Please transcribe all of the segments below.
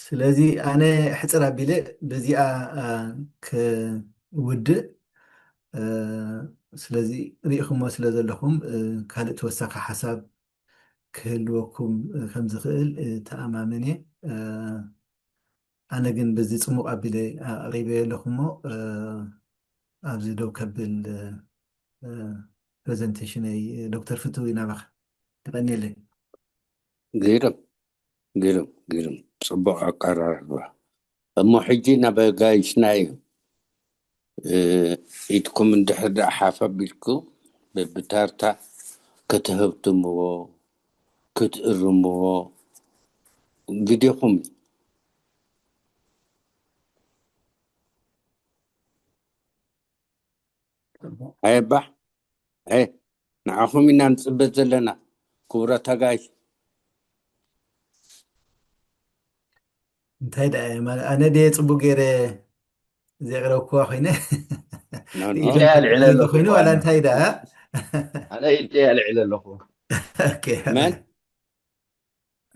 ስለዚህ ኣነ ሕፅር ኣቢለ በዚኣ ክውድእ ስለዚ ርኢኹሞ ስለ ዘለኹም ካልእ ተወሳኺ ሓሳብ ክህልወኩም ከም ዝኽእል ተኣማምን እየ ኣነ ግን በዚ ፅሙቕ ኣቢለ ኣቕሪበ ኣለኹሞ ኣብዚ ደው ከብል ፕሬዘንቴሽነይ ዶክተር ፍትው ይናባኸ ትቐኒየለይ ገይሮም ፅቡቅ ኣቀራርባ እሞ ሕጂ ናብ ጋይሽና እዩ ኢትኩም እንድሕር ሓፍ ኣቢልኩም በብታርታ ከተህብትምዎ ክትእርምዎ ግዴኹም ኣየባሕ ንዓኹም ኢና ንፅበት ዘለና ክቡራት ኣጋይሽ እንታይ ዳ ኣነ ደ ፅቡቅ ገይረ ዘቕረብክዋ ኮይነ ኮይኑ ዋላ እንታይ ዳ ኣነ ኢደ ኣልዕለ ኣለኹ መን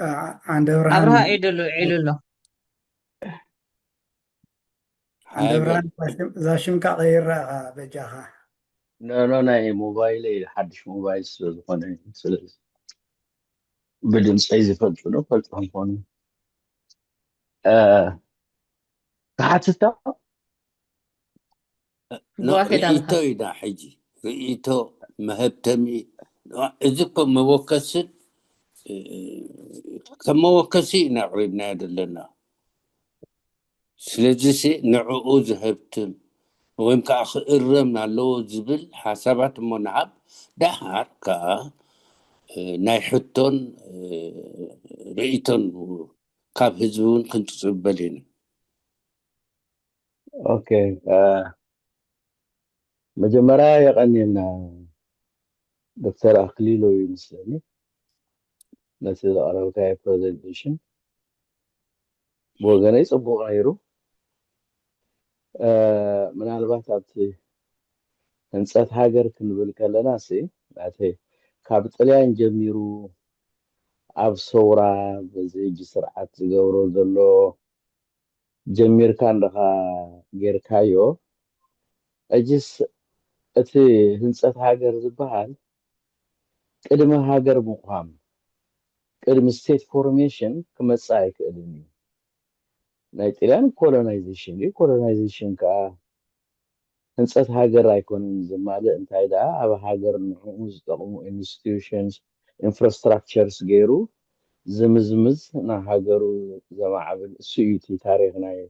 عند أبرها عيدلو برهان زاشم كغير بجاها لا ناي موبايلي حدش موبايل سلطاني سلز بدون سايز فلتو فلتو كحتتا رئيتو إذا حجي رئيتو مهبتمي إذكم موكسد كما وكسي نعربنا دلنا سلجسي نعقو ذهبتم ويم كأخ إرمنا لو زبل حسابات منعب دهار كا نايحتون رئيتون كاب هزبون كنت تقبلين اوكي مجمرا يقنينا دكتور أخليلو يمسلني نسي الأراوكاي presentation بوغاني صبو غيرو من البات أبتي هنسات هاجر كنبل كلنا سي بعتي كابتليان جميرو أب صورة بزي جسرعات زغورو زلو جمير كان لها غير كايو أجس أتي هنسات هاجر زبال قدم هاجر مقام قدم state formation كما تسايك قدمي نايتيلان colonization كا هنسات هاجر رايكون زمالة انتاي دا أبا هاجر نعوز تقومو institutions infrastructures غيرو زمزمز نا هاجرو زماعبل سيوتي تاريخنا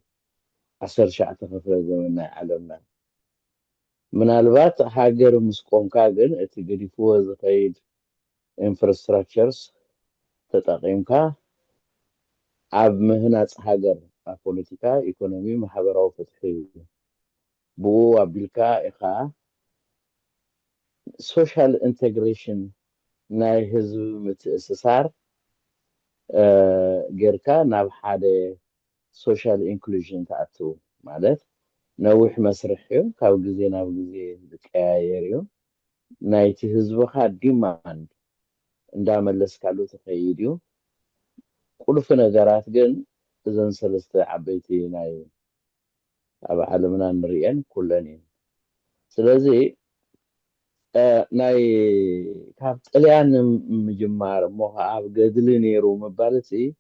10 شعة خفرة زمنا عالمنا من البات هاجر مسقوم كاغن اتي قديفو زخيد infrastructures تتقيمك عب مهنات هاجر بوليتيكا ايكونومي محبراو فتحي بو عبدالكا إخا social integration ناي هزو متأسسار غيركا ناب حادة social inclusion تأتو مالت نوح مسرحيو كاو جزي ناب جزي بكايريو نايتي هزوخا ديماند اندام اللسكالو تخيديو كل فنا جرات جن إذن سلسة عبيتي ناي أبا علمنا نريان كلنين سلازي ناي كاب تليان مجمار موها عب قدلي نيرو مبالتي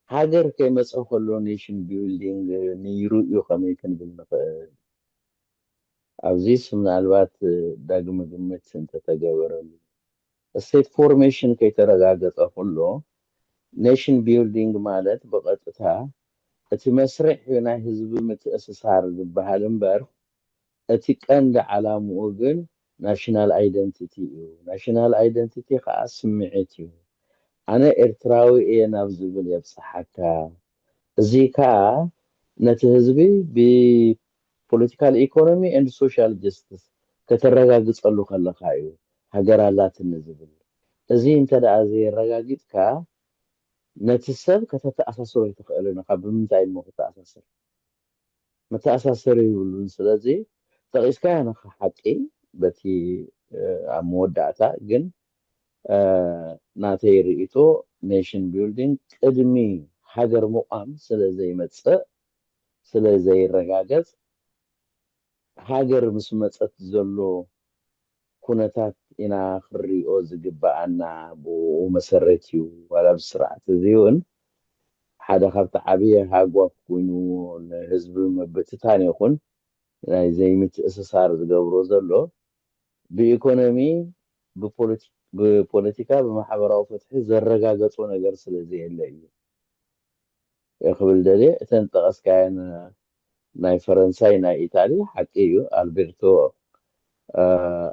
هاجر كي مسأو خلو نيشن بيولدينج نيرو يوخمي كان بالنقل أوزيس من الوقت داقم قمت سنت تجاور السيت فورميشن كي ترغاقت أخلو نيشن بيولدينج مالت بقتتها اتي مسرح هنا هزب متأسسار بهالنبر اتي كان على موغن ناشنال ايدنتيتي خاص سمعتي انا ارتراوي ايه نابزبل يبصحكا زيكا نتهزبي ب political economy and social justice كترغاغصلو خلخايو هاجرالات نزبل ازي انت دا ازي رغاغيتكا نتسب كتتأسسوا يتخيلون قبل من زي المتأسسر متأسسر يقولون سلازي تقيس كان حقي بتي مودعتا جن ناتي رئيتو نيشن بيلدينج قدمي ሃገር ምቋም ስለዘይመጽእ ስለዘይረጋገጽ ሃገር ምስ መፀት ዘሎ ኩነታት ኢና ክሪኦ ዝግባአና ብኡ መሰረት እዩ ዋላ ብስርዓት እዚ እውን ሓደ ካብቲ ዓብዪ ሃጓፍ ኮይኑ ንህዝቢ ምብትታን ይኹን ናይ ዘይምትእስሳር ዝገብሮ ዘሎ ብኢኮኖሚ ብፖለቲካ ብማሕበራዊ ፍትሒ ዘረጋገፁ ነገር ስለዘየለ እዩ ክብል ደልየ እተን ጠቐስካየን ናይ ፈረንሳይ ናይ ኢጣሊ ሓቂ እዩ ኣልቤርቶ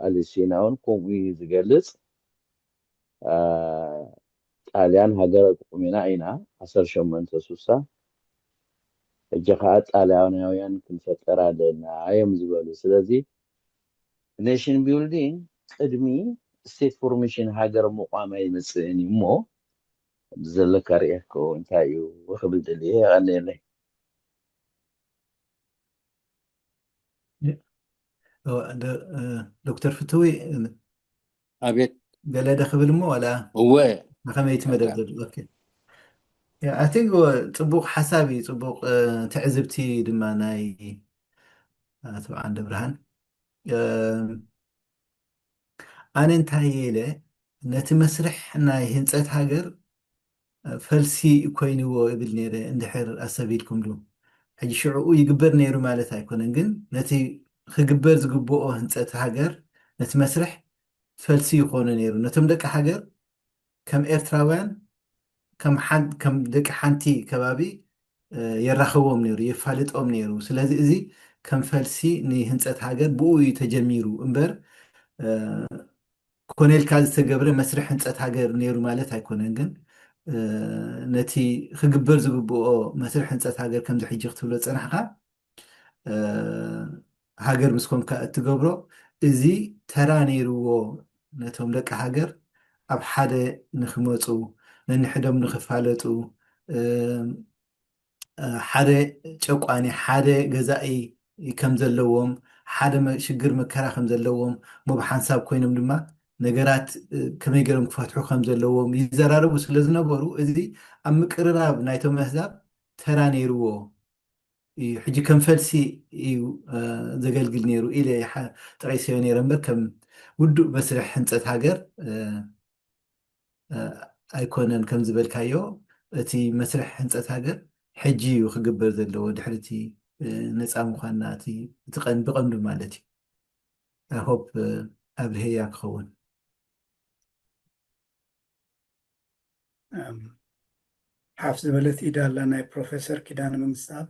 ኣሊሲና እውን ከምኡ እዩ ዝገልፅ ጣልያን ሃገረ ጥቁሚና ኢና 1860 ሕጂ ከዓ ጣልያናውያን ክንፈጠር ኣለና እዮም ዝበሉ ስለዚ ኔሽን ቢልዲንግ ቅድሚ ስቴት ፎርሜሽን ሃገር ምቋም ኣይመፅእን እዩ እሞ ዘለካ ርኢኮ እንታይ እዩ ክብል ደልየ ቀኒለይ دكتور فتوي أبيت قال ده خبل مو ولا هو ما خم يتمدد اوكي يا I think طبوق حسابي طبوق تعزبتي دما ناي طبعا دبرهان أنا انتهي له نتي مسرح ناي هنصت هاجر فلسي كوينو ابل نيره اندحر اسابيلكم له حج شعو يقبر نيرو مالت هيكونن ግን ነቲ ክግበር ዝግብኦ ህንፀት ሃገር ነቲ መስርሕ ፈልሲ ይኾኑ ነይሩ ነቶም ደቂ ሃገር ከም ኤርትራውያን ከም ደቂ ሓንቲ ከባቢ የራኽቦም ነይሩ የፋልጦም ነይሩ ስለዚ እዚ ከም ፈልሲ ንህንፀት ሃገር ብኡ እዩ ተጀሚሩ እምበር ኮኔልካ ዝተገብረ መስርሕ ህንፀት ሃገር ነይሩ ማለት ኣይኮነን ግን ነቲ ክግበር ዝግብኦ መስርሕ ህንፀት ሃገር ከምዚ ሕጂ ክትብሎ ፀናሕካ ሃገር ምስ ኮንካ እትገብሮ እዚ ተራ ነይርዎ ነቶም ደቂ ሃገር ኣብ ሓደ ንክመፁ ነንሕዶም ንክፋለጡ ሓደ ጨቋኒ ሓደ ገዛኢ ከም ዘለዎም ሓደ ሽግር መከራ ከም ዘለዎም ብሓንሳብ ኮይኖም ድማ ነገራት ከመይ ገይሮም ክፈትሑ ከም ዘለዎም ይዘራረቡ ስለዝነበሩ እዚ ኣብ ምቅርራብ ናይቶም ኣህዛብ ተራ ነይርዎ ሕጂ ከም ፈልሲ እዩ ዘገልግል ነይሩ ኢለ ጠቂሰዮ ነይረ እምበር ከም ውዱእ መስርሕ ህንፀት ሃገር ኣይኮነን ከም ዝበልካዮ እቲ መስርሕ ህንፀት ሃገር ሕጂ እዩ ክግበር ዘለዎ ድሕርቲ ነፃ ምኳንና እቲ ብቐንዱ ማለት እዩ I hope ኣብ ህያ ክኸውን ሓፍ ዝበለት ኢዳ ኣላ ናይ ፕሮፌሰር ኪዳነ መንግስታት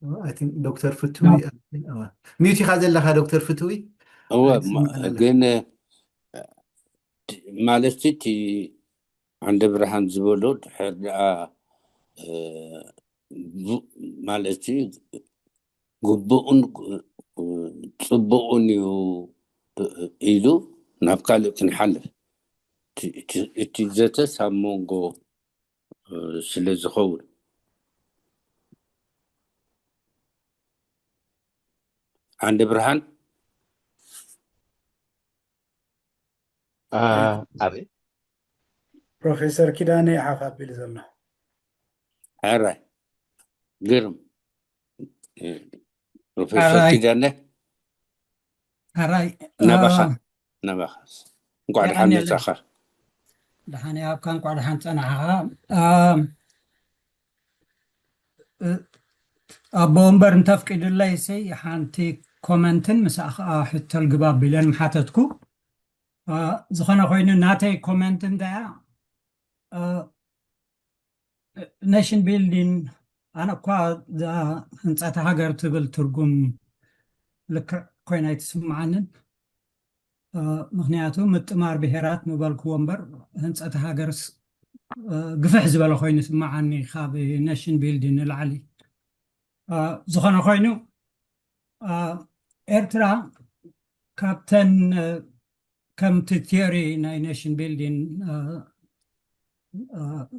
I think دكتور فتوي ميوتي خازلها دكتور فتوي هو ግን مالتي تي عند برهان زبولو ድሕር ደኣ مالتي ግቡኡን ፅቡቕን እዩ ኢሉ ናብ ካልእ ክንሓልፍ እቲ ዘተ ሳብ መንጎ ስለ ዝኸውን عند برهان أبي ፕሮፌሰር ኪዳነ ይሓፍ ኣቢሉ ዘሎ عراي قرم بروفيسور كيدانه هراي نبخ نقعد حنا سخر دحاني اب كان قعد حنا صنعها بومبر نتفقد الله سي حانتي كومنتن مساخ حتى الجباب بلن محاتتكو زخنا خوين ناتي كومنتن دا نيشن بيلدين أنا قاعد هنصات هاجر تبل ترجم لك كويناي تسمعنا مخنياتو متمار بهرات مبالك ومبر هنصات هاجرس قفح زبالة خوين سمعني خابي نيشن بيلدين العالي زخنا خوينو إرترا كابتن كم تثيري ناي نيشن بيلدين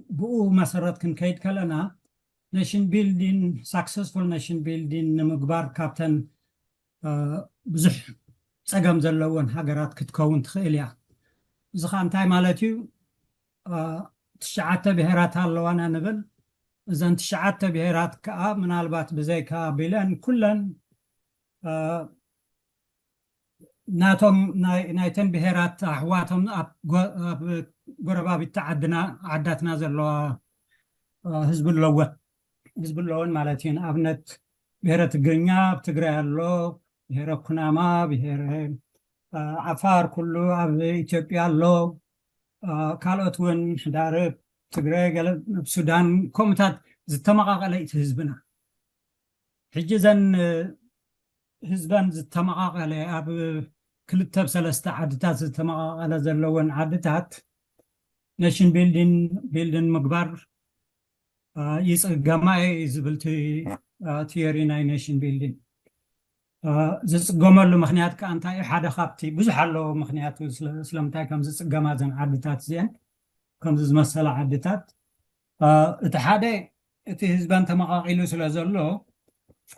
بو مسارات كن كيد كلنا نيشن بيلدين successful نيشن بيلدين نمقبار كابتن بزح صقم زلون هاجرات كتكون تخيليا زخانتاي مالتيو تشعات بهرات هالوانا نبل إذا تشعات بهرات كأب من البات بزي كابلان كلن ناتهم نايتن بهرات أحواتهم قربا بتعدنا عداتنا زلوا حزب اللون مالتين أبنت بهرة الجنيا بتقرأ اللو بهرة كناما بهرة عفار كله أب إثيوبيا اللو كالوت وين دارب تقرأ قال السودان كومتات زتماقا قليت حزبنا حجزن حزبان زتماقا قلي أب كل سلسة عدتات زتماقا قلي زلوان عدتات نشن بيلدن مقبر يسقماي زبلتي تيوري ناي نيشن بيلدين زسقملو مخنيات كانتا حدا خابتي بزحلو مخنيات سلامتاي كم زسقما زن عدتات زين كم زمسل عدتات اتحادي اتي حزبان تمقاقيلو سلازلو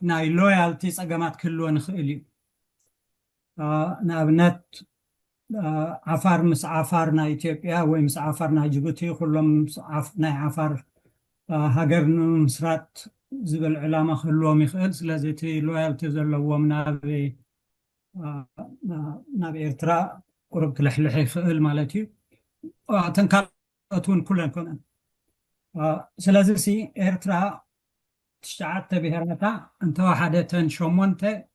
ناي لويالتي سقمات كلو نخيلي نابنت عفار مس عفارنا إثيوبيا ومس عفارنا جيبوتي كلهم ناي عفار هاجر مسرات زبل علامة خلوهم يخيل سلازيتي لويالتي زلوهم نابي إرترا قرب تلحلحي خيل مالتي تنكالتون كلن كونن سلازيسي إرترا تشتعات بهرنتا انت واحدة شومونت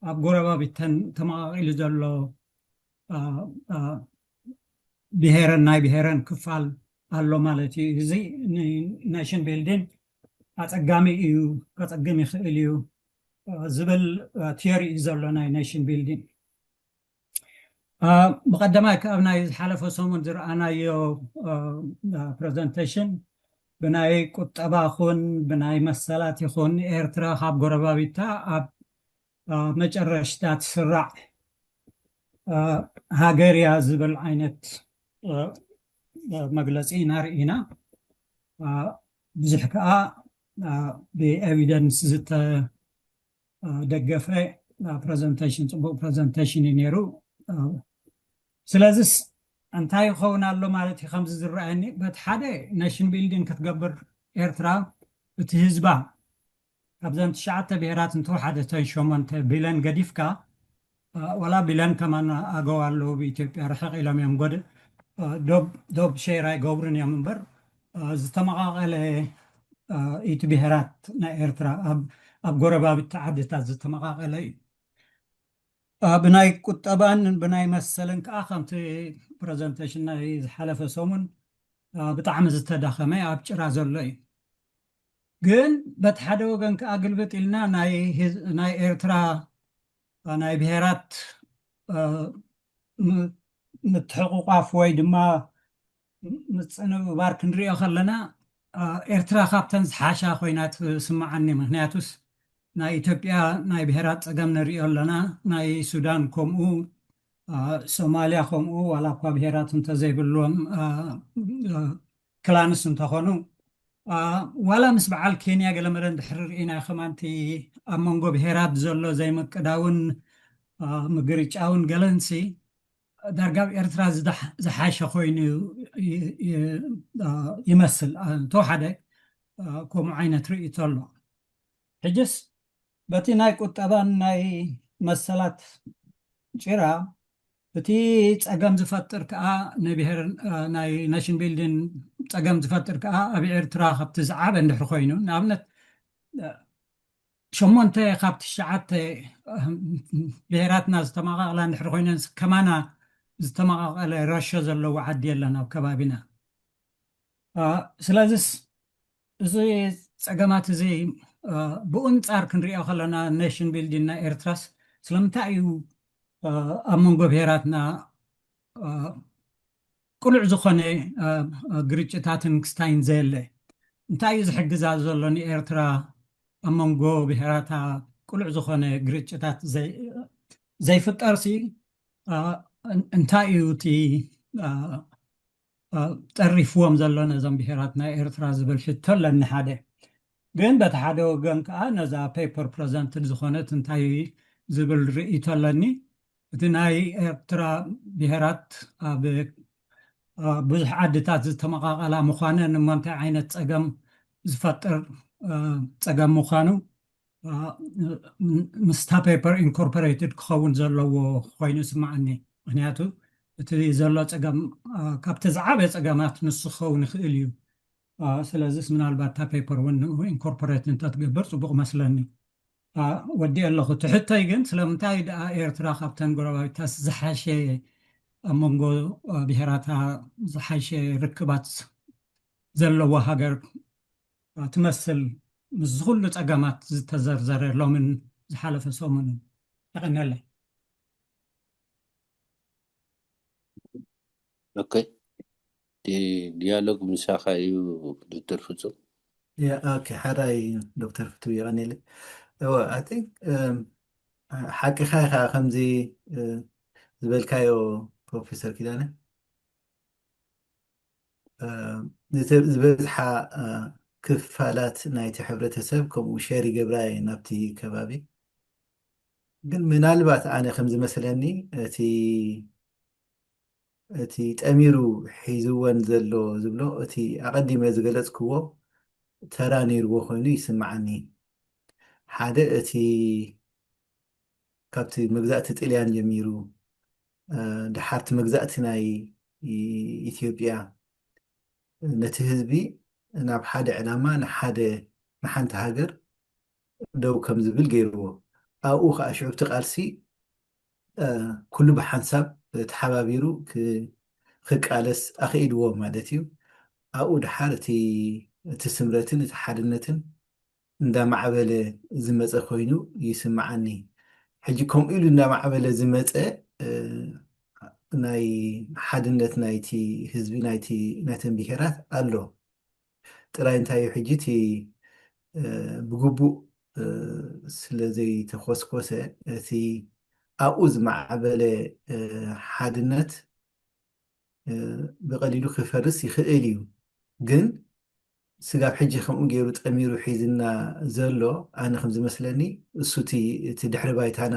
أبقربا بيتن تماغيل زلو بهرن ناي بهرن كفال الله مالتي زي ناشن بيلدين أتقامي إيو كتقامي خيليو زبل تياري إزالو ناي ناشن بيلدين مقدمة كأبناي حالفة صومن زر أنا يو presentation بناي كتابا خون بناي مسالات خون إيرترا خاب قربا بيتا أب مجرشتات سرع هاجريا زبل عينت مجلسي نارئنا بزحكا بإيفيدنس زت دقفة presentation صبو presentation ينيرو سلازس أنتاي خونا اللو مالتي خمس زرعني بتحدي ناشن بيلدين كتقبر إيرترا بتهزبا أبزان تشعت بهرات انتو حدثي شومان بيلان قديفكا ولا بيلان كمان أقوى اللو بإثيوبيا رحق إلى ميام قد دوب شيراي قوبرن يا منبر زتمغا على إيت بهرات نا إيرترا أب قربا بالتعددات زتمغا على بناي كتابان بناي مثلا كأخمتي برزنتيشن ناي حلفة سومن بتعمل زتداخمي أبجرا زلوي جن بتحدو جن كأقلبت إلنا ناي إيرترا ناي بهرات نتحقق عفوي دما نتصنو بارك نريو خلنا إيرترا خابتنز حاشا خوينات سمعني مهنياتوس ناي إثيوبيا ناي بهرات أقام نريو لنا ناي سودان كومو سوماليا كومو ولا قا بهرات انتزيب اللون كلانس انتخونو ولا مسبع الكينيا قال مرن بحرر إنا خمانتي أمونغو بهرات زولو زي مكداون مقريش أون قلنسي درقاب إرتراز زحاشا خويني يمثل تو حدا كوم عينة رئي طلع حجس باتي ناي كتابان ناي مسلات جرا باتي تأقام زفتر كأ نبيهر ناي ناشن بيلدين تأقام زفتر كأ أبي إرترا خبت زعاب اندحر خوينو نابنت شمونت خبت الشعات بهراتنا زتماغا على اندحر خوينو كمانا زتماغا على رشا زلو وعدي لنا وكبابنا سلازس زي تأقامات زي بؤنت أركن رياء خلنا ناشن بيلديننا إيرتراس سلمتايو أمونغو بهراتنا كل عزخوني قريتشتاتن كستاين زيلي انتايو زحق زازولوني إيرترا أمونغو بهراتا كل عزخوني قريتشتات زي فتارسي انتايو تي تعرفوهم زلونا زن بهراتنا إيرترا زبالشتو لن حدا ግን በተሓደ ወገን ከዓ ነዛ ፔፐር ፕሬዘንትድ ዝኾነት እንታይ ዝብል ርእይቶ ኣለኒ እቲ ናይ ኤርትራ ብሄራት ኣብ ብዙሕ ዓድታት ዝተመቃቐላ ምዃነን እሞ እንታይ ዓይነት ፀገም ዝፈጥር ፀገም ምዃኑ ምስታ ፔፐር ኢንኮርፖሬትድ ክኸውን ዘለዎ ኮይኑ ይስማዓኒ። ምክንያቱ እቲ ዘሎ ፀገም ካብቲ ዝዓበየ ፀገማት ንሱ ክኸውን ይኽእል እዩ። ስለዚ ምናልባት እታ ፔፐር እውን ኢንኮርፖሬት እንተትገብር ፅቡቅ መስለኒ። ወዲ ኣለኹ ትሕተይ ግን ስለምንታይ ደኣ ኤርትራ ካብተን ጎረባቢታት ዝሓሸ ኣብ መንጎ ብሄራታ ዝሓሸ ርክባት ዘለዎ ሃገር ትመስል ምስ ኩሉ ፀገማት ዝተዘርዘረ ሎምን ዝሓለፈ ሰሙን ይቀኒለይ። ኦኬ ዲያሎግ ምሳኻ እዩ ዶክተር ፍጹም። ኦኬ ሓራይ ዶክተር ፍቱ ይቀኒለይ። I think ሓቂኻ ኢኻ ከምዚ ዝበልካዮ ፕሮፌሰር ኪዳነ ዝበዝሓ ክፋላት ናይቲ ሕብረተሰብ ከምኡ ሸር ይገብራ እየን ናብቲ ከባቢ። ግን ምናልባት ኣነ ከም ዝመስለኒ እቲ ጠሚሩ ሒዝወን ዘሎ ዝብሎ እቲ ኣቐዲመ ዝገለፅክዎ ተራ ነይርዎ ኮይኑ ይስማዓኒ። ሓደ እቲ ካብቲ መግዛእቲ ጥልያን ጀሚሩ ድሓርቲ መግዛእቲ ናይ ኢትዮጵያ ነቲ ህዝቢ ናብ ሓደ ዕላማ ንሓንቲ ሃገር ደው ከም ዝብል ገይርዎ። ኣብኡ ከዓ ሽዑብቲ ቃልሲ ኩሉ ብሓንሳብ ተሓባቢሩ ክቃለስ ኣኽኢልዎ ማለት እዩ። ኣብኡ ድሓር እቲ ስምረትን እቲ ሓድነትን እንዳማዕበለ ዝመፀ ኮይኑ ይስማዓኒ። ሕጂ ከምኡ ኢሉ እንዳማዕበለ ዝመፀ ናይ ሓድነት ናይቲ ህዝቢ ናይተን ብሄራት ኣሎ። ጥራይ እንታይ እዩ ሕጂ እቲ ብግቡእ ስለዘይተኮስኮሰ እቲ ኣብኡ ዝማዕበለ ሓድነት ብቀሊሉ ክፈርስ ይኽእል እዩ። ግን ስጋብ ሕጂ ከምኡ ገይሩ ጠሚሩ ሒዝና ዘሎ ኣነ ከም ዝመስለኒ እሱ እቲ ድሕሪ ባይታና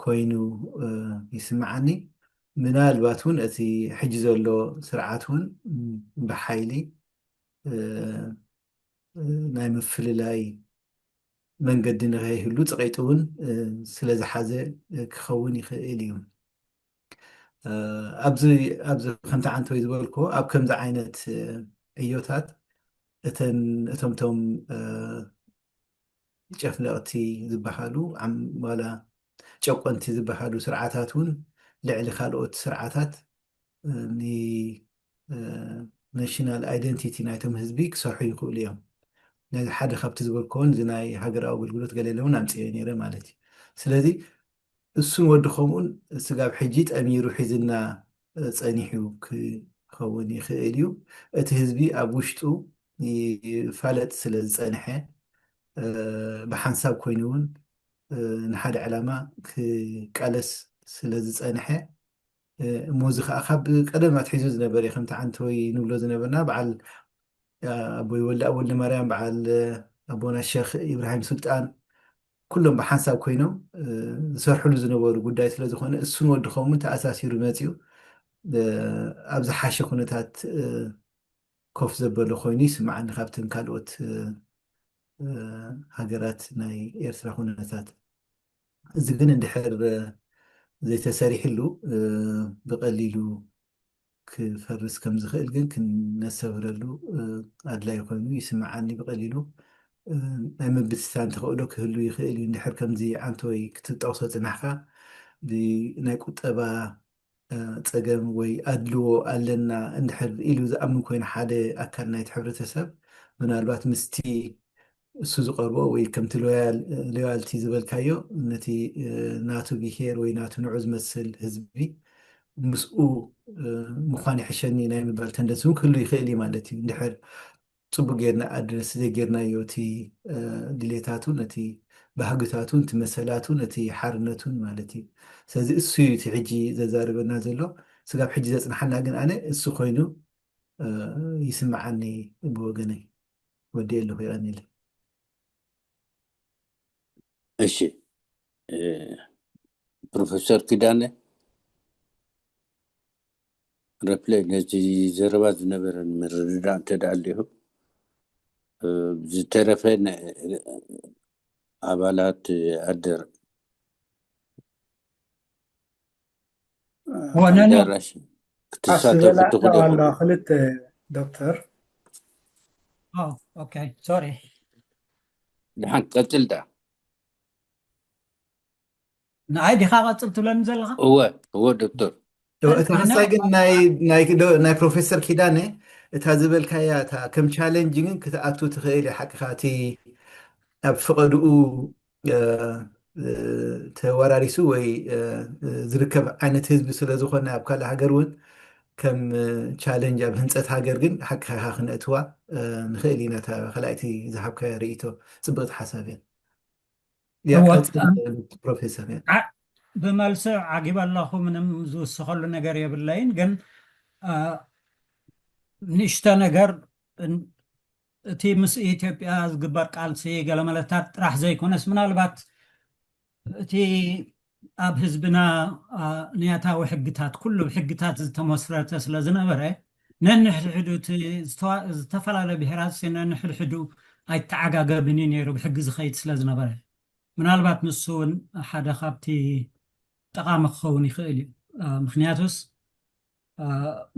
ኮይኑ ይስማዓኒ። ምናልባት እውን እቲ ሕጂ ዘሎ ስርዓት እውን ብሓይሊ ናይ ምፍልላይ መንገዲ ንኸይህሉ ፀቂጡ እውን ስለዝሓዘ ክኸውን ይኽእል እዩ። ኣብዚ ከምቲ ዓንተወይ ዝበልክዎ ኣብ ከምዚ ዓይነት ዕዮታት እቶምቶም ጨፍለቕቲ ዝበሃሉ ዋላ ጨቆንቲ ዝበሃሉ ስርዓታት እውን ልዕሊ ካልኦት ስርዓታት ናሽናል ኣይደንቲቲ ናይቶም ህዝቢ ክሰርሑ ይኽእሉ እዮም። ነዚ ሓደ ካብቲ ዝበልክዎን እዚ ናይ ሃገራዊ ኣገልግሎት ገለለውን ኣምፅዮ ነይረ ማለት እዩ። ስለዚ እሱን ወዲ ከምኡን ስጋብ ሕጂ ጠሚሩ ሒዝና ፀኒሑ ክኸውን ይኽእል እዩ። እቲ ህዝቢ ኣብ ውሽጡ ይፋለጥ ስለ ዝፀንሐ ብሓንሳብ ኮይኑ እውን ንሓደ ዕላማ ክቃለስ ስለ ዝፀንሐ እሞዚ ከዓ ካብ ቀደም ኣትሒዙ ዝነበረ እዩ። ከምቲ ዓንተወይ ንብሎ ዝነበርና በዓል ኣቦይ ወልደ ማርያም በዓል ኣቦና ሸክ ኢብራሂም ሱልጣን ኩሎም ብሓንሳብ ኮይኖም ዝሰርሕሉ ዝነበሩ ጉዳይ ስለዝኮነ እሱን ወዲ ከምኡን ተኣሳሲሩ መፅኡ ኣብ ዝሓሸ ኩነታት ኮፍ ዘበሎ ኮይኑ ይስማዓኒ ካብተን ካልኦት ሃገራት ናይ ኤርትራ ኩነታት። እዚ ግን እንድሕር ዘይተሰሪሕሉ ብቀሊሉ ክፈርስ ከም ዝኽእል ግን ክነሰብረሉ ኣድላይ ኮይኑ ይስማዓኒ። ብቀሊሉ ናይ ምብትታን ተኽእሎ ክህሉ ይኽእል እዩ እንድሕር ከምዚ ዓንተወይ ክትጠቕሶ ፅናሕካ ናይ ቁጠባ ፀገም ወይ ኣድልዎ ኣለና እንድሕር ኢሉ ዝኣምን ኮይኑ ሓደ ኣካል ናይቲ ሕብረተሰብ ምናልባት ምስቲ እሱ ዝቀርቦ ወይ ከምቲ ሎያልቲ ዝበልካዮ ነቲ ናቱ ብሄር ወይ ናቱ ንዑ ዝመስል ህዝቢ ምስኡ ምኳን ይሕሸኒ ናይ ምባል ተንደስ እውን ክህሉ ይኽእል እዩ ማለት እዩ። እንድሕር ፅቡቅ ጌርና ኣድረስ ዘይጌርናዮ እቲ ድሌታቱን እቲ ባህግታቱን እቲ መሰላቱን እቲ ሓርነቱን ማለት እዩ። ስለዚ እሱ እዩ እቲ ሕጂ ዘዛርበና ዘሎ። ስጋብ ሕጂ ዘፅናሓና ግን ኣነ እሱ ኮይኑ ይስማዓኒ ብወገነይ። ወዲ ኣለኹ ይቀኒለ። እሺ ፕሮፌሰር ኪዳነ ربلي نزي زربات نبرن من ردان تدعليهم زترفين عبالات أدر وننو دارش حسب كتساتف لا تخدي ولا خلت دكتور اوكي سوري لحن قتل ده ناي دي خاغه قلت لهم زلغه هو دكتور ተመሳሳይ ግን ናይ ፕሮፌሰር ኪዳነ እታ ዝበልካያ እታ ከም ቻሌንጅ ግን ክትኣቱ ትኽእል ሓቂኻ እቲ ኣብ ፍቐድኡ ተወራሪሱ ወይ ዝርከብ ዓይነት ህዝቢ ስለ ዝኾነ ኣብ ካልእ ሃገር እውን ከም ቻሌንጅ ኣብ ህንፀት ሃገር ግን ሓቂኻ ክንእትዋ ንኽእል ኢና እታ ካልኣይቲ ዝሃብካዮ ርእይቶ ፅብቕቲ ሓሳብ እያ ፕሮፌሰር ብመልሲ ዓጊብ ኣለኹ ምንም ዝውስኸሉ ነገር የብለይን ግን ንእሽተ ነገር እቲ ምስ ኢትዮጵያ ዝግበር ቃልሲ ገለመለታት ጥራሕ ዘይኮነስ ምናልባት እቲ ኣብ ህዝብና ንያታዊ ሕግታት ኩሉ ሕግታት ዝተመስረተ ስለ ዝነበረ ነንሕድሕዱ ዝተፈላለዩ ብሄራት ነንሕድሕዱ ኣይተዓጋገብን ነይሩ ብሕጊ ዝኸይድ ስለ ዝነበረ ምናልባት ንሱ እውን ሓደ ካብቲ ጠቃሚ ክኸውን ይኽእል እዩ ምክንያቱስ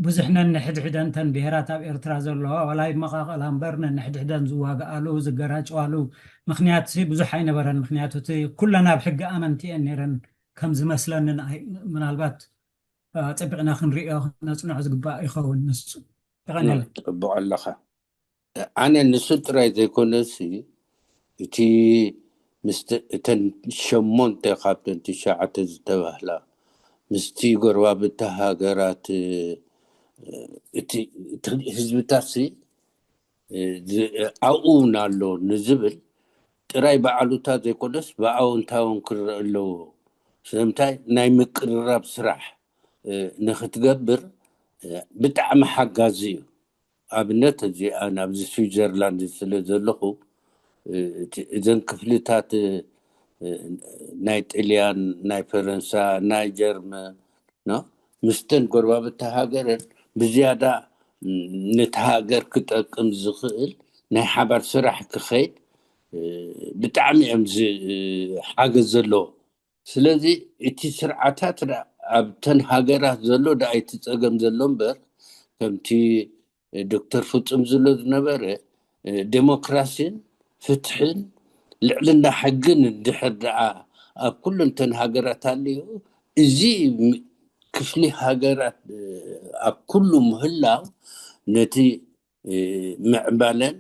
ብዙሕ ነንሕድሕደን ተን ብሄራት ኣብ ኤርትራ ዘለዋ ወላይ መቃቐላ እምበር ነንሕድሕደን ዝዋግኣሉ ዝገራጨዋሉ ምክንያት ብዙሕ ኣይነበረን ምክንያቱ እቲ ኩለና ብሕጊ ኣመንቲ እየን ነይረን ከም ዝመስለኒ ምናልባት ፀቢቕና ክንሪኦ ነፅንዖ ዝግባእ ይኸውን ንሱ ይቐኒለ ፅቡቕ ኣለኻ ኣነ ንሱ ጥራይ ዘይኮነሲ እቲ እተን ሸሞንተ ካብተን ትሻዓተ ዝተባህላ ምስቲ ጎረባብቲ ሃገራት እቲ ህዝብታት ኣብኡ ናሎ ንዝብል ጥራይ በዓሉታት ዘይኮነስ ብኣዎንታውን ክርአ ኣለዎ ስለምንታይ ናይ ምቅርራብ ስራሕ ንኽትገብር ብጣዕሚ ሓጋዚ እዩ ኣብነት እዚኣ ናብዚ ስዊዘርላንድ ስለ ዘለኹ እዘን ክፍልታት ናይ ጣልያን ናይ ፈረንሳ ናይ ጀርመን ምስተን ጎረባብቲ ሃገርን ብዝያዳ ነቲ ሃገር ክጠቅም ዝኽእል ናይ ሓባር ስራሕ ክኸይድ ብጣዕሚ እዮም ሓገዝ ዘለዎ ስለዚ እቲ ስርዓታት ኣብተን ሃገራት ዘሎ ዳኣይቲ ፀገም ዘሎ እምበር ከምቲ ዶክተር ፍፁም ዝብሎ ዝነበረ ዴሞክራሲን ፍትሕን ልዕልና ሕግን እንድሕር ደኣ ኣብ ኩለን ተን ሃገራት ኣለዩ እዚ ክፍሊ ሃገራት ኣብ ኩሉ ምህላው ነቲ ምዕባለን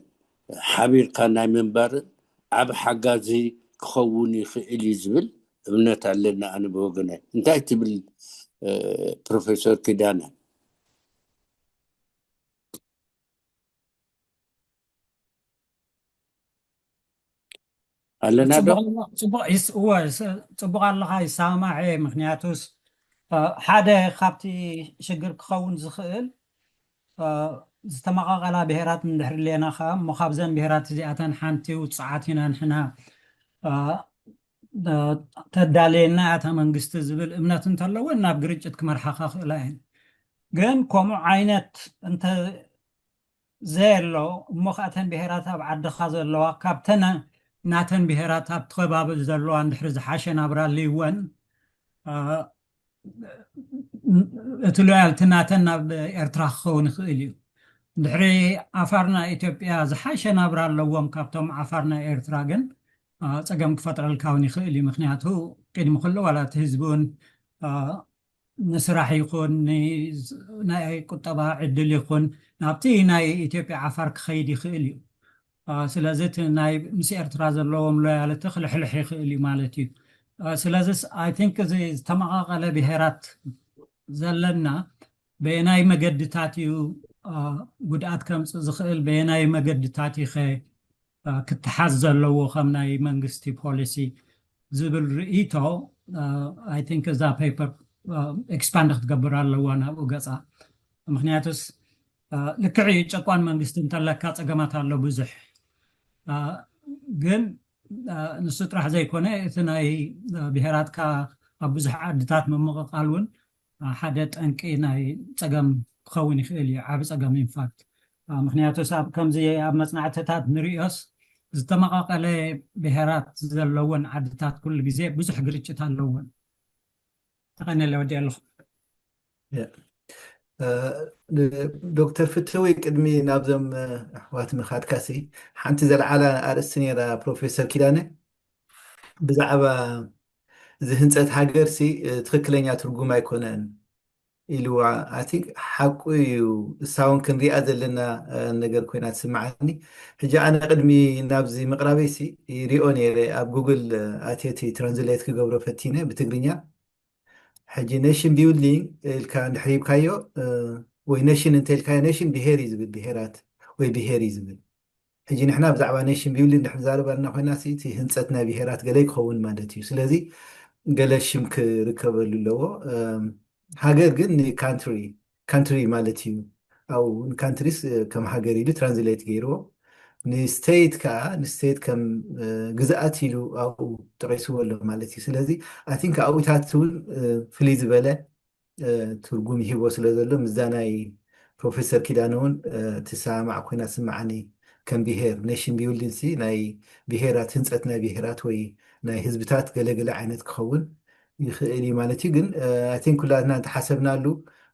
ሓቢርካ ናይ ምንባርን ኣብ ሓጋዚ ክኸውን ይኽእል እዩ ዝብል እምነት ኣለና ኣነ ብወገናይ እንታይ ትብል ፕሮፌሰር ኪዳነ ኣለና ዶ ፅቡቕ ኣለኻ ይሰማዕ ምክንያቱስ ሓደ ካብቲ ሽግር ክኸውን ዝኽእል ዝተመቃቐላ ብሄራት እንድሕር ለና ከዓ እሞ ካብዘን ብሄራት እዚኣተን ሓንቲ ውፅዓት ኢና ንሕና ተዳልየና እታ መንግስቲ ዝብል እምነት እንተለወን ናብ ግርጭት ክመርሓኻ ክእላ እየን ግን ከምኡ ዓይነት እንተ ዘየሎ እሞ ከኣተን ብሄራት ኣብ ዓድኻ ዘለዋ ካብተን ናተን ብሄራት ኣብ ከባቢ ዘለዋ እንድሕር ዝሓሸ ናብራ ልይወን እቲ ሎያልቲ ናተን ናብ ኤርትራ ክኸውን ይኽእል እዩ ድሕሪ ዓፋርና ኢትዮጵያ ዝሓሸ ናብራ ኣለዎም ካብቶም ዓፋርና ኤርትራ ግን ፀገም ክፈጥረልካ እውን ይኽእል እዩ ምክንያቱ ቅድሚ ኩሉ ዋላ እቲ ህዝቢ እውን ንስራሕ ይኹን ናይ ቁጠባ ዕድል ይኹን ናብቲ ናይ ኢትዮጵያ ዓፋር ክኸይድ ይኽእል እዩ ስለዚ እቲ ናይ ምስ ኤርትራ ዘለዎም ሎያልቲ ክልሕልሕ ይኽእል እዩ ማለት እዩ ስለዚ ኣይ ቲንክ እዚ ዝተመቃቐለ ብሄራት ዘለና በየናይ መገድታት እዩ ጉድኣት ከምፅእ ዝኽእል በየናይ መገድታት ይኸ ክትሓዝ ዘለዎ ከም ናይ መንግስቲ ፖሊሲ ዝብል ርእይቶ ኣይ ቲንክ እዛ ፔፐር ኤክስፓንድ ክትገብር ኣለዋ ናብኡ ገፃ ምክንያቱስ ልክዕ ጨቋን መንግስቲ እንተለካ ፀገማት ኣሎ ብዙሕ ግን ንሱ ጥራሕ ዘይኮነ እቲ ናይ ብሄራትካ ኣብ ብዙሕ ዓድታት ምምቕቃል እውን ሓደ ጠንቂ ናይ ፀገም ክኸውን ይኽእል እዩ ዓብ ፀገም ኢንፋክት ምክንያቱ ሳብ ከምዚ ኣብ መፅናዕትታት ንሪኦስ ዝተመቃቀለ ብሄራት ዘለዎን ዓድታት ኩሉ ግዜ ብዙሕ ግርጭት ኣለዎን ተቐነለ ወዲ ኣለኹ ዶክተር ፍትዊ ቅድሚ ናብዞም ኣሕዋት ምኻድካሲ ሓንቲ ዘለዓላ ኣርእስቲ ነራ ፕሮፌሰር ኪዳነ ብዛዕባ እዚ ህንፀት ሃገርሲ ትክክለኛ ትርጉም ኣይኮነን ኢልዋ ኣቲንክ ሓቂ እዩ እሳውን ክንሪኣ ዘለና ነገር ኮይና ትስማዓኒ ሕጂ ኣነ ቅድሚ ናብዚ ምቕራበይሲ ሪኦ ነይረ ኣብ ጉግል ኣትየቲ ትራንስሌት ክገብሮ ፈቲነ ብትግርኛ ሕጂ ኔሽን ቢልዲንግ ኢልካ እንድሕሪብካዮ ወይ ኔሽን እንተኢልካዮ ኔሽን ብሄር እዩ ዝብል ብሄራት ወይ ብሄር እዩ ዝብል ሕጂ ንሕና ብዛዕባ ኔሽን ቢልዲንግ ንሕዛረበና ኮይና እቲ ህንፀት ናይ ብሄራት ገለ ይክኸውን ማለት እዩ ስለዚ ገለ ሽም ክርከበሉ ኣለዎ ሃገር ግን ካንትሪ ማለት እዩ ኣው ንካንትሪስ ከም ሃገር ኢሉ ትራንስሌት ገይርዎ ንስቴት ከዓ ንስቴት ከም ግዝኣት ኢሉ ኣብኡ ጠቂስዎ ኣሎ ማለት እዩ ስለዚ ኣቲንክ ኣብኡታት እውን ፍልይ ዝበለ ትርጉም ይሂቦ ስለ ዘሎ ምዛ ናይ ፕሮፌሰር ኪዳነ እውን ትሰማዕ ኮይና ትስማዓኒ ከም ብሄር ኔሽን ቢልዲንግ ናይ ብሄራት ህንፀት ናይ ብሄራት ወይ ናይ ህዝብታት ገለገለ ዓይነት ክኸውን ይኽእል እዩ ማለት እዩ ግን ኣቲንክ ኩላትና እንተሓሰብናሉ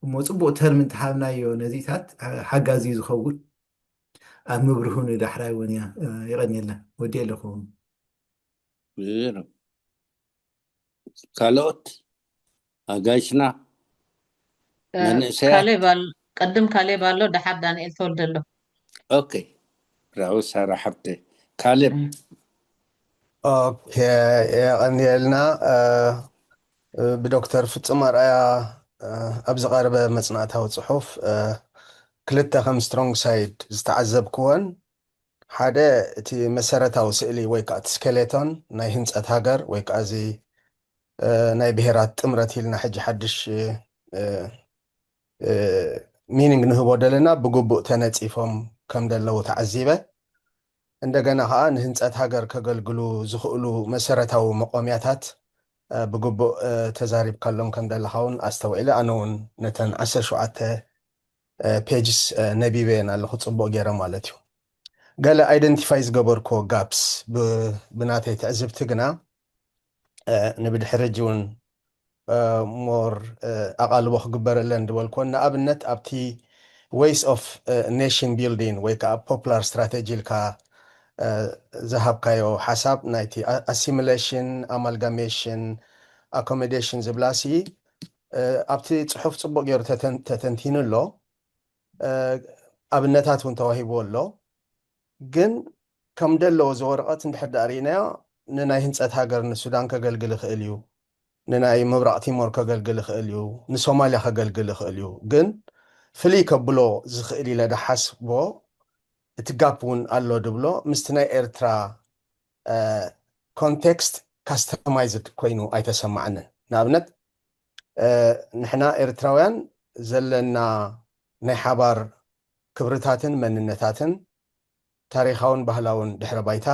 እሞ ፅቡቅ ተርሚ እንተሃብናዮ ነዚታት ሓጋዚ ዝኸውን ኣብ ምብርሁ ንዳሕራይ እውን እያ ይቐኒየላ ወዲ ኣለኹ ካልኦት ኣጋይሽና ቀድም ካሌብ ኣሎ ድሓር ዳንኤል ተወልደ ኣሎ ኦኬ ብራው ሳራ ሓብተ ካሌብ ኦኬ የቐኒየልና ብዶክተር ፍጹም ኣርኣያ ኣብ ዝቐረበ መፅናዕታዊ ፅሑፍ ክልተ ከም ስትሮንግ ሳይድ ዝተዓዘብክዎን ሓደ እቲ መሰረታዊ ስእሊ ወይ ከዓ እቲ ስኬሌቶን ናይ ህንፀት ሃገር ወይ ከዓ እዚ ናይ ብሄራት ጥምረት ኢልና ሕጂ ሓድሽ ሚኒንግ ንህቦ ደለና ብግቡእ ተነፂፎም ከም ደለዉ ተዓዚበ እንደገና ከዓ ንህንፀት ሃገር ከገልግሉ ዝኽእሉ መሰረታዊ መቆምያታት ብግቡእ ተዛሪብካሎም ከም ዘለካ እውን ኣስተውዒለ ኣነ እውን ነተን 17 ፔጅስ ነቢበየን ኣለኹ ፅቡቅ ገይረ ማለት እዩ ገለ ኣይደንቲፋይ ዝገበርኮ ጋፕስ ብናተይ ትዕዝብቲ ግና ንብድሕሪ ሕጂ እውን ሞር ኣቓልቦ ክግበረለን ድበልኮ ንኣብነት ኣብቲ ዌይስ ኦፍ ኔሽን ቢልዲንግ ወይ ከዓ ፖፑላር ስትራቴጂ ኢልካ ዝሃብካዮ ሓሳብ ናይቲ ኣሲሚሌሽን ኣማልጋሜሽን ኣኮሞዴሽን ዝብላሲ ኣብቲ ፅሑፍ ፅቡቅ ገይሩ ተተንቲኑ ኣሎ ኣብነታት እውን ተዋሂብዎ ኣሎ ግን ከም ደለዎ ዝወረቐት እንድሕር ዳርኢናዮ ንናይ ህንፀት ሃገር ንሱዳን ከገልግል ይኽእል እዩ ንናይ ምብራቅ ቲሞር ከገልግል ይኽእል እዩ ንሶማልያ ከገልግል ይኽእል እዩ ግን ፍልይ ከብሎ ዝኽእል ኢለ ዳሓስቦ እቲ ጋፕ እውን ኣሎ ድብሎ ምስቲ ናይ ኤርትራ ኮንቴክስት ካስተማይዝድ ኮይኑ ኣይተሰማዕንን ንኣብነት ንሕና ኤርትራውያን ዘለና ናይ ሓባር ክብርታትን መንነታትን ታሪካውን ባህላውን ድሕረ ባይታ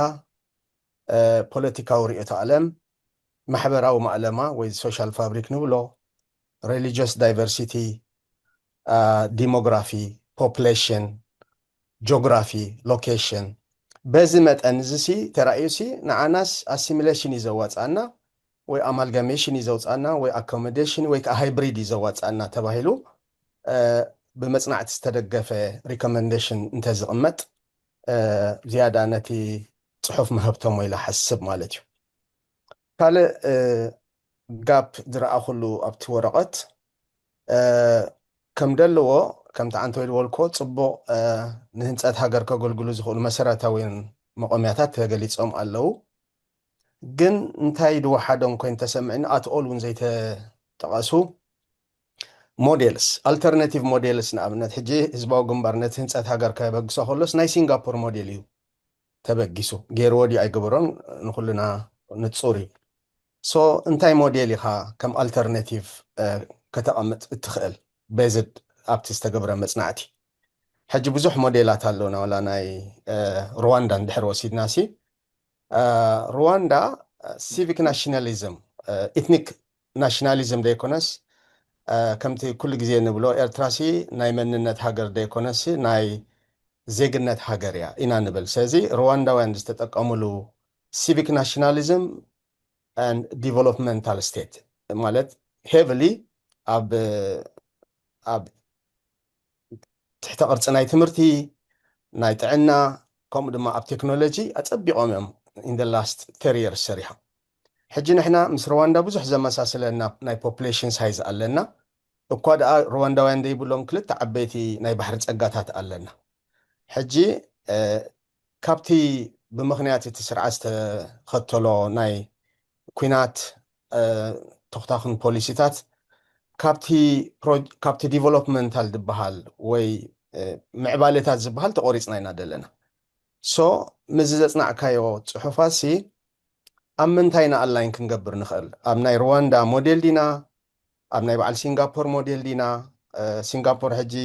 ፖለቲካዊ ርእዮተ ዓለም ማሕበራዊ ማዕለማ ወይ ሶሻል ፋብሪክ ንብሎ ሬሊጂየስ ዳይቨርሲቲ ዲሞግራፊ ፖፕሌሽን ጂኦግራፊ ሎኬሽን በዚ መጠን እዚ ተራእዩሲ ንዓናስ ኣሲሚሌሽን እዩ ዘዋፅኣና ወይ ኣማልጋሜሽን እዩ ዘውፅኣና ወይ ኣኮሞዴሽን ወይ ከዓ ሃይብሪድ እዩ ዘዋፅኣና ተባሂሉ ብመፅናዕቲ ዝተደገፈ ሪኮመንዴሽን እንተዝቕመጥ ዝያዳ ነቲ ፅሑፍ መህብቶም ወይ ሓስብ ማለት እዩ ካልእ ጋፕ ዝረኣኹሉ ኣብቲ ወረቐት ከም ደለዎ ከምቲ ዓንተ ወልኮ ፅቡቅ ንህንፀት ሃገር ከገልግሉ ዝኽእሉ መሰረታዊን መቆምያታት ተገሊፆም ኣለው ግን እንታይ ድወሓዶም ኮይኑ ተሰሚዕኒ ኣትኦል እውን ዘይተጠቐሱ ሞዴልስ ኣልተርናቲቭ ሞዴልስ ንኣብነት ሕጂ ህዝባዊ ግንባር ነቲ ህንፀት ሃገር ከበግሶ ከሎስ ናይ ሲንጋፖር ሞዴል እዩ ተበጊሱ ገይርዎ ድዩ ኣይግበሮን ንኩልና ንፁር እዩ ሶ እንታይ ሞዴል ኢኻ ከም ኣልተርናቲቭ ከተቐምጥ እትኽእል ቤዝድ ኣብቲ ዝተገብረ መፅናዕቲ ሕጂ ብዙሕ ሞዴላት ኣለውና ዋላ ናይ ሩዋንዳ እንድሕር ወሲድናሲ ሩዋንዳ ሲቪክ ናሽናሊዝም ኤትኒክ ናሽናሊዝም ዘይኮነስ ከምቲ ኩሉ ግዜ ንብሎ ኤርትራሲ ናይ መንነት ሃገር ደይኮነሲ ናይ ዜግነት ሃገር እያ ኢና ንብል ስለዚ ሩዋንዳውያን ዝተጠቀሙሉ ሲቪክ ናሽናሊዝም and developmental state ማለት ሄቪሊ ኣብ ትሕቲ ቅርፂ ናይ ትምህርቲ ናይ ጥዕና ከምኡ ድማ ኣብ ቴክኖሎጂ ኣፀቢቖም እዮም in the last 30 years ሰሪሖም ሕጂ ንሕና ምስ ሩዋንዳ ብዙሕ ዘመሳሰለና ናይ ፖፑሌሽን ሳይዝ ኣለና እኳ ደኣ ሩዋንዳውያን ዘይብሎም ክልተ ዓበይቲ ናይ ባሕሪ ፀጋታት ኣለና ሕጂ ካብቲ ብምክንያት እቲ ስርዓት ዝተኸተሎ ናይ ኩናት ተኽታኽን ፖሊሲታት ካብቲ ዲቨሎፕመንታል ዝበሃል ወይ ምዕባለታት ዝበሃል ተቆሪፅና ኢና ዘለና ሶ ምዝ ዘፅናዕካዮ ፅሑፋሲ ኣብ ምንታይ ኢና ኣንላይን ክንገብር ንኽእል ኣብ ናይ ሩዋንዳ ሞዴል ዲና ኣብ ናይ በዓል ሲንጋፖር ሞዴል ዲና ሲንጋፖር ሕጂ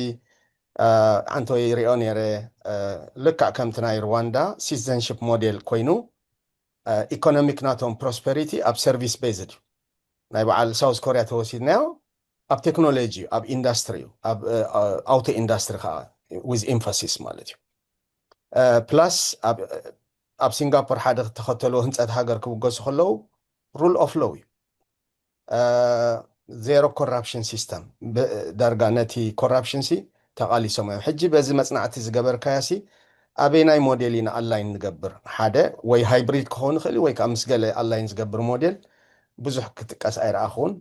አንቶ ይሪኦ ነይረ ልክዕ ከምቲ ናይ ሩዋንዳ ሲቲዘንሽፕ ሞዴል ኮይኑ ኢኮኖሚክ ናቶም ፕሮስፐሪቲ ኣብ ሰርቪስ ቤዝድ እዩ ናይ በዓል ሳውስ ኮርያ ተወሲድናዮ ኣብ ቴክኖሎጂ ኣብ ኢንዳስትሪ ኣብ ኣውቶ ኢንዳስትሪ ከዓ ዊዝ ኤምፋሲስ ማለት እዩ ፕላስ ኣብ ሲንጋፖር ሓደ ተኸተሎ ህንፀት ሃገር ክብገሱ ከለዉ ሩል ኦፍ ሎው እዩ ዜሮ ኮራፕሽን ሲስተም ዳርጋ ነቲ ኮራፕሽን ሲ ተቃሊሶም እዮም ሕጂ በዚ መፅናዕቲ ዝገበርካያሲ ኣበይ ናይ ሞዴል ኢና ኣንላይን ንገብር ሓደ ወይ ሃይብሪድ ክኸውን ይኽእል ወይ ከዓ ምስ ገለ ኣንላይን ዝገብር ሞዴል ብዙሕ ክጥቀስ ኣይረኣኹን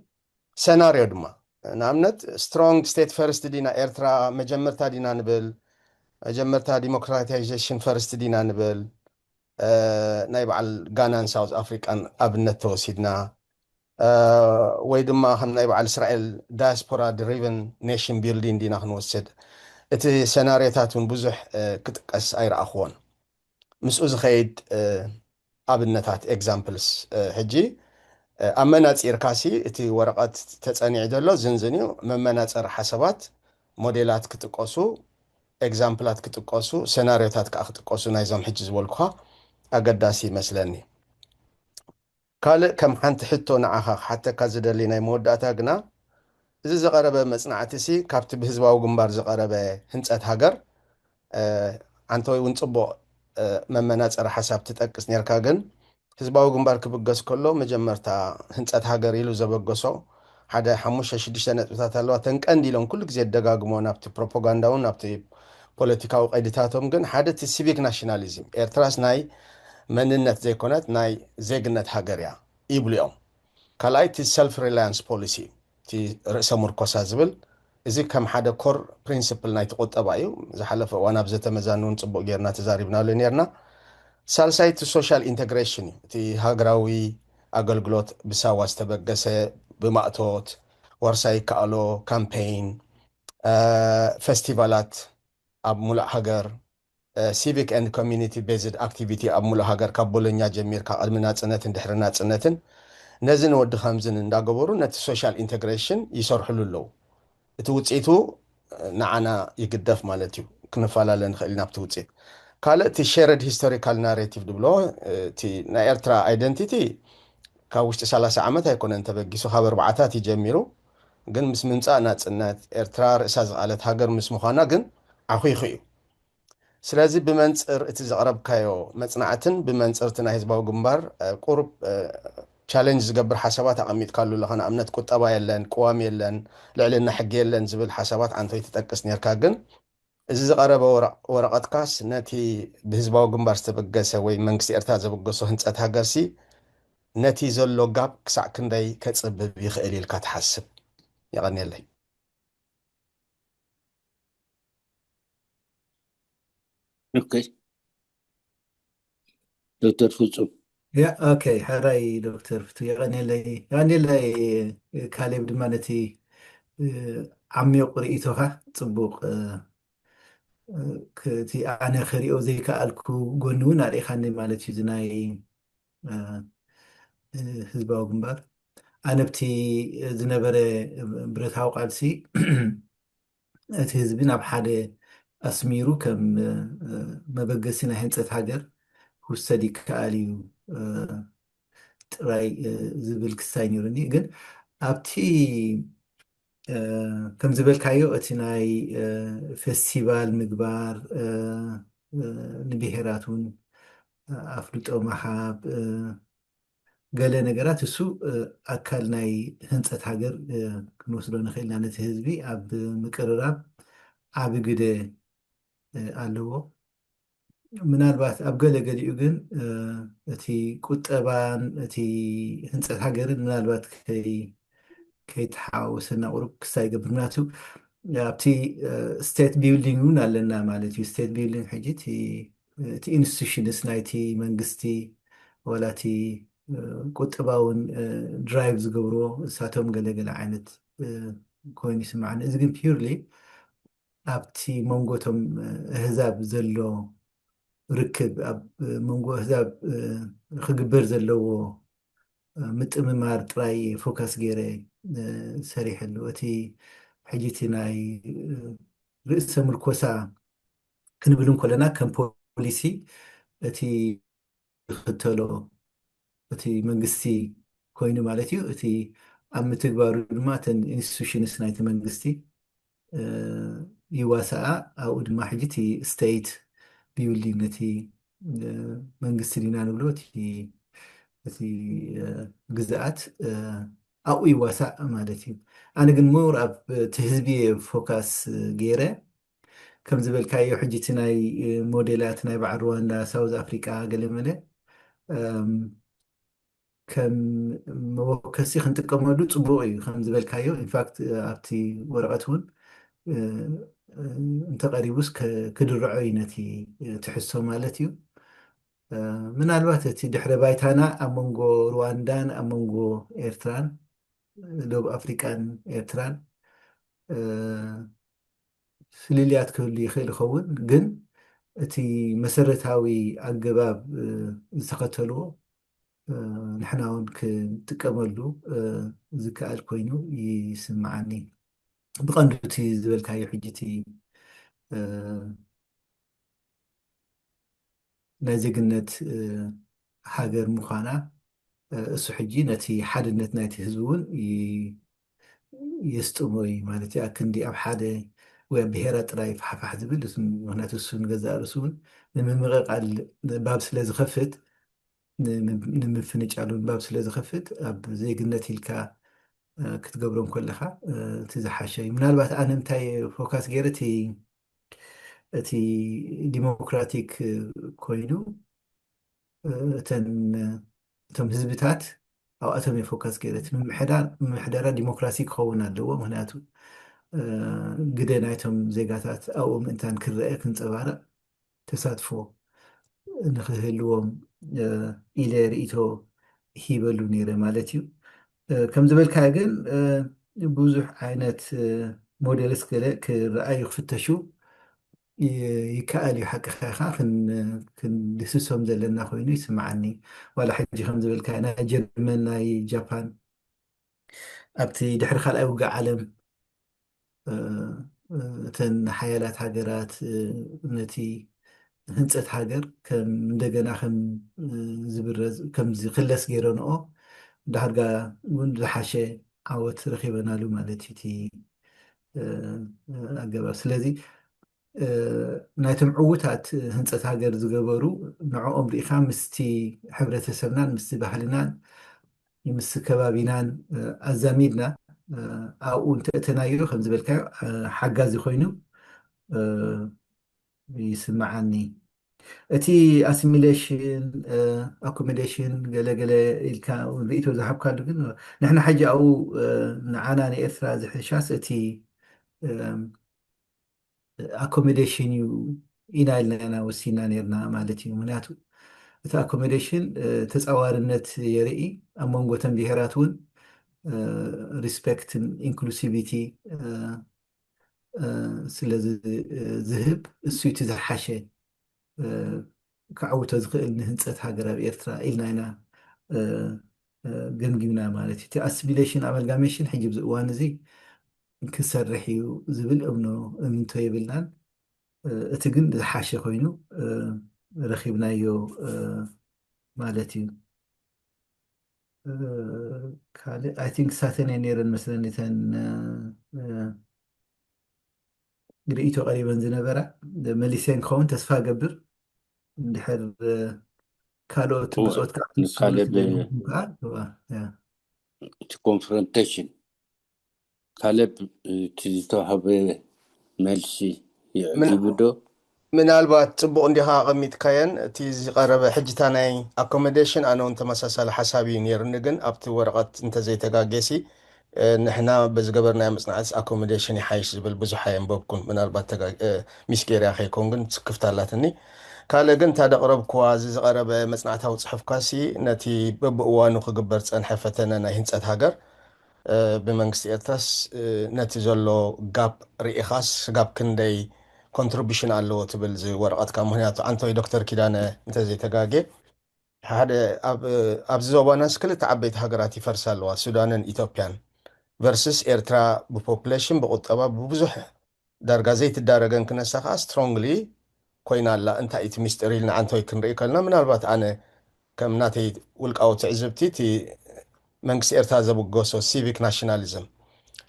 ሰናርዮ ድማ ንኣብነት ስትሮንግ ስቴት ፈርስት ዲና ኤርትራ መጀመርታ ዲና ንብል መጀመርታ ዲሞክራታይዜሽን ፈርስት ዲና ንብል ናይ በዓል ጋናን ሳውዝ ኣፍሪቃን ኣብነት ተወሲድና ወይ ድማ ከም ናይ በዓል እስራኤል ዳያስፖራ ድሪቨን ኔሽን ቢልዲንግ ዲና ክንወስድ እቲ ሰናርዮታት እውን ብዙሕ ክጥቀስ ኣይረኣኽዎን ምስኡ ዝኸይድ ኣብነታት ኤግዛምፕልስ ሕጂ ኣብ መናፂርካሲ እቲ ወረቐት ተፀኒዑ ዘሎ ዝንዝን እዩ መመናፀሪ ሓሳባት ሞዴላት ክጥቀሱ ኤግዛምፕላት ክጥቀሱ ሰናርዮታት ከዓ ክጥቀሱ ናይዞም ሕጂ ዝበልኩኻ ኣገዳሲ ይመስለኒ ካልእ ከም ሓንቲ ሕቶ ንዓኻ ሓተካ ዝደሊ ናይ መወዳእታ ግና እዚ ዝቐረበ መፅናዕቲ ሲ ካብቲ ብህዝባዊ ግንባር ዝቐረበ ህንፀት ሃገር አንተ እውን ፅቡቕ መመናፀሪ ሓሳብ ትጠቅስ ነርካ ግን ህዝባዊ ግንባር ክብገስ ከሎ መጀመርታ ህንፀት ሃገር ኢሉ ዘበገሶ ሓደ 5-6 ነጥብታት ኣለዋ ተንቀንዲ ኢሎም ኩሉ ግዜ ደጋግሞ ናብቲ ፕሮፓጋንዳ እውን ናብቲ ፖለቲካዊ ቀይድታቶም ግን ሓደ እቲ ሲቪክ ናሽናሊዝም ኤርትራስ ናይ መንነት ዘይኮነት ናይ ዜግነት ሃገር እያ ይብሉ እዮም ካልኣይ እቲ ሰልፍ ሪላያንስ ፖሊሲ እቲ ርእሰ ሙርኮሳ ዝብል እዚ ከም ሓደ ኮር ፕሪንስፕል ናይቲ ቁጠባ እዩ ዝሓለፈ እዋን ኣብ ዘተመዛኑን ፅቡቅ ጌርና ተዛሪብናሉ ነርና ሳልሳይ እቲ ሶሻል ኢንተግሬሽን እዩ እቲ ሃገራዊ ኣገልግሎት ብሳዋ ዝተበገሰ ብማእቶት ወርሳይ ከኣሎ ካምፔይን ፌስቲቫላት ኣብ ሙሉእ ሃገር ሲቪክ ኤንድ ኮሚኒቲ ቤዝድ ኣክቲቪቲ ኣብ ሙሉእ ሃገር ካብ ቦሎኛ ጀሚርካ ቅድሚ ናፅነትን ድሕሪ ናፅነትን ነዚ ንወዲ ከምዝን እንዳገበሩ ነቲ ሶሻል ኢንተግሬሽን ይሰርሕሉ ኣለዉ እቲ ውፅኢቱ ንዓና ይግደፍ ማለት እዩ ክንፈላለ ንኽእል ኢና ኣብቲ ውፅኢት ካልእ እቲ ሼርድ ሂስቶሪካል ናሬቲቭ ድብሎ እቲ ናይ ኤርትራ ኣይደንቲቲ ካብ ውሽጢ 30 ዓመት ኣይኮነን ተበጊሱ ካብ 4ታት ይጀሚሩ ግን ምስ ምምፃእ ናፅነት ኤርትራ ርእሳ ዝቓለት ሃገር ምስ ምዃና ግን ዓኺኹ እዩ ስለዚ ብመንፅር እቲ ዘቕረብካዮ መፅናዕትን ብመንፅር እቲ ናይ ህዝባዊ ግንባር ቁርብ ቻሌንጅ ዝገብር ሓሳባት ኣቐሚጥካሉ ኣለኻ ንኣብነት ቁጠባ የለን ቅዋም የለን ልዕልና ሕጊ የለን ዝብል ሓሳባት አንተ ትጠቅስ ነርካ ግን እዚ ዝቐረበ ወረቐትካስ ነቲ ብህዝባዊ ግንባር ዝተበገሰ ወይ መንግስቲ ኤርትራ ዘበገሶ ህንፀት ሃገርሲ ነቲ ዘሎ ጋብ ክሳዕ ክንደይ ከፅብብ ይኽእል ኢልካ ትሓስብ ይቐኒየለይ ኦኬ ዶክተር ፍጹም ያ ኦኬ ሓራይ ዶክተር ፍቱ ይቐኒየለይ ካሌብ ድማ ነቲ ዓሚቕ ርእይቶኻ ፅቡቕ እቲ ኣነ ክሪኦ ዘይከኣልኩ ጎኒ እውን ኣሪእኻኒ ማለት እዩ እዚ ናይ ህዝባዊ ግንባር ኣነ ብቲ ዝነበረ ብረታዊ ቃልሲ እቲ ህዝቢ ናብ ሓደ ኣስሚሩ ከም መበገሲ ናይ ህንፀት ሃገር ክውሰድ ይከኣል እዩ ጥራይ ዝብል ክሳይ ነይሩኒ ግን ኣብቲ ከም ዝበልካዮ እቲ ናይ ፌስቲቫል ምግባር ንብሔራት እውን ኣፍልጦ ምሃብ ገለ ነገራት እሱ ኣካል ናይ ህንፀት ሃገር ክንወስዶ ንኽእልና ነቲ ህዝቢ ኣብ ምቅርራብ ዓብ ግደ ኣለዎ ምናልባት ኣብ ገለ ገሊኡ ግን እቲ ቁጠባን እቲ ህንፀት ሃገርን ምናልባት ከይተሓዋወሰና ቁሩብ ክሳይ ይገብር ምክንያቱ ኣብቲ ስቴት ቢልዲንግ እውን ኣለና ማለት እዩ ስቴት ቢልዲንግ ሕጂ እቲ ኢንስቲቱሽንስ ናይቲ መንግስቲ ወላ እቲ ቁጠባውን ድራይቭ ዝገብርዎ እሳቶም ገለገለ ዓይነት ኮይኑ ይስማዓኒ እዚ ግን ፒርሊ ኣብቲ መንጎቶም ህዛብ ዘሎ ርክብ ኣብ መንጎ ህዛብ ክግበር ዘለዎ ምጥምማር ጥራይ ፎከስ ገይረ ሰሪሐሉ እቲ ሕጂ እቲ ናይ ርእሰ ምርኮሳ ክንብል እንከለና ከም ፖሊሲ እቲ ዝኽተሎ እቲ መንግስቲ ኮይኑ ማለት እዩ እቲ ኣብ ምትግባሩ ድማ እተን ኢንስቲቱሽንስ ናይቲ መንግስቲ ይዋሳኣ ኣብኡ ድማ ሕጂ እቲ ስቴት ቢልዲንግ ነቲ መንግስቲ ዲና ንብሎ እቲ ግዝኣት ኣብኡ ይዋሳእ ማለት እዩ ኣነ ግን ሞር ኣብ እቲ ህዝቢ ፎካስ ገይረ ከም ዝበልካዮ ሕጂ እቲ ናይ ሞዴላት ናይ በዓል ሩዋንዳ ሳውዝ ኣፍሪቃ ገለመለ ከም መወከሲ ክንጥቀመሉ ፅቡቅ እዩ ከም ዝበልካዮ ኢንፋክት ኣብቲ ወረቐት እውን እንተቀሪቡስ ክድርዖ እዩ ነቲ ትሕሶ ማለት እዩ ምናልባት እቲ ድሕረ ባይታና ኣብ መንጎ ሩዋንዳን ኣብ መንጎ ኤርትራን ደቡብ ኣፍሪቃን ኤርትራን ፍልልያት ክህሉ ይኽእል ይኸውን ግን እቲ መሰረታዊ ኣገባብ ዝተኸተልዎ ንሕና እውን ክንጥቀመሉ ዝከኣል ኮይኑ ይስምዓኒ ብቐንዱ እቲ ዝበልካዮ ሕጂ እቲ ናይ ዜግነት ሃገር ምዃና እሱ ሕጂ ነቲ ሓድነት ናይቲ ህዝቢ እውን የስጥሞ እዩ ማለት እዩ ኣብ ክንዲ ኣብ ሓደ ወይ ኣብ ብሄራ ጥራይ ፋሕፋሕ ዝብል ምክንያቱ እሱ ንገዛእ ርእሱ እውን ንምምቕቓል ባብ ስለ ዝኸፍት ንምፍንጫሉ ባብ ስለ ዝኸፍት ኣብ ዜግነት ኢልካ ክትገብሮም ከለካ እቲ ዝሓሸ እዩ ምናልባት ኣነ እንታይ ፎካስ ገይረ እቲ ዲሞክራቲክ ኮይኑ እቶም ህዝብታት ኣብኣቶም የፎከስ ገይረ እቲ ምምሕዳራ ዲሞክራሲ ክኸውን ኣለዎ ምክንያቱ ግደ ናይቶም ዜጋታት ኣብኡ ምእንታን ክረአ ክንፀባረቕ ተሳትፎ ንክህልዎም ኢለ ርእቶ ሂበሉ ነይረ ማለት እዩ ከም ዝበልካ ግን ብዙሕ ዓይነት ሞዴልስ ገለ ክረኣዩ ክፍተሹ ይከኣል እዩ ሓቂ ኸኻ ክንድስሶም ዘለና ኮይኑ ይስምዓኒ ዋላ ሕጂ ከም ዝበልካ ናይ ጀርመን ናይ ጃፓን ኣብቲ ድሕሪ ካልኣይ ውግእ ዓለም እተን ሓያላት ሃገራት ነቲ ህንፀት ሃገር ከም እንደገና ከም ዝብረዝ ከም ዝክለስ ገይረንኦ ዳርጋ እውን ዝሓሸ ዓወት ረኪበናሉ ማለት እዩ እቲ ኣገባብ ስለዚ ናይቶም ዕዉታት ህንፀት ሃገር ዝገበሩ ንዕኦም ርኢኻ ምስቲ ሕብረተሰብናን ምስቲ ባህልናን ምስ ከባቢናን ኣዛሚድና ኣብኡ እንተእተናዮ ከም ዝበልካዮ ሓጋዚ ኮይኑ ይስምዓኒ እቲ ኣሲሚሌሽን ኣኮሞዴሽን ገለገለ ኢልካ ርእቶ ዝሃብካሉ ግን ንሕና ሕጂ ኣብኡ ንዓና ንኤርትራ ዝሕሻስ እቲ ኣኮሞዴሽን እዩ ኢና ኢልና ወሲና ነርና ማለት እዩ ምክንያቱ እቲ ኣኮሞዴሽን ተፃዋርነት የርኢ ኣብ መንጎተን ብሄራት እውን ሪስፔክትን ኢንክሉሲቪቲ ስለ ዝህብ እሱ እቲ ዝሓሸ ክዓውቶ ዝኽእል ንህንፀት ሃገር ኣብ ኤርትራ ኢልና ኢና ገምጊምና ማለት እዩ እቲ ኣሲሚሌሽን ኣመልጋሜሽን ሕጂ ብዚ እዋን እዚ ክሰርሕ እዩ ዝብል እምንቶ የብልናን እቲ ግን ዝሓሸ ኮይኑ ረኪብናዮ ማለት እዩ ካልእ ኣይ ቲንክ ሳተን ነይረን መስለኒ ተን ርኢቶ ቀሪበን ዝነበራ መሊሰን ክኸውን ተስፋ ገብር እንድሕር ካልኦት ብፆት ንካለብ እቲ ኮንፍሮንቴሽን ካለብ እቲ ዝተዋሃበ መልሲ ይዕጊቡ ዶ ምናልባት ፅቡቅ እንዲኻ ቀሚጥካየን እቲ ዝቀረበ ሕጅታ ናይ ኣኮሞዴሽን ኣነ እውን ተመሳሳሊ ሓሳብ እዩ ነይሩኒ ግን ኣብቲ ወረቐት እንተዘይተጋጌሲ ንሕና በዝገበርናዮ መፅናዕትስ ኣኮሞዴሽን ይሓይሽ ዝብል ብዙሕ ኣየንበብኩን ምናልባት ሚስ ጌርያ ከይኮን ግን ትክፍት ኣላትኒ ካልእ ግን እንታደቕረብክዋ እዚ ዝቐረበ መፅናዕታዊ ፅሑፍካሲ ነቲ በብእዋኑ ክግበር ፀንሐ ፈተነ ናይ ህንፀት ሃገር ብመንግስቲ ኤርትራስ ነቲ ዘሎ ጋብ ርኢኻስ ጋብ ክንደይ ኮንትሪቢሽን ኣለዎ ትብል ወረቐትካ ምክንያቱ አንተወይ ዶክተር ኪዳነ እንተዘይተጋጌ ሓደ ኣብዚ ዞባናስ ክልተ ዓበይቲ ሃገራት ይፈርሳ ኣለዋ ሱዳንን ኢትዮጵያን ቨርስስ ኤርትራ ብፖፑሌሽን ብቁጠባ ብብዙሕ ዳርጋ ዘይትዳረገን ክነሳ ከዓ ስትሮንግሊ ኮይና ኣላ እንታይ እቲ ሚስጥር ኢልና አንተወይ ክንርኢ ከለና ምናልባት ኣነ ከም ናተይ ውልቃዊ ትዕዝብቲ እቲ መንግስቲ ኤርትራ ዘብገሶ ሲቪክ ናሽናሊዝም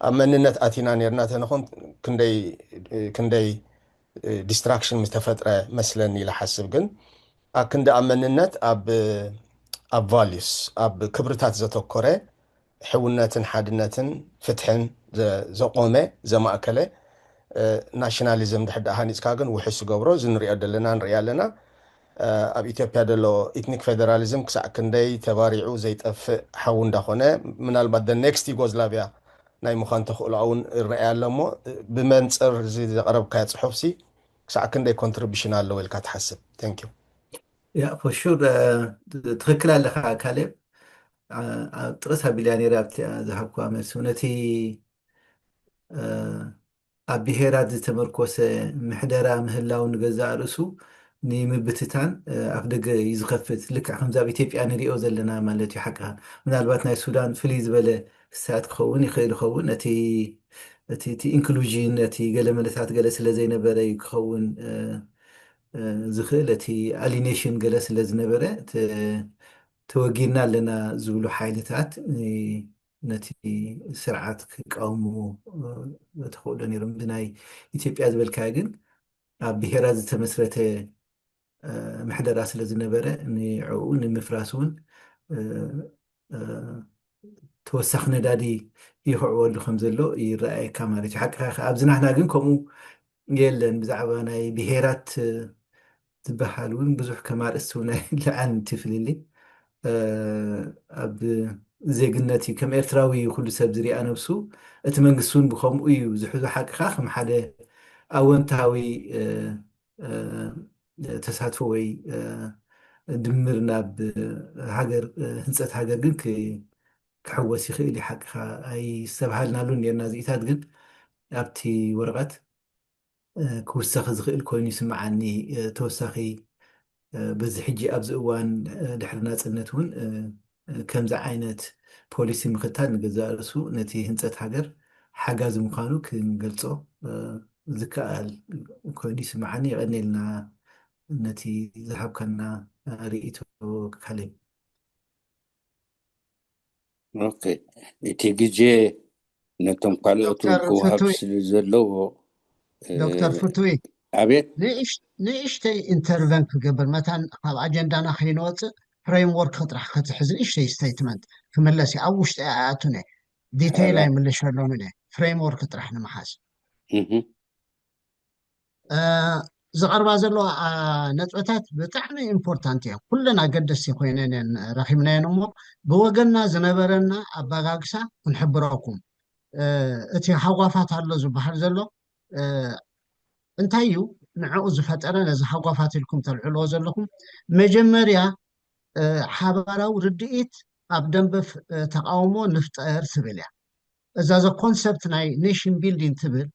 ኣብ መንነት ኣቲና ነርና ተነኹን ክንደይ ዲስትራክሽን ምስተፈጥረ መስለኒ ዝሓስብ ግን ኣብ ክንዲ ኣብ መንነት ኣብ ቫልዩስ ኣብ ክብርታት ዘተኮረ ሕውነትን ሓድነትን ፍትሕን ዘቆመ ዘማእከለ ናሽናሊዝም ድሕዳ ሃኒፅካ ግን ውሕስ ገብሮ እዚ ንሪኦ ዘለና ንሪኢ ኣለና ኣብ ኢትዮጵያ ዘሎ ኢትኒክ ፌደራሊዝም ክሳዕ ክንደይ ተባሪዑ ዘይጠፍእ ሓው እንዳኾነ ምናልባት ኔክስት ዩጎዝላቪያ ናይ ምዃን ተኽእሎ እውን ይረአያ ኣሎ እሞ ብመንፅር እዚ ዘቐረብካዮ ፅሑፍሲ ክሳዕ ክንደይ ኮንትሪቢሽን ኣለዎ ኢልካ ትሓስብ ታንኪዩ ያ ፎሹር ትክክል ኣለካ ካሌብ ጥቅስ ኣቢልያ ነይራ ኣብቲ ዝሃብኳ መልሲ ነቲ ኣብ ብሄራት ዝተመርኮሰ ምሕደራ ምህላው ንገዛእ ርእሱ ንምብትታን ኣፍ ደገ እዩ ዝኸፍት ልክዕ ከምዚ ኣብ ኢትዮጵያ ንሪኦ ዘለና ማለት እዩ ሓቂ ምናልባት ናይ ሱዳን ፍልይ ዝበለ ክሳት ክኸውን ይኽእል ይኸውን እቲ ኢንክሉዥን እቲ ገለ መለታት ገለ ስለ ዘይነበረ እዩ ክኸውን ዝኽእል እቲ ኣሊኔሽን ገለ ስለ ዝነበረ ተወጊድና ኣለና ዝብሉ ሓይልታት ነቲ ስርዓት ክቃወሙ ተኽእሎ ነይሮም ብናይ ኢትዮጵያ ዝበልካዮ ግን ኣብ ብሄራት ዝተመስረተ ምሕደራ ስለ ዝነበረ ንዕኡ ንምፍራስ እውን ተወሳኺ ነዳዲ ይኽዕወሉ ከም ዘሎ ይረኣየካ ማለት እዩ ሓቂኻ ኣብዚ ናሕና ግን ከምኡ የለን ብዛዕባ ናይ ብሄራት ዝበሃል እውን ብዙሕ ከማርእስቲ እውን ልዓን ትፍልሊ ኣብ ዜግነት እዩ ከም ኤርትራዊ ኩሉ ሰብ ዝሪኣ ነብሱ እቲ መንግስቲ እውን ብከምኡ እዩ ዝሕዞ ሓቂኻ ከም ሓደ ኣወንታዊ ተሳትፎ ወይ ድምር ናብ ሃገር ህንፀት ሃገር ግን ክሕወስ ይኽእል እዩ ሓቂኻ ኣይዝተባሃልናሉ ነርና ዚኢታት ግን ኣብቲ ወረቐት ክውሰኺ ዝኽእል ኮይኑ ይስማዓኒ ተወሳኺ በዚ ሕጂ ኣብዚ እዋን ድሕሪ ናፅነት እውን ከምዚ ዓይነት ፖሊሲ ምክታል ንገዛእ ርእሱ ነቲ ህንፀት ሃገር ሓጋዚ ምዃኑ ክንገልፆ ዝከኣል ኮይኑ ይስማዓኒ ይቐኒልና ነቲ ዝሃብካና ርኢቶ ካሌብ ኦኬ እቲ ግዜ ነቶም ካልኦት ክውሃብ ስለ ዘለዎ ዶክተር ፍቱይ ኣቤት ንእሽተይ ኢንተርቨንት ክገብር መታን ካብ ኣጀንዳና ከይንወፅእ ፍሬምወርክ ክጥራሕ ክትሕዝ ንእሽተይ ስቴትመንት ክምለስ ኣብ ውሽጢ ኣያቱነ ዲቴይል ኣይምልሸሎም እየ ፍሬምወርክ ጥራሕ ንምሓዝ ዝቐርባ ዘለዋ ነጥበታት ብጣዕሚ ኢምፖርታንት እዮም ኩለን ኣገደስቲ ኮይነን ረኺብናየን እሞ ብወገንና ዝነበረና ኣባጋግሳ ክንሕብረኩም እቲ ሓጓፋት ኣሎ ዝበሃል ዘሎ እንታይ እዩ ንዕኡ ዝፈጠረ ነዚ ሓጓፋት ኢልኩም ተልዕልዎ ዘለኹም መጀመርያ ሓበራዊ ርድኢት ኣብ ደንበ ተቃውሞ ንፍጠር ትብል እያ እዛ ዘ ኮንሰፕት ናይ ኔሽን ቢልዲንግ ትብል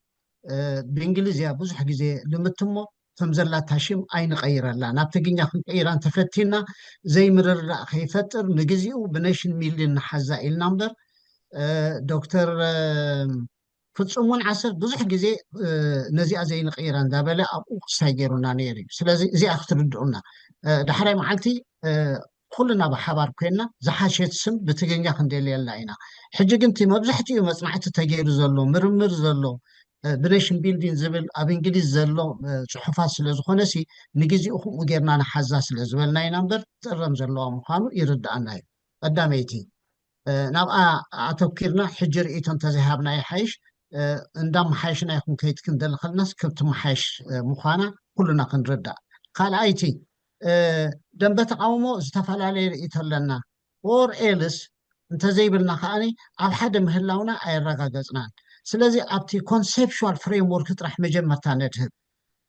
ብእንግሊዝያ ብዙሕ ግዜ ልምትሞ ከም ዘላታ ሽም ኣይንቀይረላ ናብ ትግኛ ክንቀይራ እንተፈቲና ዘይምርርዳእ ከይፈጥር ንግዚኡ ብኔሽን ቢልዲንግ ንሓዛ ኢልና እምበር ዶክተር ፍፁም እውን ዓሰር ብዙሕ ግዜ ነዚኣ ዘይንቀይራ እንዳበለ ኣብኡ ክሳይ ገይሩና ነይሩ እዩ ስለዚ እዚኣ ክትርድኡና ዳሕራይ መዓልቲ ኩልና ብሓባር ኮይና ዝሓሸት ስም ብትግርኛ ክንደልየላ ኢና ሕጂ ግን እቲ መብዛሕትኡ መፅናዕቲ ተገይሩ ዘሎ ምርምር ዘሎ ብኔሽን ቢልዲንግ ዝብል ኣብ እንግሊዝ ዘሎ ፅሑፋት ስለ ዝኾነ ሲ ንግዜኡ ከምኡ ጌርና ንሓዛ ስለ ዝበልና ኢና እምበር ትጥረም ዘለዋ ምዃኑ ይርዳእና እዩ ቀዳመይቲ ናብኣ ኣተኪርና ሕጂ ርእቶ እንተዘይሃብና ይሓይሽ እንዳመሓየሽና ይኹን ከይት ክንደሊ ከለናስ ክትመሓየሽ ምዃና ኩሉና ክንርዳእ ካልኣይቲ ደንበ ተቃውሞ ዝተፈላለየ ርእቶ ኣለና ኦር ኤልስ እንተዘይብልና ከዓኒ ኣብ ሓደ ምህላውና ኣይረጋገፅናን ስለዚ ኣብቲ ኮንሴፕሽዋል ፍሬምወርክ ጥራሕ መጀመርታ ነድህብ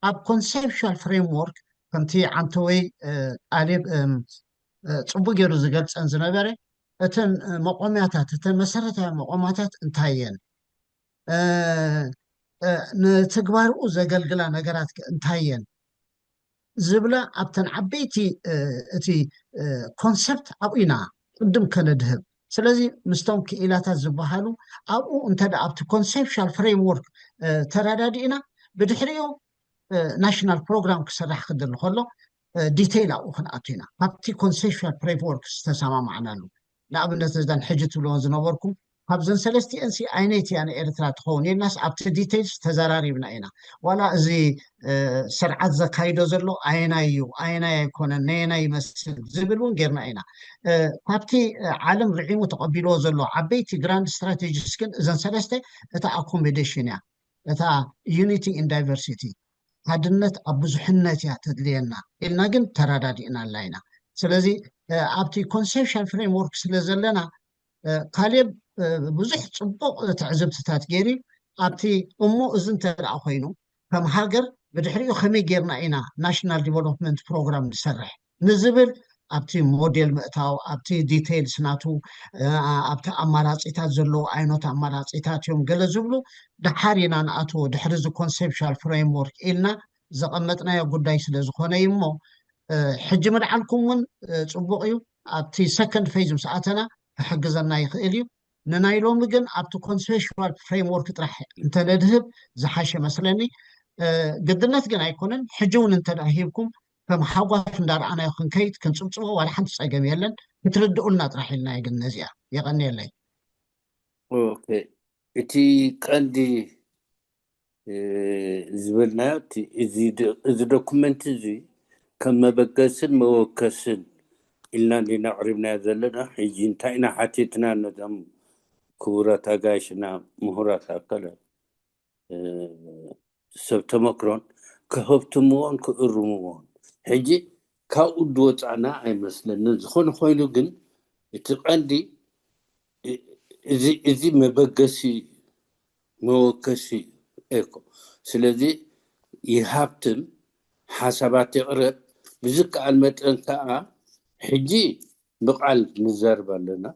ኣብ ኮንሴፕሽዋል ፍሬምወርክ ከምቲ ዓንተወይ ቃሌብ ፅቡቅ ገይሩ ዝገልፀን ዝነበረ እተን መቆሚያታት እተን መሰረታዊ መቆሚያታት እንታይ እየን ንትግባርኡ ዘገልግላ ነገራት እንታይ እየን ዝብላ ኣብተን ዓበይቲ እቲ ኮንሰፕት ኣብኡ ኢና ቅድም ከነድህብ ስለዚ ምስቶም ክኢላታት ዝበሃሉ ኣብኡ እንተዳ ኣብቲ ኮንሴፕሽዋል ፍሬምወርክ ተረዳዲእና ብድሕሪኡ ናሽናል ፕሮግራም ክስራሕ ክድሊ ከሎ ዲቴይል ኣብኡ ክንኣቱ ኢና ኣብቲ ኮንሴፕሽዋል ፍሬምወርክ ዝተሰማማዕናሉ ንኣብነት እዛን ሕጂ ትብልዎን ዝነበርኩም ካብዘን ሰለስቲአን ሲ ዓይነት እያ ንኤርትራ ትኸውን የልናስ ኣብቲ ዲቴይልስ ተዘራሪብና ኢና ዋላ እዚ ስርዓት ዘካይዶ ዘሎ ኣየናይ እዩ ኣየናይ ኣይኮነን ነየናይ ይመስል ዝብል እውን ጌርና ኢና ካብቲ ዓለም ርዒሙ ተቐቢልዎ ዘሎ ዓበይቲ ግራንድ ስትራቴጂስ ግን እዘን ሰለስተ እታ ኣኮሞዴሽን እያ እታ ዩኒቲ ኢን ዳይቨርሲቲ ሓድነት ኣብ ብዙሕነት እያ ተድልየና ኢልና ግን ተረዳዲእና ኣላ ኢና ስለዚ ኣብቲ ኮንሴፕሽን ፍሬምወርክ ስለ ዘለና ካሌብ ብዙሕ ፅቡቅ ትዕዝብትታት ገይሩ ኣብቲ እሞ እዚ እንተደኣ ኮይኑ ከም ሃገር ብድሕሪኡ ከመይ ጌርና ኢና ናሽናል ዲቨሎፕመንት ፕሮግራም ንሰርሕ ንዝብል ኣብቲ ሞዴል ምእታው ኣብቲ ዲቴይልስ ናቱ ኣብቲ ኣማራፂታት ዘለዎ ዓይነት ኣማራፂታት እዮም ገለ ዝብሉ ድሓር ኢና ንኣትዎ ድሕሪ ዚ ኮንሴፕሽዋል ፍሬምወርክ ኢልና ዘቐመጥናዮ ጉዳይ ስለ ዝኾነ እዩ እሞ ሕጂ ምድዓልኩም እውን ፅቡቅ እዩ ኣብቲ ሰከንድ ፌዝ ምስኣተና ክሕግዘና ይኽእል እዩ ንናይ ሎሚ ግን ኣብቲ ኮንሴፕሽዋል ፍሬምወርክ ጥራሕ እንተነድህብ ዝሓሸ መስለኒ ግድነት ግን ኣይኮነን ሕጂ እውን እንተዳ ሂብኩም ከም ሓጓፍ እንዳረኣናዮ ክንከይድ ክንፅብፅቦ ዋላ ሓንቲ ፀገም የለን ክትርድኡልና ጥራሕ ኢልና ግን ነዚኣ የቐኒየለይ ኦኬ እቲ ቀንዲ ዝብልናዮ እዚ ዶኩመንት እዚ ከም መበገስን መወከስን ኢልና እንዲና ቅሪብናዮ ዘለና ሕጂ እንታይ ኢና ሓቲትና ነዞም ክቡራት ኣጋይሽና ምሁራት ኣካላት ሰብ ተመክሮን ክህብትምዎን ክእርምዎን ሕጂ ካብኡ ድወፃና ኣይመስለንን ዝኾነ ኮይኑ ግን እቲ ቀንዲ እዚ መበገሲ መወከሲ ኤኮ ስለዚ ይሃብትም ሓሳባት የቕረብ ብዝከኣል መጠን ከዓ ሕጂ ብቃል ንዘርብ ኣለና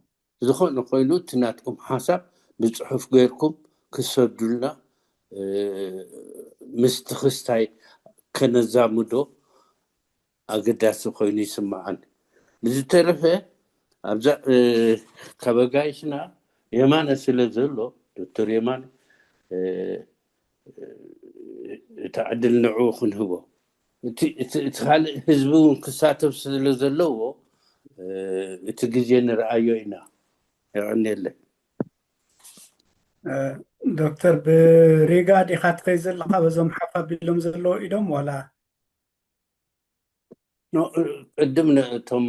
ዝኾነ ኮይኑ እቲ ናትኩም ሓሳብ ብፅሑፍ ገይርኩም ክሰዱልና ምስቲ ክስታይ ከነዛምዶ ኣገዳሲ ኮይኑ ይስማዓኒ ብዝተረፈ ኣብዛ ካብ ኣጋይሽና የማነ ስለ ዘሎ ዶክተር የማነ እቲ ዕድል ንዕኡ ክንህቦ እቲ ካልእ ህዝቢ እውን ክሳተፍ ስለ ዘለዎ እቲ ግዜ ንረኣዮ ኢና ይቀኒየለይ ዶክተር ብሪጋ ዲኻ ትኸይ ዘለካ በዞም ሓፋቢሎም ዘለዎ ኢዶም ዋላ ቅድም ነቶም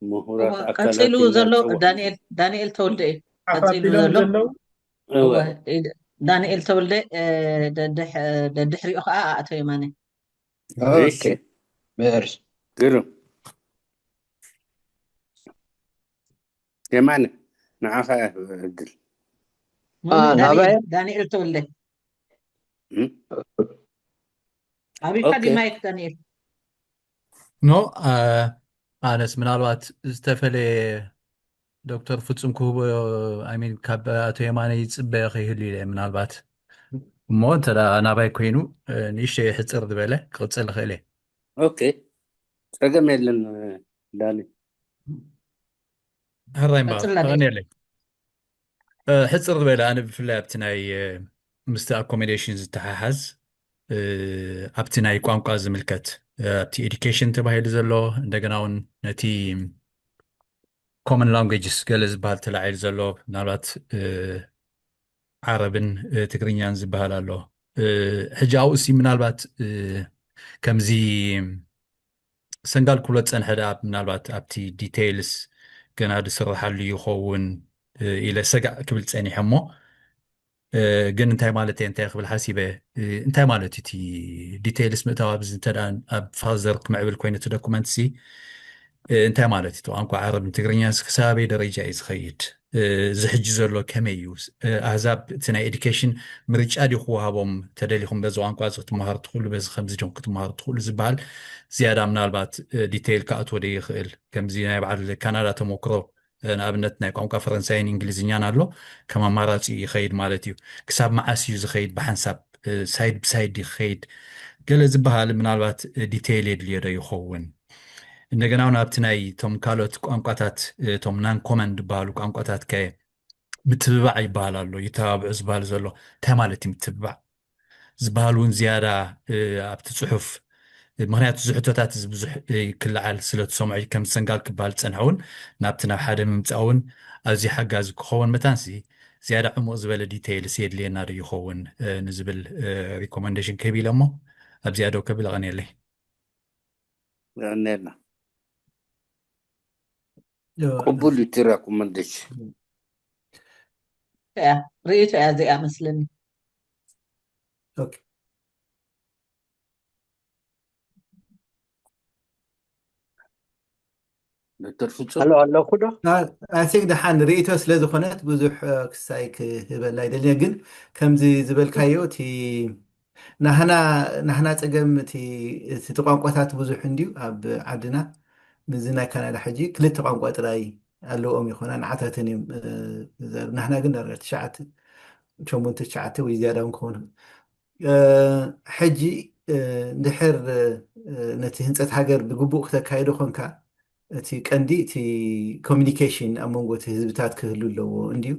ምሁራት ኣካላት ቀፂሉ ዘሎ ዳንኤል ተወልደ እዩ ቀፂሉ ዘሎ ዳንኤል ተወልደ ደድሕሪኡ ከዓ ኣቶ የማነ ኦኬ መርስ ግሩም የማነ ንዓኻ ዕድል ዳንኤል ተወልደ ኣቢልካ ዲማይክ ዳንኤል ኖ ኣነስ ምናልባት ዝተፈለየ ዶክተር ፍጹም ክህቦ ኣሚን ካብ ኣቶ የማነ ይፅበ ክህሉ ኢለ ምናልባት እሞ እንተዳ ናባይ ኮይኑ ንእሽተይ ሕፅር ዝበለ ክቅፅል ክእል እየ ኦኬ ፀገም የለን ዳኒ ሕራይ እምበኣርየለይ ሕፅር ዝበለ ኣነ ብፍላይ ኣብቲ ናይ ምስቲ ኣኮሞዴሽን ዝተሓሓዝ ኣብቲ ናይ ቋንቋ ዝምልከት ኣብቲ ኤዱኬሽን ተባሂሉ ዘሎ እንደገና እውን ነቲ ኮመን ላንጉጅስ ገለ ዝበሃል ተላዒሉ ዘሎ ምናልባት ዓረብን ትግርኛን ዝበሃል ኣሎ ሕጂ ኣብኡ እሲ ምናልባት ከምዚ ሰንጋል ኩሎ ፀንሐ ደኣ ምናልባት ኣብቲ ዲቴይልስ ገና ዝስራሓሉ ይኸውን ኢለ ሰጋእ ክብል ፀኒሐ እሞ ግን እንታይ ማለት እየ እንታይ ክብል ሓሲበ እንታይ ማለት እቲ ዲቴይልስ ምእታው ኣብዚ እንተደኣ ኣብ ፋዘር ክምዕብል ኮይኑ እቲ ዶኩመንት ሲ እንታይ ማለት እዩ ቋንቋ ዓረብን ትግርኛን ክሳበይ ደረጃ እዩ ዝኸይድ ዝሕጂ ዘሎ ከመይ እዩ ኣህዛብ እቲ ናይ ኤዱኬሽን ምርጫ ዲ ክወሃቦም ተደሊኹም በዚ ቋንቋ ክትመሃሩ ትኽእሉ በዚ ከምዚ ጆም ክትመሃሩ ትኽእሉ ዝበሃል ዝያዳ ምናልባት ዲቴይል ክኣትዎ ዶ ይኽእል ከምዚ ናይ በዓል ካናዳ ተሞክሮ ንኣብነት ናይ ቋንቋ ፈረንሳይን እንግሊዝኛን ኣሎ ከም ኣማራፂ ይኸይድ ማለት እዩ ክሳብ መዓስ እዩ ዝኸይድ ብሓንሳብ ሳይድ ብሳይድ ይኸይድ ገለ ዝበሃል ምናልባት ዲቴይል የድልዮ ዶ ይኸውን እንደገና እውን ኣብቲ ናይ ቶም ካልኦት ቋንቋታት ቶም ናን ኮመን ዝበሃሉ ቋንቋታት ከ ምትብባዕ ይበሃል ኣሎ ይተባብዑ ዝበሃል ዘሎ እንታይ ማለት እዩ ምትብባዕ ዝበሃል እውን ዝያዳ ኣብቲ ፅሑፍ ምክንያቱ ዝሕቶታት እዚ ብዙሕ ክለዓል ስለተሰምዑ ከም ሰንጋል ክበሃል ፀንሐ እውን ናብቲ ናብ ሓደ ምምፃእ እውን ኣዝዩ ሓጋዚ ክኸውን መታንሲ ዝያዳ ዕሙቕ ዝበለ ዲቴይልስ የድልየና ዶ ይኸውን ንዝብል ሪኮመንዴሽን ከብ ኢለ እሞ ኣብዚኣ ደው ከብል ኣቐኒየለይ ነና قبول تراكمندش رأيته يا زي مسلمي اوكي هلو كده أعتقد دحان ريتو سلا زخونات بزح كسايك هبل لايدلني جن كمزي زبل كايوتي نحنا تقم تي تقانقوتات بزح عندي أب عدنا مزنا كندا حجي كلتا قانقوات راي قالو أمي خونا نعتاتني نحنا قلنا رغت شعت شومون تشعت وزيادة نكون حجي دحر نتي هنصت هاجر بقبوق تكايدو خونكا እቲ ቀንዲ እቲ ኮሚኒኬሽን ኣብ መንጎ እቲ ህዝብታት ክህሉ ኣለዎ እንድዩ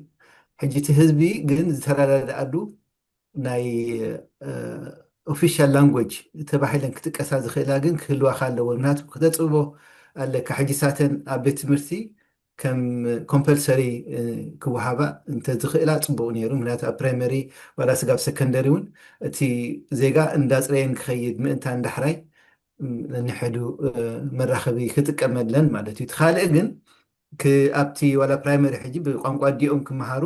ሕጂ እቲ ህዝቢ ግን ዝተረዳድኣሉ ናይ ኦፊሻል ላንጉጅ ተባሂለን ክጥቀሳ ዝኽእላ ግን ክህልዋካ ኣለዎ ምክንያቱ ክተፅብቦ ኣለካ ሕጂ ሳተን ኣብ ቤት ትምህርቲ ከም ኮምፐልሰሪ ክወሃባ እንተዝኽእላ ፅቡቅ ነይሩ ምክንያቱ ኣብ ፕራይመሪ ዋላ ስጋብ ሰከንደሪ እውን እቲ ዜጋ እንዳፅረየን ክኸይድ ምእንታን ዳሕራይ ንሕዱ መራኸቢ ክጥቀመለን ማለት እዩ ትኻልእ ግን ኣብቲ ዋላ ፕራይመሪ ሕጂ ብቋንቋ ዲኦም ክመሃሩ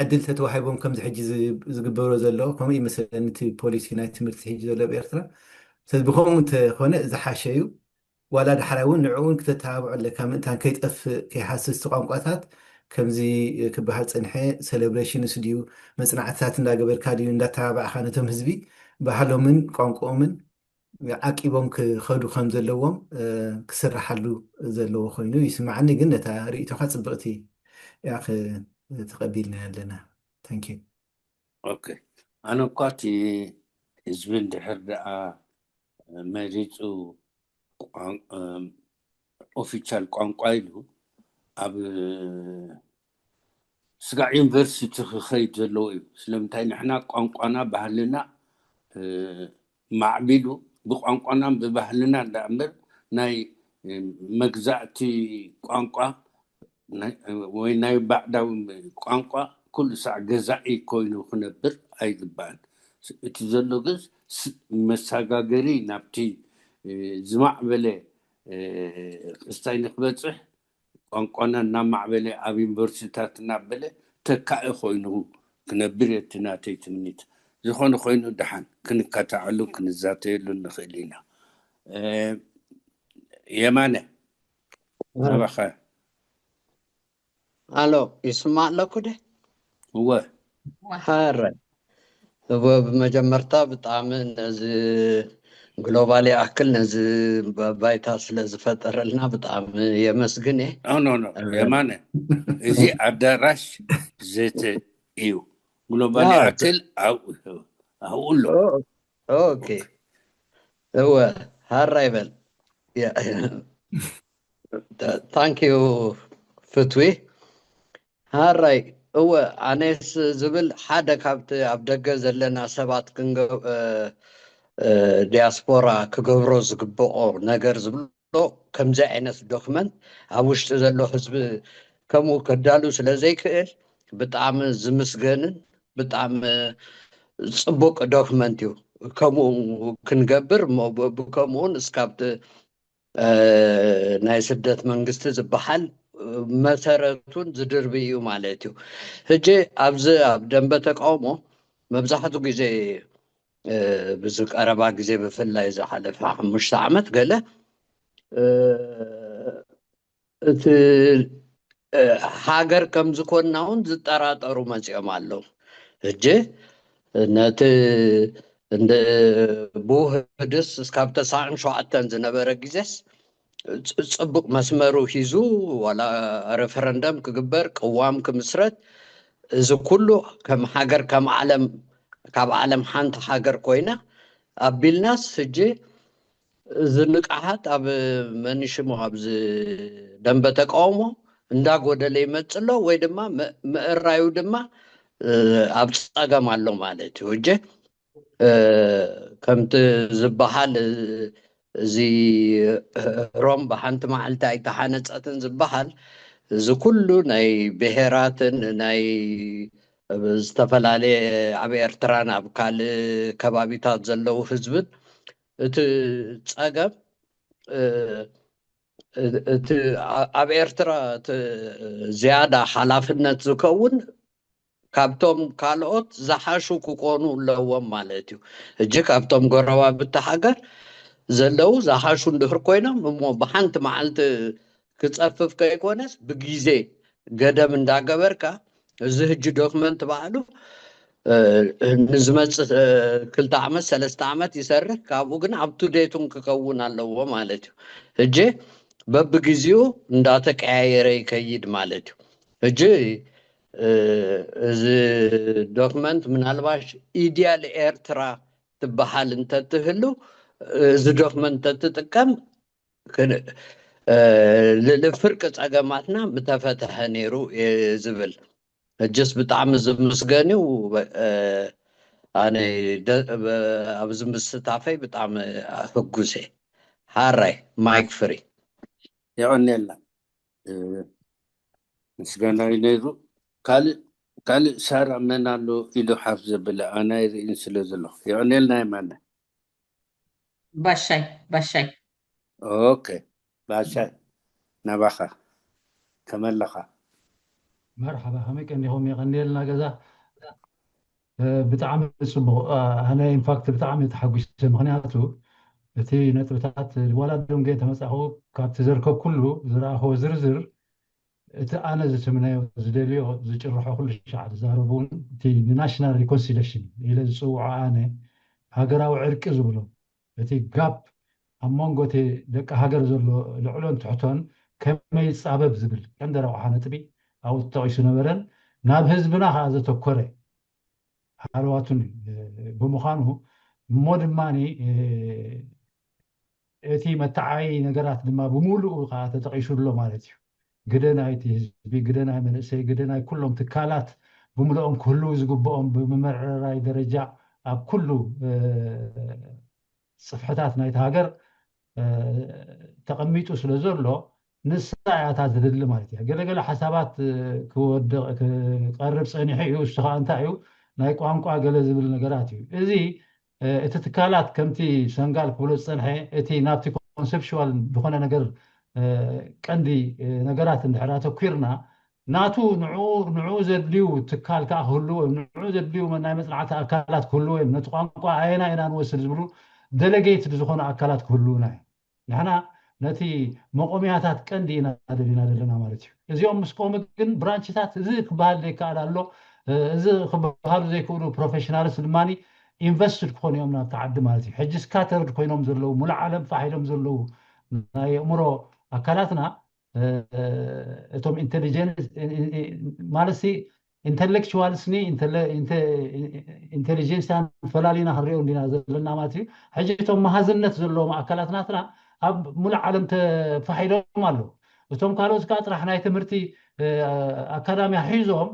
ዕድል ተተዋሂቦም ከምዚ ሕጂ ዝግበሮ ዘሎ ከምኡ ይመስለኒ እቲ ፖሊሲ ናይ ትምህርቲ ሕጂ ዘሎ ብኤርትራ ብከምኡ እንተኾነ ዝሓሸ እዩ ዋላ ዳሕራይ እውን ንዕኡ እውን ክተተባብዑ ኣለካ ምእንታን ከይጠፍእ ከይሃስስቲ ቋንቋታት ከምዚ ክበሃል ፀንሐ ሴሌብሬሽንስ ድዩ መፅናዕትታት እንዳገበርካ ድዩ እንዳተባብዕካ ነቶም ህዝቢ ባህሎምን ቋንቋኦምን ዓቂቦም ክኸዱ ከም ዘለዎም ክስራሓሉ ዘለዎ ኮይኑ ይስማዓኒ ግን ነታ ርእቶካ ፅብቕቲ ያ ተቐቢልና ኣለና ታንኪ ኦኬ ኣነ እኳ እቲ ህዝቢ እንድሕር ደኣ መሪፁ ኦፊሻል ቋንቋ ኢሉ ኣብ ስጋዕ ዩኒቨርሲቲ ክኸይድ ዘለዎ እዩ ስለምንታይ ንሕና ቋንቋና ባህልና ማዕቢሉ ብቋንቋና ብባህልና እንዳእምር ናይ መግዛእቲ ቋንቋ ወይ ናይ ባዕዳዊ ቋንቋ ኩሉ ሳዕ ገዛኢ ኮይኑ ክነብር ኣይግባእን እቲ ዘሎ ግዝ መሰጋገሪ ናብቲ ዝማዕበለ ክስታይ ንክበፅሕ ቋንቋና እናማዕበለ ኣብ ዩኒቨርሲታት እናበለ ተካኢ ኮይኑ ክነብር እቲ ናተይ ትምኒት ዝኾነ ኮይኑ ድሓን ክንከታዕሉ ክንዛተየሉ ንኽእል ኢና የማነ ናባኸ الو يسمع لك ده هو حار بمجمرتا بطعم نز جلوبالي اكل نز بايتا سلاز فتر لنا بطعم يمسجنه نو يمانه زي ادراش زيت ايو جلوبالي اكل او اقول له اوكي هو هالرايفل ثانك يو فتوي هاراي هو أناس زبل حدا كابت أبدقة زلنا سبات كنجو دياسبورا كجبروز كبقور نجار زبلو كم زعنس دوكمنت أوش تزلو حزب كمو كدالو سلازي كيل بتعم زمسجنن بتعم صبوك دوكمنتيو كمو كنجبر بكمون اسكابت ناي سدت منجست زبحل مسارتون زدربيو مالتيو هجي أبز دنبا تقاومو مبزحتو جزي بزك أربع جزي بفلا إذا حلف مش عمت قاله هاجر كم زكون ناون زترات أرومانسي أمالو هجي نت عند بوه دس سكابت ساعن شو عتن زنبرة جزس صبق مسمرو هيزو ولا ريفرندم كجبر قوام كمسرت إذا كله كم حجر كم عالم حانت حجر كوينة أبيلناس هجي زنك أحد أب منيش مهابز دنبتك أومو نداق ودلي متسلو ويدما مقرايو دما أبصاقا مالو مالتي وجه كمت زبحال زي روم بحانت معلتا ايتحانت أتن زبحال زي كله ناي بهيراتن ناي استفلالي عبي ارتران أبكال كبابيتات زلو حزبن تصاقب أب إرترا زيادة حلافنة زكون كابتوم كالوت زحاشو كوكونو لهم مالتيو جي كابتوم قروا بالتحقر زلو زحاشو ندهر كوينا ممو بحانت معلت كتصفف كيكونس بجيزي قدم انداقبركا زهج دوكمنت بعلو نزمت كل عمت 3 عمت يسرح كابو كن عبتو ديتون ككون الله مالتيو هجي ببجيزيو نداتك عايري كيد مالتيو هجي دوكمنت من الباش ايديال ايرترا تبحال انت تهلو زي دوكمنت تتقم لفرق صقماتنا متفتح نيرو زبل جس بتعم زمسغاني و أنا أبز مستعفي بتعم حجوزي هاراي مايك فري يعني لا مسغانا ينيرو قال سارة منالو إلو حافظ بلا أنا يرين سلزلو يعني لنا يمانا باشاي أوكي باشاي نبخا كمان لخا مرحبا هميك انهم يغني لنا كذا بتعمل صبغ انا انفاكت بتعمل تحقش مغنياتو تي نتبتات الولد جيت مسحو كابت زركب كله زراهو زرزر انا زسمنايو زدليو زጭرحو كل شعب زاربون تي ناشونال ريكونسيليشن الى زصوع انا هاجراو عرق زبلو تي جاب امونغوتي دق هاجر زلو لعلون تحتون كما يصابب زبل عندنا وحنطبي او التعيش نبرن ناب حزبنا هذا تكره حلواتن بمخانه مودماني اتي متعاي نغرات دما بمولو تتقيشو له مالتي قدناي تي قدناي من سي قدناي كلهم تكالات بملؤهم كله يزقبهم بممرراي درجه اب كله صفحات نايت هاجر تقميطو سلازولو نساعات تدل مالتي قال حسابات كودق قرب صنيحيو استخا انتايو ناي قانقا قال زبل نغراتيو ازي اتتكالات كمتي سنغال كبلو صنحي اتي نابتي كونسبشوال بخونه نغر قندي نغرات اندحراتو كيرنا ناتو نعو زدليو تكال كا هلو نعو زدليو من ناي مصنعات اكالات كله نتو قانقا عينا نوصل زبلو دلجيت زخونه اكالات كلنا نحنا نتي مقومياتات قندينا دلنا مالتي ازيوم مسقوم كن برانشات زي كبال لي كالالو زي كبال زي كونو بروفيشنال سلماني انفستد كون يومنا تعد مالتي حج سكاتر كوينوم زلو مول عالم فاحيلهم زلو ناي امرو اكالاتنا اتوم انتليجنس مالسي انتلكشوال سني انتليجنس فلالينا هريو دينا زلنا مالتي حجتهم مهازنت زلو اكالاتنا اب مول عالم تفاحيلهم الله እቶም ካልኦት ከዓ ጥራሕ ናይ ትምህርቲ ኣካዳምያ ሒዞም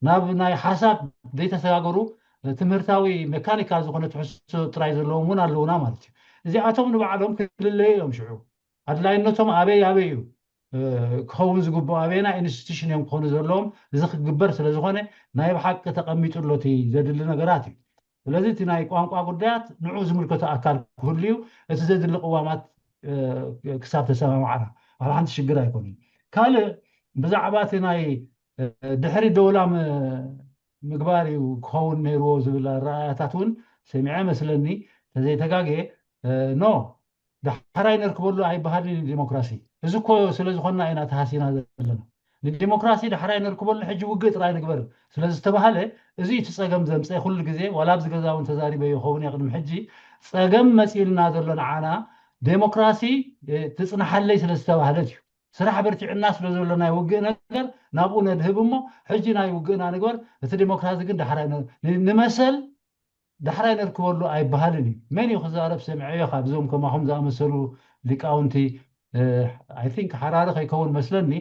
ናብ ናይ ሓሳብ ዘይተሰጋገሩ ትምህርታዊ ሜካኒካል ዝኾነ ትሕዝቶ ጥራይ ዘለዎም እውን ኣለውና ማለት እዩ እዚኣቶም ንባዕሎም ክልለዩ እዮም ሽዑ ኣድላይነቶም ኣበይ እዩ ክኸውን ዝግብኦ ኣበይና ኢንስቲትዩሽን እዮም ክኾኑ ዘለዎም እዚ ክግበር ስለ ዝኾነ ናይ ብሓቂ ተቐሚጡሎ እቲ ዘድሊ ነገራት እዩ ስለዚ እቲ ናይ ቋንቋ ጉዳያት ንዑ ዝምልከቶ ኣካል ክህሉ እዩ እቲ ዘድሊ ቅዋማት ክሳብ ተሰማምዓና ኣብ ሓንቲ ሽግር ኣይኮኑን ካልእ ብዛዕባ እቲ ናይ ድሕሪ ደውላ ምግባር እዩ ክኸውን ነይርዎ ዝብል ኣረኣያታት እውን ሰሚዐ መስለኒ ተዘይተጋግየ ኖ ዳሕራይ ነርክበሉ ኣይበሃልን ዲሞክራሲ እዚ እኮ ስለ ዝኾንና ኢና ተሃሲና ዘለና ንዲሞክራሲ ዳሕራይ ነርክበሉ ሕጂ ውግእ ጥራይ ንግበር ስለ ዝተባሃለ እዚ እቲ ፀገም ዘምፀ ኩሉ ግዜ ዋላ ኣብዚ ገዛ እውን ተዛሪበ ይኸውን ቅድሚ ሕጂ ፀገም መፂልና ዘሎ ንዓና ዴሞክራሲ ትፅናሓለይ ስለ ዝተባሃለት እዩ ስራሕ በርቲዕና ስለ ዘሎ ናይ ውግእ ነገር ናብኡ ነድህብ እሞ ሕጂ ናይ ውግእና ንግበር እቲ ዲሞክራሲ ግን ንመሰል ዳሕራይ ነርክበሉ ኣይበሃልን እዩ መን እዩ ክዛረብ ሰምዐዮ ካብዞም ከማኹም ዝኣመሰሉ ሊቃውንቲ ኣይ ቲንክ ሓራሪ ከይከውን መስለኒ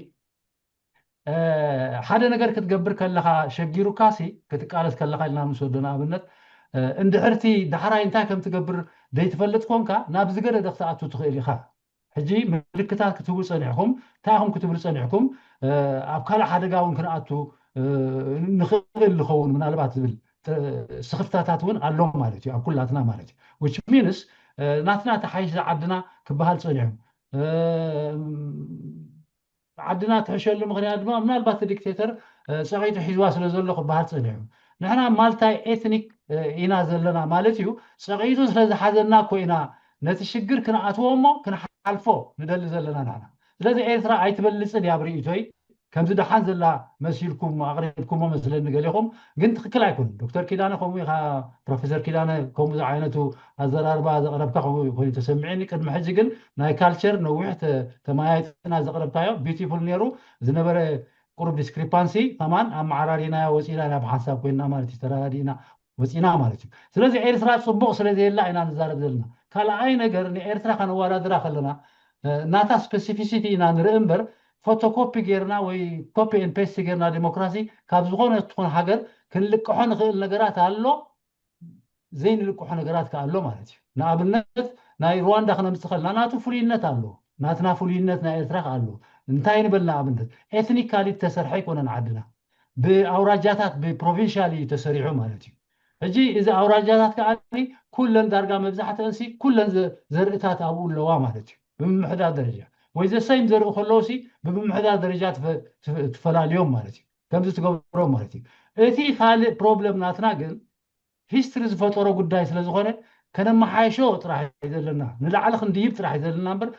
ሓደ ነገር ክትገብር ከለካ ሸጊሩካሲ ክትቃለስ ከለካ ኢልና ንወስዶ ንኣብነት እንድሕርቲ ዳሕራይ እንታይ ከም ትገብር ዘይትፈልጥ ኮንካ ናብ ዝገደደ ክትኣቱ ትኽእል ኢኻ ሕጂ ምልክታት ክትህቡ ፀኒሕኩም እንታይ ኢኹም ክትብሉ ፀኒሕኩም ኣብ ካልእ ሓደጋ እውን ክንኣቱ ንኽእል ዝኸውን ምናልባት ዝብል ስኽፍታታት እውን ኣሎ ማለት እዩ ኣብ ኩላትና ማለት እዩ which means ናትና ተሓይሽ ዓድና ክበሃል ፀኒሑ ዓድና ትሕሸሉ ምክንያት ድማ ምናልባት ዲክቴተር ፀቂጡ ሒዝዋ ስለ ዘሎ ክበሃል ፀኒሑ ንሕና ማልታይ ኤትኒክ ኢና ዘለና ማለት እዩ ፀቂጡ ስለዝሓዘና ኮይና ነቲ ሽግር ክንኣትዎ እሞ ክንሓልፎ ንደሊ ዘለና ንሕና ስለዚ ኤርትራ ኣይትበልፅን እያ ብርእቶይ ከምዚ ደሓን ዘላ መሲልኩም ኣቕሪብኩሞ መስለኒ ገሊኹም ግን ትክክል ኣይኮኑን ዶክተር ኪዳነ ከምኡ ኢኻ ፕሮፌሰር ኪዳነ ከምኡ ዓይነት ኣዘራርባ ዘቕረብካ ኮይኑ ተሰሚዐኒ ቅድሚ ሕጂ ግን ናይ ካልቸር ነዊሕ ተማያይጥና ዘቕረብካዮ ቢዩቲፉል ነይሩ ዝነበረ ቁሩብ ዲስክሪፓንሲ ከማን ኣመዓራሪና ወፂና ናብ ሓሳብ ኮይና ማለት እዩ ተራዲእና ወፂና ማለት እዩ ስለዚ ኤርትራ ፅቡቕ ስለዘየላ ኢና ንዛረብ ዘለና ካልኣይ ነገር ንኤርትራ ከነወዳድራ ከለና ናታ ስፔሲፊሲቲ ኢና ንርኢ እምበር ፎቶኮፒ ጌርና ወይ ኮፒ ኤን ፔስት ጌርና ዲሞክራሲ ካብ ዝኾነ ትኾን ሃገር ክንልቅሖ ንኽእል ነገራት ኣሎ ዘይንልቅሖ ነገራት ከኣሎ ማለት እዩ ንኣብነት ናይ ሩዋንዳ ክነምፅእ ከለና ናቱ ፍሉይነት ኣሎ ናትና ፍሉይነት ናይ ኤርትራ ኣሎ እንታይ ንበል ንኣብነት ኤትኒካሊ ተሰርሐ ኣይኮነን ዓድና ብኣውራጃታት ብፕሮቪንሻሊ ተሰሪሑ ማለት እዩ ሕጂ እዚ ኣውራጃታት ከዓ ኩለን ዳርጋ መብዛሕትአንሲ ኩለን ዘርእታት ኣብኡ ኣለዋ ማለት እዩ ብምምሕዳር ደረጃ ወይ ዘሰይም ዘርኢ ከለውሲ ብምምሕዳር ደረጃ ትፈላለዮም ማለት እዩ ከምዚ ትገብሮም ማለት እዩ እቲ ካልእ ፕሮብለም ናትና ግን ሂስትሪ ዝፈጠሮ ጉዳይ ስለ ዝኾነ ከነመሓይሾ ጥራሕ ዘለና ንላዕሊ ክንድይብ ጥራሕ ዘለና እምበር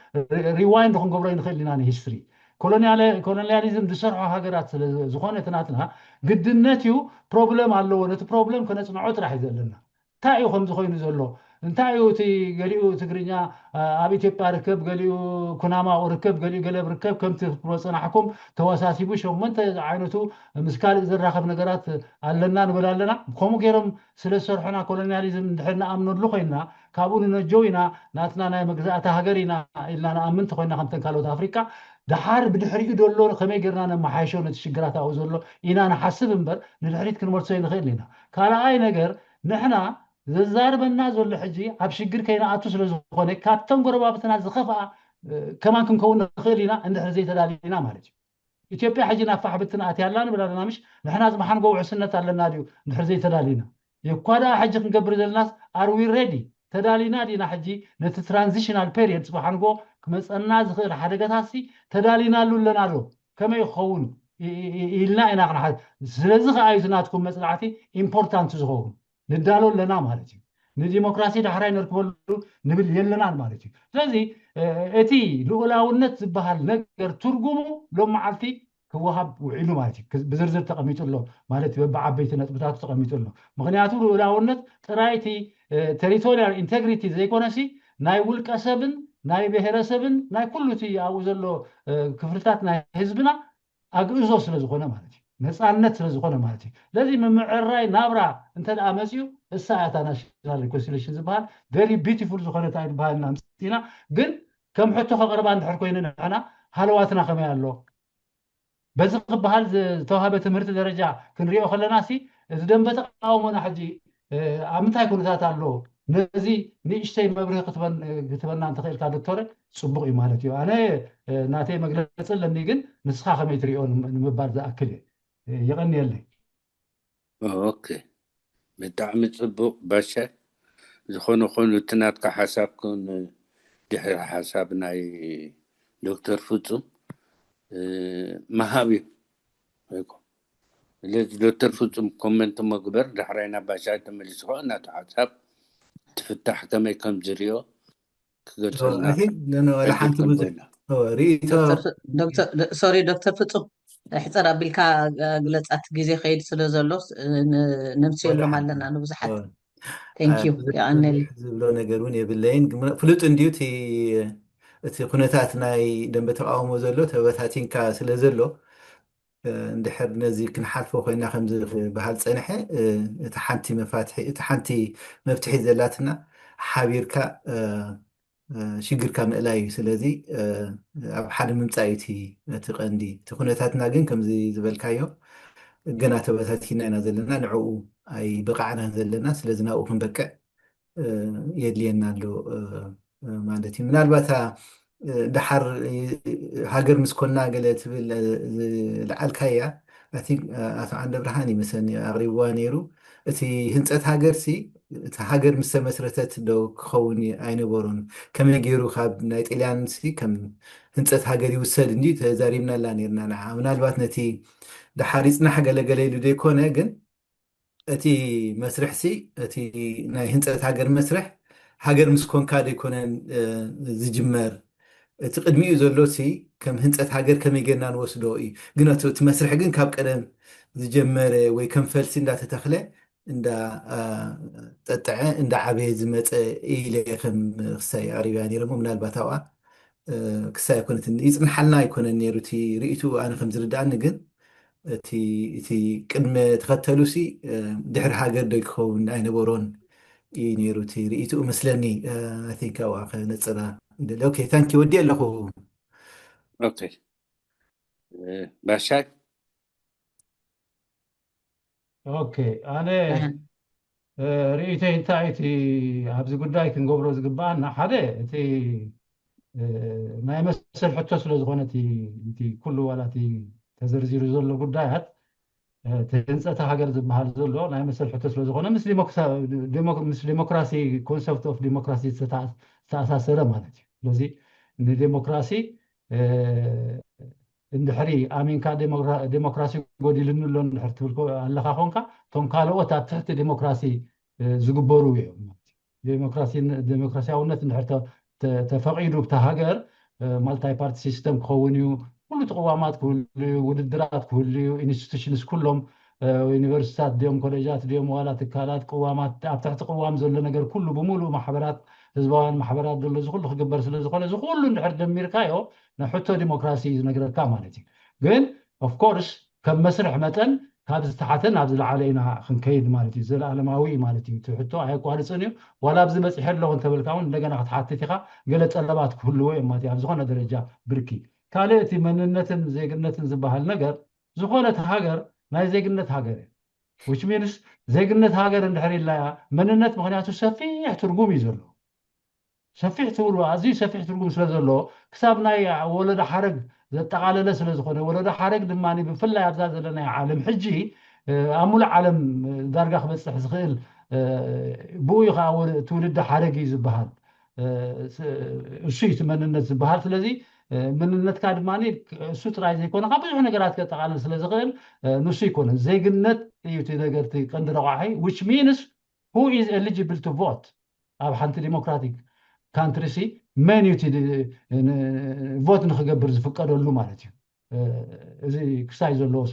ሪዋይንድ ክንገብሮ ይንኽእል ኢና ንሂስትሪ ኮሎኒያሊዝም ዝሰርሖ ሃገራት ስለ ዝኾነ ትናትና ግድነት እዩ ፕሮብለም ኣለዎ ነቲ ፕሮብለም ከነፅንዖ ጥራሕ ዘለና እንታይ እዩ ከምዚ ኮይኑ ዘሎ እንታይ እዩ እቲ ገሊኡ ትግርኛ ኣብ ኢትዮጵያ ርከብ ገሊኡ ኩናማኡ ርከብ ገሊኡ ገለብ ርከብ ከምቲ ክፅናሕኩም ተወሳሲቡ ሸሞንተ ዓይነቱ ምስ ካልእ ዘራኸብ ነገራት ኣለና ንብል ኣለና ከምኡ ገይሮም ስለ ዝሰርሑና ኮሎኒያሊዝም እንድሕር ንኣምነሉ ኮይና ካብኡ ንነጀው ኢና ናትና ናይ መግዛእቲ ሃገር ኢና ኢልና ንኣምንቲ ኮይና ከምተን ካልኦት ኣፍሪካ ድሓር ብድሕሪኡ ደሎ ከመይ ጌርና ነመሓይሾ ነቲ ሽግራት ኣብኡ ዘሎ ኢና ንሓስብ እምበር ንድሕሪት ክንመርሶ ይንኽእል ኢና ካልኣይ ነገር ንሕና ዘዛርበና ዘሎ ሕጂ ኣብ ሽግር ከይነኣቱ ስለ ዝኾነ ካብቶም ጎረባብትና ዝኸፍኣ ከማን ክንከውን ንኽእል ኢና እንድሕር ዘይተዳሊና ማለት እዩ ኢትዮጵያ ሕጂ ናብ ፋሕብትን ኣትያላ ንብል ኣለና ምሽ ንሕና ዝመሓንጎ ውሕስነት ኣለና ድዩ እንድሕር ዘይተዳሊና የኳዳ ሕጂ ክንገብር ዘለናስ ኣርዊ ሬዲ ተዳሊና ዲና ሕጂ ነቲ ትራንዚሽናል ፔሪየድ ዝመሓንጎ ክመፀና ዝኽእል ሓደጋታሲ ተዳሊናሉ ኣለና ዶ ከመይ ክኸውን ኢልና ኢና ክንሓ ስለዚ ከዓ እዩ ናትኩም መፅናዕቲ ኢምፖርታንት ዝኸውን ንዳሎ ኣለና ማለት እዩ ንዲሞክራሲ ዳሕራይ ንርክበሉ ንብል የለናን ማለት እዩ ስለዚ እቲ ልኡላውነት ዝበሃል ነገር ትርጉሙ ሎም መዓልቲ ክወሃብ ውዒሉ ማለት እዩ ብዝርዝር ተቐሚጡ ኣሎ ማለት በብዓበይቲ ነጥብታቱ ተቐሚጡ ኣሎ ምክንያቱ ልኡላውነት ጥራይቲ ቴሪቶሪያል ኢንቴግሪቲ ዘይኮነሲ ናይ ውልቀ ሰብን ናይ ብሄረሰብን ናይ ኩሉ እቲ ኣብኡ ዘሎ ክፍልታት ናይ ህዝብና ኣግእዞ ስለ ዝኾነ ማለት እዩ ነፃነት ስለ ዝኾነ ማለት እዩ ለዚ ምምዕራይ ናብራ እንተ ደኣ መፅኡ እሳ እታ ናሽናል ሪኮንሲሌሽን ዝበሃል ቨሪ ቢዩቲፉል ዝኾነ እንታይ ዝበሃል ኢና ምፅኢና ግን ከም ሕቶ ከቕርባ እንድሕር ኮይኑ ንሕና ሃለዋትና ከመይ ኣሎ በዚ ክበሃል ዝተዋሃበ ትምህርቲ ደረጃ ክንሪኦ ከለና ሲ እዚ ደንበ ተቃውሞና ሕጂ ኣብ ምንታይ ኩነታት ኣሎ ነዚ ንእሽተይ መብርሂ ክትበና እንተኽእልካ ዶክተር ፅቡቅ እዩ ማለት እዩ ኣነ ናተይ መግለፂ ኣለኒ ግን ንስኻ ከመይ ትሪኦ ንምባል ዝኣክል ይቀኒየለይ ኦኬ ብጣዕሚ ፅቡቅ ባሻ ዝኾነ ኮይኑ እቲ ናትካ ሓሳብ ኩን ድሕሪ ሓሳብ ናይ ዶክተር ፍፁም መሃብ እዩ ስለዚ ዶክተር ፍፁም ኮመንት መግበር ድሕራይና ባሻ ተመሊሱ ኸ እናቱ ሓሳብ ትፍታሕ ከመይ ከም ዝርዮ ክገልፀልና ለሓንቲ ብዙሕ ርእቶ ሶሪ ዶክተር ፍፁም ሕፀር ኣቢልካ ግለፃት ግዜ ከይድ ስለ ዘሎ ነምስየሎም ኣለና ንብዙሓት ቴንኪዩ ይቀኒል ዝብሎ ነገር እውን የብለይን ፍሉጥ እንድዩ እቲ ኩነታት ናይ ደንበ ተቃውሞ ዘሎ ተበታቲንካ ስለ ዘሎ እንድሕር ነዚ ክንሓልፎ ኮይና ከምዚ ክበሃል ፀንሐ እቲ ሓንቲ መፋትሒ እቲ ሓንቲ መፍትሒ ዘላትና ሓቢርካ ሽግርካ ምእላይ እዩ ስለዚ ኣብ ሓደ ምምፃእ እቲ ቀንዲ እቲ ኩነታትና ግን ከምዚ ዝበልካዮ ገና ተበታቲና ኢና ዘለና ንዕኡ ኣይ ብቃዕና ዘለና ስለዚ ናብኡ ክንበቅዕ የድልየና ኣሎ ማለት እዩ ምናልባት ድሓር ሃገር ምስኮና ገለ ትብል ዝለዓልካያ ኣቶ ዓንደ ብርሃን ይመስለኒ ኣቅሪብዋ ነይሩ እቲ ህንፀት ሃገርሲ እቲ ሃገር ምስ ተመስረተት ዶ ክኸውን ኣይነበሮን ከመይ ገይሩ ካብ ናይ ጤልያንሲ ከም ህንፀት ሃገር ይውሰድ እንዲ ተዛሪብናላ ነርና ንዓ ምናልባት ነቲ ድሓር ይፅናሕ ገለገለ ኢሉ ዘይኮነ ግን እቲ መስርሕሲ እቲ ናይ ህንፀት ሃገር መስርሕ ሃገር ምስ ኮንካ ዘይኮነን ዝጅመር እቲ ቅድሚኡ ዘሎ ከም ህንፀት ሃገር ከመይ ጌርና ንወስዶ እዩ ግን እቲ መስርሕ ግን ካብ ቀደም ዝጀመረ ወይ ከም ፈልሲ እንዳተተኽለ እንዳጠጥዐ እንዳዓበየ ዝመፀ ኢለ ከም ክሳይ ኣቅሪብያ ነይረ ሞ ምናልባት ኣብኣ ክሳይ ኣይኮነትን ይፅንሓልና ኣይኮነን ነይሩ እቲ ርእቱ ኣነ ከም ዝርዳእኒ ግን እቲ ቅድመ ተኸተሉ ድሕሪ ሃገር ዶ ክኸውን ኣይነበሮን እዩ ነይሩ እቲ ርእትኡ መስለኒ ቲንክ ኣብኣ ከነፅራ ይደሊ ኦኬ ታንኪ ወዲ ኣለኹ ኦኬ ባሻይ ኦኬ ኣነ ርእተይ እንታይ እቲ ኣብዚ ጉዳይ ክንገብሮ ዝግባአና ሓደ እቲ ናይ መሰል ሕቶ ስለ ዝኾነ እቲ ኩሉ ዋላ እቲ ተዘርዚሩ ዘሎ ጉዳያት እቲ ህንፀት ሃገር ዝበሃል ዘሎ ናይ መሰል ሕቶ ስለ ዝኾነ ምስ ዲሞክራሲ ኮንሰፕት ኦፍ ዲሞክራሲ ዝተኣሳሰረ ማለት እዩ ስለዚ ንዲሞክራሲ እንድሕሪ ኣሚንካ ዲሞክራሲ ጎዲልኒ ኣሎ እንድሕር ትብል ኣለካ ኮንካ እቶም ካልኦት ኣብ ትሕቲ ዲሞክራሲ ዝግበሩ እዮም ዲሞክራሲያውነት እንድሕር ተፈቂዱ ብታ ሃገር ማልታይ ፓርቲ ሲስተም ክኸውን እዩ ኩሉ ተقዋማት ክህልዩ ውድድራት ክህልዩ ኢንስቲቱሽንስ ኩሎም ዩኒቨርሲታት ድዮም ኮሌጃት ድዮም ዋላ ትካላት ቅዋማት ኣብ ትሕቲ ቅዋም ዘሎ ነገር ኩሉ ብሙሉእ ማሕበራት ህዝባውያን ማሕበራት ዘሎ ዝኩሉ ክግበር ስለ ዝኾነ ዝኩሉ እንድሕር ደሚርካዮ ንሕቶ ዲሞክራሲ ዝነግረካ ማለት እዩ ግን ኦፍኮርስ ከም መስርሕ መጠን ካብ ዝተሓተ ናብ ዝለዓለ ኢና ክንከይድ ማለት እዩ ዘለኣለማዊ ማለት እዩ ትሕቶ ኣይቋርፅን እዩ ዋላ ኣብዚ በፂሐ ኣለኹ እንተበልካ እውን እንደገና ክትሓትት ኢኻ ገለ ፀለባት ክህልዎ እዮም ማለት እዩ ኣብ ዝኾነ ደረጃ ብርኪ ካልእ እቲ መንነትን ዜግነትን ዝበሃል ነገር ዝኾነት ሃገር ናይ ዜግነት ሃገር እያ which means ዜግነት ሃገር እንድሕር ኢላያ መንነት ምክንያቱ ሰፊሕ ትርጉም እዩ ዘለዎ ሰፊሕ ትብሉ ኣዝዩ ሰፊሕ ትርጉም ስለ ዘለዎ ክሳብ ናይ ወለዶ ሓረግ ዘጠቃለለ ስለ ዝኾነ ወለዶ ሓረግ ድማ ብፍላይ ኣብዛ ዘለና ዓለም ሕጂ ኣብ ሙሉእ ዓለም ዳርጋ ክበፅሕ ዝኽእል ብኡ ከዓ ትውልዲ ሓረግ እዩ ዝበሃል እሱ እቲ መንነት ዝበሃል ስለዚ መንነትካ ድማ እሱ ጥራይ ዘይኮነ ካብ ብዙሕ ነገራት ከጠቃልል ስለ ዝኽእል ንሱ ይኮነ ዜግነት እዩ እቲ ነገር ቀንዲ ረቋሒ which means who is eligible to vote ኣብ ሓንቲ ዲሞክራቲክ ካንትሪ መን እዩ ቮት ንክገብር ዝፍቀደሉ ማለት እዩ እዚ ክሳይ ዘለዎ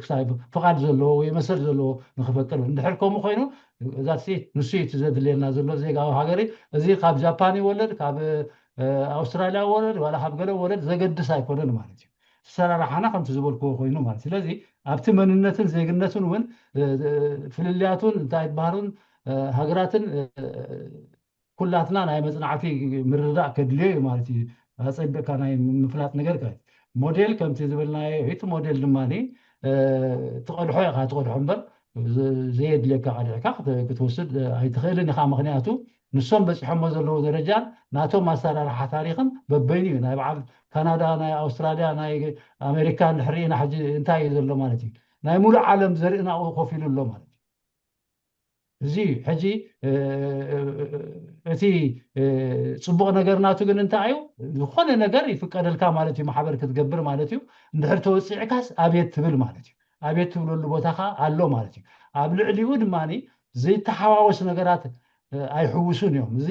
ክሳይ ፍቃድ ዘለዎ ወይ መሰል ዘለዎ ንክፈቅድ እንድሕር ከምኡ ኮይኑ እዛ ሴት ንሱ እቲ ዘድልየና ዘሎ ዜጋዊ ሃገሪ እዚ ካብ ጃፓን ይወለድ ካብ ኣውስትራልያ ወለድ ዋላ ካብ ገለ ወለድ ዘገድስ ኣይኮነን ማለት እዩ ሰራራሓና ከምቲ ዝበልክዎ ኮይኑ ማለት ስለዚ ኣብቲ መንነትን ዜግነትን እውን ፍልልያቱን እንታይ ይበሃሉን ሃገራትን ኩላትና ናይ መፅናዕቲ ምርዳእ ከድልዮ እዩ ማለት እዩ أصيبك أنا مفلات نجرك موديل كم تزبلنا هيت موديل دماني تقول حياة تقول حنبر زيد لك على كاخ كتوسد هي تخيلني خا مغنياتو نسوم بس حمز له درجال ناتو ما صار راح تاريخا ببيني انا بعد كندا انا استراليا انا امريكا نحرينا حاجه انتاي زلو مالتي ناي مول عالم زرقنا او خوفيلو له مالتي زي حجي اتي صبغ نجرناتو ግን እንታዩ ዝኾነ ነገር ይፍቀደልካ ማለት እዩ ማሕበር ክትገብር ማለት እዩ እንድሕር ተወፂዕካስ አቤት ትብል ማለት እዩ አቤት ትብለሉ ቦታኻ አሎ ማለት እዩ ኣብ ልዕሊኡ ድማኒ ዘይተሓዋወስ ነገራት ኣይሕውሱን እዮም እዚ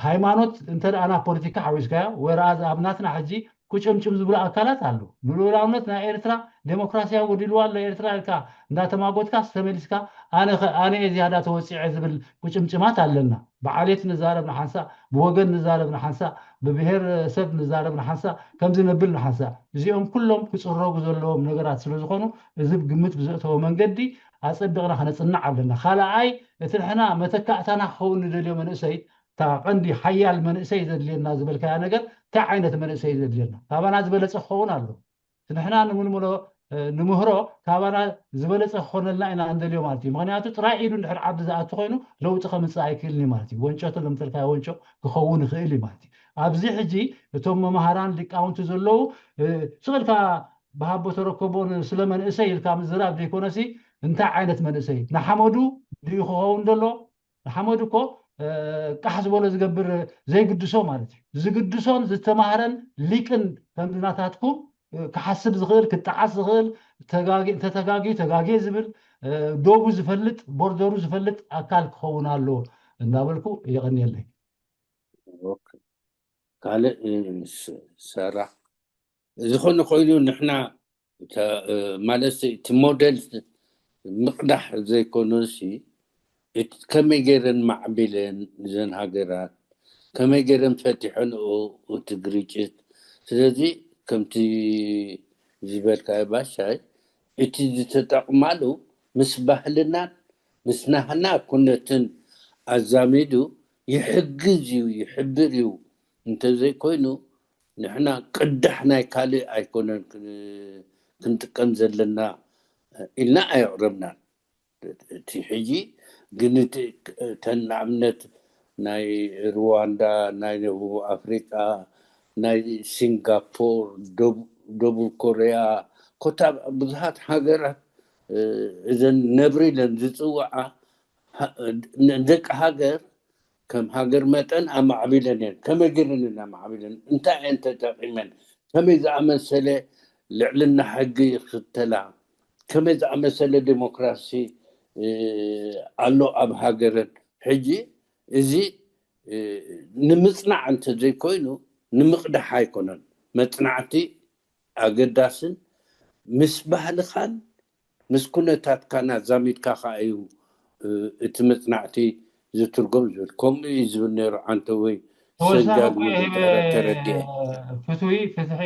ሃይማኖት እንተደኣና ፖለቲካ ሓዊስካዮ ወራዝ ኣብናትና ሕጂ ኩጭምጭም ዝብሉ ኣካላት ኣሉ ንሉላውነት ናይ ኤርትራ ዴሞክራሲያዊ ጎዲልዋ ኣሎ ኤርትራ ኢልካ እንዳተማጎትካ ተመሊስካ ኣነ ዝያዳ ተወፂዐ ዝብል ኩጭምጭማት ኣለና ብዓሌት ንዛረብ ንሓንሳ ብወገን ንዛረብ ንሓንሳ ብብሔር ሰብ ንዛረብ ንሓንሳ ከምዚ ነብል ንሓንሳ እዚኦም ኩሎም ክፅረጉ ዘለዎም ነገራት ስለ ዝኾኑ እዚ ብግምት ብዘእተወ መንገዲ ኣፀቢቕና ክነፅናዕ ኣለና ካልኣይ እቲ ንሕና መተካእታና ክኸውን ንደልዮ መንእሰይ ታቀንዲ ሓያል መንእሰይ ዘድልየና ዝበልካያ ነገር እንታይ ዓይነት መንእሰይ ዘድልየና ካባና ዝበለፀ ክኸውን ኣሎ ንሕና ንምልምሎ ንምህሮ ካባና ዝበለፀ ክኾነልና ኢና እንደልዮ ማለት እዩ ምክንያቱ ጥራይ ኢሉ እንድሕር ዓዲ ዝኣቱ ኮይኑ ለውጢ ከምፅእ ኣይክእልኒ ማለት እዩ ወንጮ ተለምተልካዮ ወንጮ ክኸውን ይኽእል እዩ ማለት እዩ ኣብዚ ሕጂ እቶም መምሃራን ሊቃውንቲ ዘለዉ ስቕልካ ብሃቦ ተረከቦን ስለ መንእሰይ ኢልካ ምዝራብ ዘይኮነሲ እንታይ ዓይነት መንእሰይ ንሓመዱ ድዩ ክኸውን ደሎ ንሓመዱ እኮ ቃሕ ዝበሎ ዝገብር ዘይግድሶ ማለት እዩ ዝግድሶን ዝተማሃረን ሊቅን ከምዝናታትኩም ክሓስብ ዝኽእል ክጠዓስ ዝኽእል ተጋጊ ዝብል ዶቡ ዝፈልጥ ቦርደሩ ዝፈልጥ ኣካል ክኸውን ኣለዎ እናበልኩ የቐኒየለይ ካልእ ሰራሕ ዝኾነ ኮይኑ ንሕና ማለት እቲ ሞዴል ምቅዳሕ ዘይኮኑሲ ከመይ ገይረን ማዕቢለን ዘን ሃገራት ከመይ ገይረን ፈቲሐንኡ እቲ ግርጭት ስለዚ ከምቲ ዝበልካዮ ባሻይ እቲ ዝተጠቕማሉ ምስ ባህልናን ምስ ናህና ኩነትን ኣዛሚዱ ይሕግዝ እዩ ይሕብር እዩ እንተዘይኮይኑ ንሕና ቅዳሕ ናይ ካልእ ኣይኮነን ክንጥቀም ዘለና ኢልና ኣየቕረብናን እቲ ሕጂ ግን ተን ንኣብነት ናይ ሩዋንዳ ናይ ደቡብ ኣፍሪቃ ናይ ሲንጋፖር ደቡብ ኮርያ ኮታ ብዙሓት ሃገራት እዘን ነብሪ ኢለን ዝፅዋዓ ደቂ ሃገር ከም ሃገር መጠን ኣማዕቢለን እየን ከመይ ገይረን ኢና ማዕቢለን እንታይ እየን ተጠቂመን ከመይ ዝኣመሰለ ልዕልና ሕጊ ይኽተላ ከመይ ዝኣመሰለ ዴሞክራሲ ኣሎ ኣብ ሃገረን ሕጂ እዚ ንምፅናዕ እንተዘይኮይኑ ንምቕዳሕ ኣይኮነን መፅናዕቲ ኣገዳስን ምስ ባህልኻን ምስ ኩነታትካን ኣዛሚድካ ከዓ እዩ እቲ መፅናዕቲ ዝትርጎም ዝብል ከምኡ እዩ ዝብል ነይሩ ዓንተ ወይ ሰንጃል ተረዲአ ፍትዊ ፍትሒ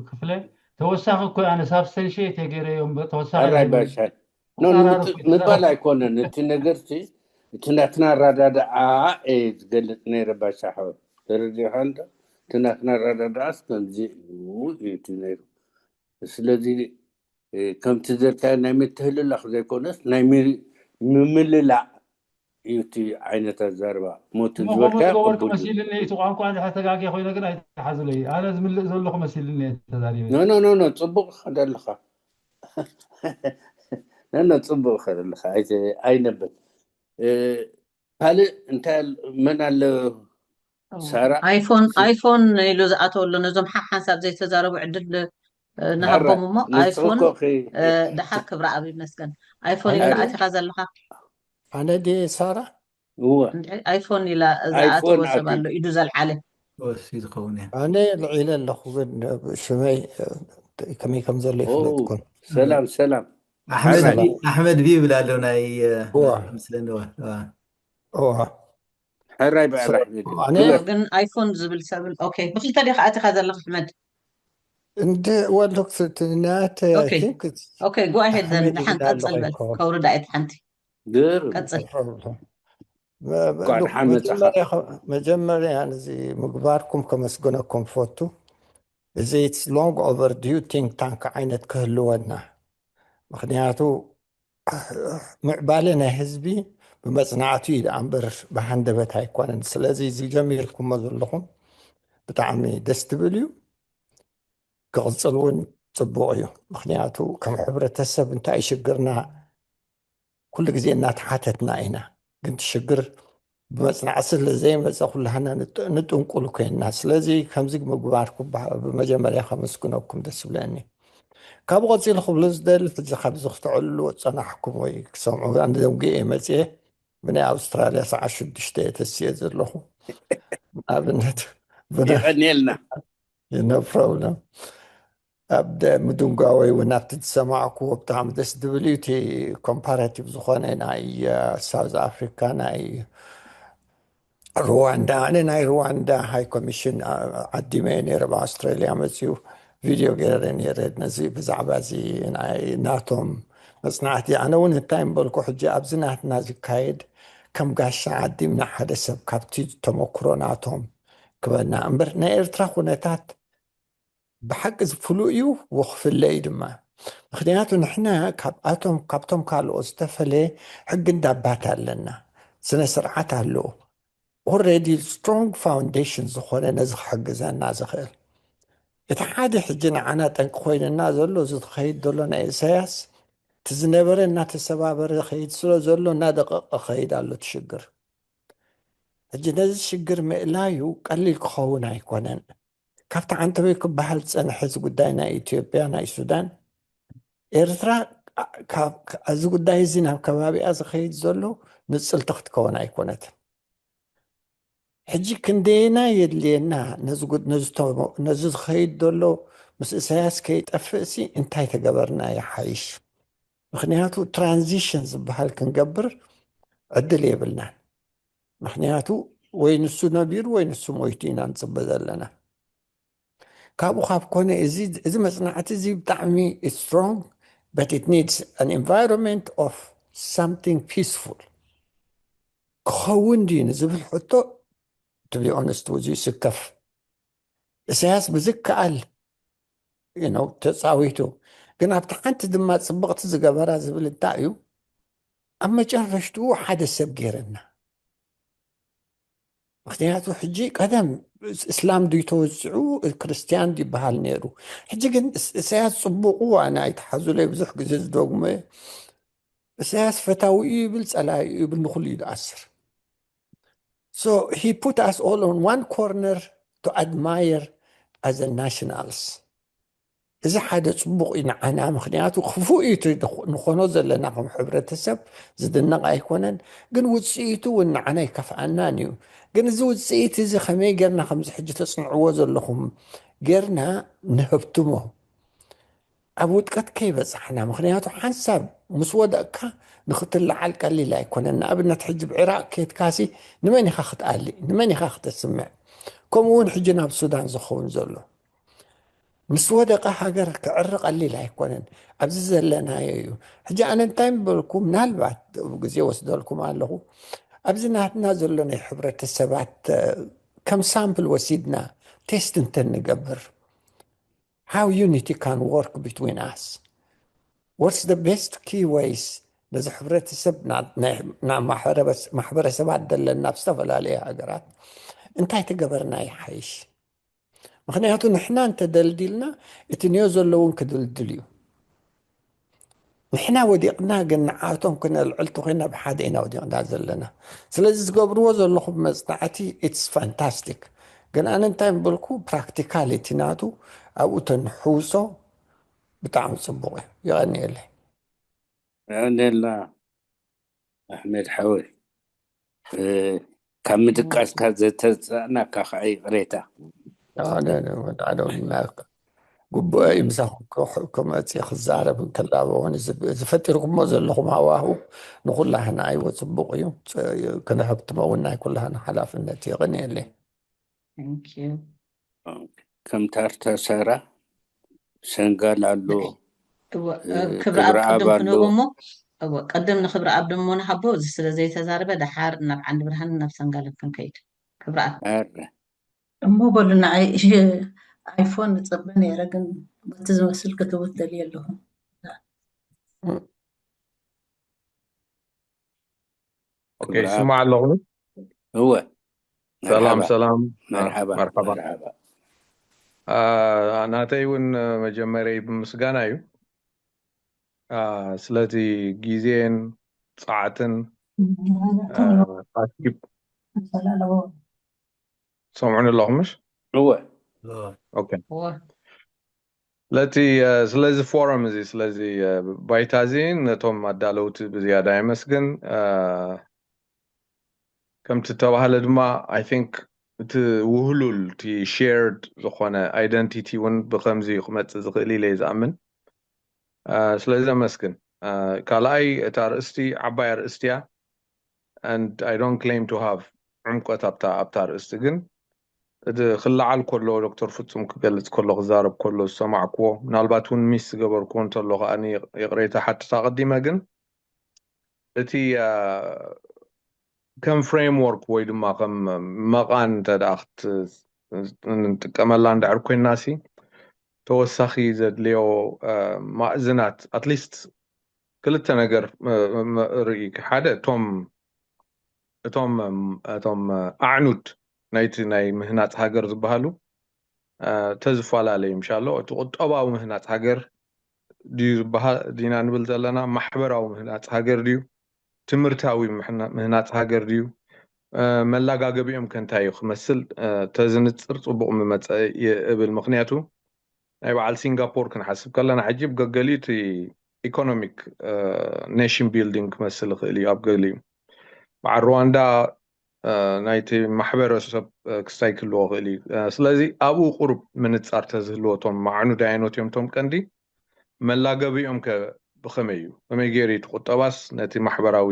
ክፍለ ተወሳኺ እኮ ኣነ ሳብስተንሽት የገይረዮም ተወሳኺ ኣራይ ባሻይ ምባል ኣይኮነን እቲ ነገርቲ እቲ ናትና ኣራዳድኣ ዝገልፅ ነይረ ባሻ ሓወት ተረዲእካ እንዶ እቲ ናትና ኣራዳድኣስ ከምዚ እቲ ነይሩ ስለዚ ከምቲ ዘልካዮ ናይ ምትህልላኽ ዘይኮነስ ናይ ምምልላዕ እዩ እቲ ዓይነት ኣዛርባ ሞት ዝበልካዮ ወርቂ መሲልኒ እቲ ቋንቋ እንድሕር ተጋጊ ኮይኑ ግን ኣይተሓዝለይ ኣነ ዝምልእ ዘለኹ መሲልኒ ተዛሪበ ኖ ፅቡቅ ከደለኻ ፅቡቅ ከደለኻ ኣይነብን ካልእ እንታይ መን ኣሎ ሳራ ኣይፎን ኢሉ ዝኣተወሉ ነዞም ሓንሳብ ዘይተዛረቡ ዕድል ንሃቦም እሞ ኣይፎን ድሓር ክብሪ ኣብ ይመስገን ኣይፎን ኢላ ኣቲኻ ዘለኻ ኣነ ድ ሳራ ኣይፎን ኢላ ዝኣተወ ሰብ ኣሎ ኢዱ ዘልዓለ ዝኸውን እያ ኣነ ልዒለ ኣለኹ ግን ሽመይ ከመይ ከም ዘሎ ይፍለጥኩን ሰላም ኣሕመድ ቢ ይብል ኣሎ ናይ ምስለንዋ ሕራይ በዕላ ግን ኣይፎን ዝብል ሰብል ኦኬ ብክልተ ዲኻ ኣቲኻ ዘለኻ ኣሕመድ እንደ ወልዶክት ናት اوكي جو اهيد نحن قصل كورد ايت حنتي قصل መጀመርያ يعني زي ምግባርኩም ከመስገነኩም ፈቱ እዚ it's long overdue think tank ዓይነት ክህልወና ምክንያቱ ምዕባለ ናይ ህዝቢ ብመፅናዕቱ እዩ ደኣ እምበር ብሃንደበት ኣይኮነን ስለዚ እዚ ጀሚርኩሞ ዘለኹም ብጣዕሚ ደስ ትብል እዩ ክቕፅል እውን ፅቡቅ እዩ ምክንያቱ ከም ሕብረተሰብ እንታይ እዩ ሽግርና ኩሉ ግዜ እናተሓተትና ኢና ግን ትሽግር ብመፅናዕ ስለዘይመፀ ኩላህና ንጥንቁል ኮይንና ስለዚ ከምዚ ምግባርኩም ብመጀመርያ ከመስግነኩም ደስ ይብለኒ ካብኡ ቀፂሉ ክብሎ ዝደሊ ሕጂ ካብዚ ክትዕልሉ ፀናሕኩም ወይ ክሰምዑ ኣነ ደውጊአ መፅአ ብናይ ኣውስትራልያ 96 ተስየ ዘለኹ ንኣብነት ይቀኒየልና no problem ኣብ ምድንጓወይ እውን ኣብቲ ዝሰማዕክዎ ብጣዕሚ ደስ ዝብል እዩ እቲ ኮምፓራቲቭ ዝኾነ ናይ ሳውዝ ኣፍሪካ ናይ ሩዋንዳ ኣነ ናይ ሩዋንዳ ሃይ ኮሚሽን ዓዲመ ነይረ ብኣውስትራልያ መፅኡ ቪድዮ ገይረ ነይረ ነዚ ብዛዕባ እዚ ናይ ናቶም መፅናዕቲ ኣነ እውን እንታይ ንበልኩ ሕጂ ኣብዚ ናትና ዝካየድ ከም ጋሻ ዓዲምና ሓደ ሰብ ካብቲ ተመክሮ ናቶም ክበና እምበር ናይ ኤርትራ ኩነታት ብሓቂ ዝፍሉእ እዩ ወክፍለ እዩ ድማ ምክንያቱ ንሕና ካብቶም ካልኦት ዝተፈለየ ሕጊ እንዳባት ኣለና ስነ ስርዓት ኣለዎ ኦልሬዲ ስትሮንግ ፋውንዴሽን ዝኾነ ነዚ ክሕግዘና ዝኽእል እቲ ሓደ ሕጂ ንዓና ጠንቂ ኮይንና ዘሎ እዚ ትኸይድ ዘሎ ናይ ኢሳያስ እቲ ዝነበረ እናተሰባበረ ኸይድ ስለ ዘሎ እናደቐቐ ኸይድ ኣሎ ትሽግር ሕጂ ነዚ ሽግር ምእላዩ ቀሊል ክኸውን ኣይኮነን ካብቲ ዓንተበይ ክበሃል ዝፀንሐ እዚ ጉዳይ ናይ ኢትዮጵያ ናይ ሱዳን ኤርትራ እዚ ጉዳይ እዚ ናብ ከባቢኣ ዝኸይድ ዘሎ ንፅልቲ ክትከውን ኣይኮነትን ሕጂ ክንደየና የድልየና ነዚ ዝኸይድ ዘሎ ምስ ኢሳያስ ከይጠፍእሲ እንታይ ተገበርና ይሓይሽ ምክንያቱ ትራንዚሽን ዝበሃል ክንገብር ዕድል የብልናን ምክንያቱ ወይ ንሱ ነቢሩ ወይ ንሱ ሞይቱ ኢና ንፅበ ዘለና ካብኡ ካብ ኮነ እዚ መፅናዕቲ እዚ ብጣዕሚ ስትሮንግ but it needs an environment of something peaceful ክኸውን ድዩ ንዝብል ሕቶ to be honest with you ስከፍ ኢሳያስ ብዝከኣል ተፃዊቱ ግን ኣብቲ ሓንቲ ድማ ፅብቕቲ ዝገበራ ዝብል እንታይ እዩ ኣብ መጨረሽትኡ ሓደ ሰብ ገይረና ምክንያቱ ሕጂ ቀደም እስላም ድዩ ተወፅዑ ክርስቲያን ይበሃል ነይሩ ሕጂ ግን ኢሳያስ ፅቡቁ ኣነ ኣይተሓዙለይ ብዙሕ ግዜ ዝደግሞ ኢሳያስ ፈታዊ ይብል ፀላኢ ይብል ንኩሉ እዩ ዝኣስር so he put us all on one corner to admire as a nationals እዚ ሓደ ፅቡቅ እዩ ንዓና ምክንያቱ ክፉእ እዩ ንኾኖ ዘለና ከም ሕብረተሰብ ዝድነቕ ኣይኮነን ግን ውፅኢቱ እውን ንዓና ይከፍኣናን እዩ ግን እዚ ውፅኢት እዚ ከመይ ጌርና ከምዚ ሕጂ ተፅንዕዎ ዘለኹም ጌርና ንህብትሞ ኣብ ውጥቀት ከይበፃሕና ምክንያቱ ሓንሳብ ምስ ወደቕካ ንክትለዓል ቀሊል ኣይኮነን ንኣብነት ሕጂ ብዕራቅ ከይትካሲ ንመን ኢኻ ክትኣሊ ንመን ኢኻ ክትስምዕ ከምኡ እውን ሕጂ ናብ ሱዳን ዝኸውን ዘሎ ምስ ወደቐ ሃገር ክዕሪ ቀሊል ኣይኮነን ኣብዚ ዘለናዮ እዩ ሕጂ ኣነ እንታይ ንበልኩም ምናልባት ግዜ ወስደልኩም ኣለኹ ኣብዚ ናትና ዘሎ ናይ ሕብረተሰባት ከም ሳምፕል ወሲድና ቴስት እንተንገብር how unity can work between us what's the best key ways ነዚ ሕብረተሰብ ማሕበረሰባት ዘለና ብዝተፈላለየ ሃገራት እንታይ ተገበርና ይሓይሽ ምክንያቱ ንሕና እንተደልዲልና እቲ ንዮ ዘለውን ክድልድል እዩ ንሕና ወዲቕና ግን ንዓቶም ክነልዕልቲ ኮይና ብሓደ ኢና ወዲቕና ዘለና ስለዚ ዝገብርዎ ዘለኹም መፅናዕቲ ኢትስ ፋንታስቲክ ግን ኣነ እንታይ ንብልኩ ፕራክቲካሊቲ ናቱ ኣብኡ ተንሕውሶ ብጣዕሚ ፅቡቅ እዩ ይቐኒየለይ ያኔላ ኣሕመድ ሓወይ ካብ ምድቃስካ ዘተፀናካ ከዓ ቅሬታ ጉቡአ ይምሳኹም ከመፅእ ክዛረብ ከላበውን ዝፈጢርኩሞ ዘለኹም ሃዋህው ንኩላህና ኣይወ ፅቡቅ እዩ ክነህብትሞ እውን ናይ ኩላህና ሓላፍነት ይቕኒየለይ ከም ታርታ ሰራ ሰንጋል ኣሎ ክብሪ ኣብ ቅድም ክንብሎ እሞ ቀደም ንክብሪ ኣብ ደሞ ንሓቦ እዚ ስለ ዘይተዛረበ ድሓር ናብ ዓንዲ ብርሃን ናብ ሰንጋል ክንከይድ ክብሪ ኣብ እሞ በሉ ንዓይ ኣይፎን ንፅበ ነይረ ግን በቲ ዝመስል ክትውት ደልየ ኣለኹ اوكي سمع الله هو سلام مرحبا سلام مرحبا مرحبا مرحبا ናተይ እውን መጀመርያ ብምስጋና እዩ ስለቲ ግዜን ፀዓትን ኣኪብ ሰምዑን ኣለኹምሽ هو ኦኬ ስለዚ ፎረም እዚ ስለዚ ባይታ እዚ ነቶም ኣዳለውቲ ብዝያዳ ይመስግን ከምቲ ተባሃለ ድማ ኣይ ቲንክ እቲ ውህሉል እቲ ሼርድ ዝኾነ ኣይደንቲቲ እውን ብከምዚ ክመፅእ ዝኽእል ኢለ ዝኣምን ስለዚ ኣመስግን ካልኣይ እታ ርእስቲ ዓባይ ኣርእስቲ እያ and I don't claim to have ዕምቆት ኣብታ ርእስቲ ግን እቲ ክለዓል ከሎ ዶክተር ፍጹም ክገልፅ ከሎ ክዛረብ ከሎ ዝሰማዕክዎ ምናልባት እውን ሚስ ዝገበርክዎ እንተሎ ከዓኒ የቕሬታ ሓትታ ቀዲመ ግን እቲ ከም ፍሬምወርክ ወይ ድማ ከም መቃን እንተደኣ ንጥቀመላ እንድሕር ኮይንናሲ ተወሳኺ ዘድልዮ ማእዝናት ኣትሊስት ክልተ ነገር ርኢ ሓደ እቶም ኣዕኑድ ናይቲ ናይ ምህናፅ ሃገር ዝበሃሉ ተዝፈላለዩ ምሻሎ እቲ ቁጠባዊ ምህናፅ ሃገር ድዩ ዲና ንብል ዘለና ማሕበራዊ ምህናፅ ሃገር ድዩ ትምህርታዊ ምህናፅ ሃገር ድዩ መላጋገቢኦም ከንታይ እዩ ክመስል ተዝንፅር ፅቡቅ ምመፀ ይብል ምክንያቱ ናይ በዓል ሲንጋፖር ክንሓስብ ከለና ሕጂ ብገገሊኡ እቲ ኢኮኖሚክ ኔሽን ቢልዲንግ ክመስል ይኽእል እዩ ኣብ ገሊኡ በዓል ሩዋንዳ ናይቲ ማሕበረሰብ ክስታይ ክህልዎ ክእል እዩ ስለዚ ኣብኡ ቁሩብ ምንፃር ተዝህልወቶም ማዕኑድ ዓይኖት እዮም ቶም ቀንዲ መላገቢኦም ብኸመይ እዩ ከመይ ገይሩ እቲ ቁጠባስ ነቲ ማሕበራዊ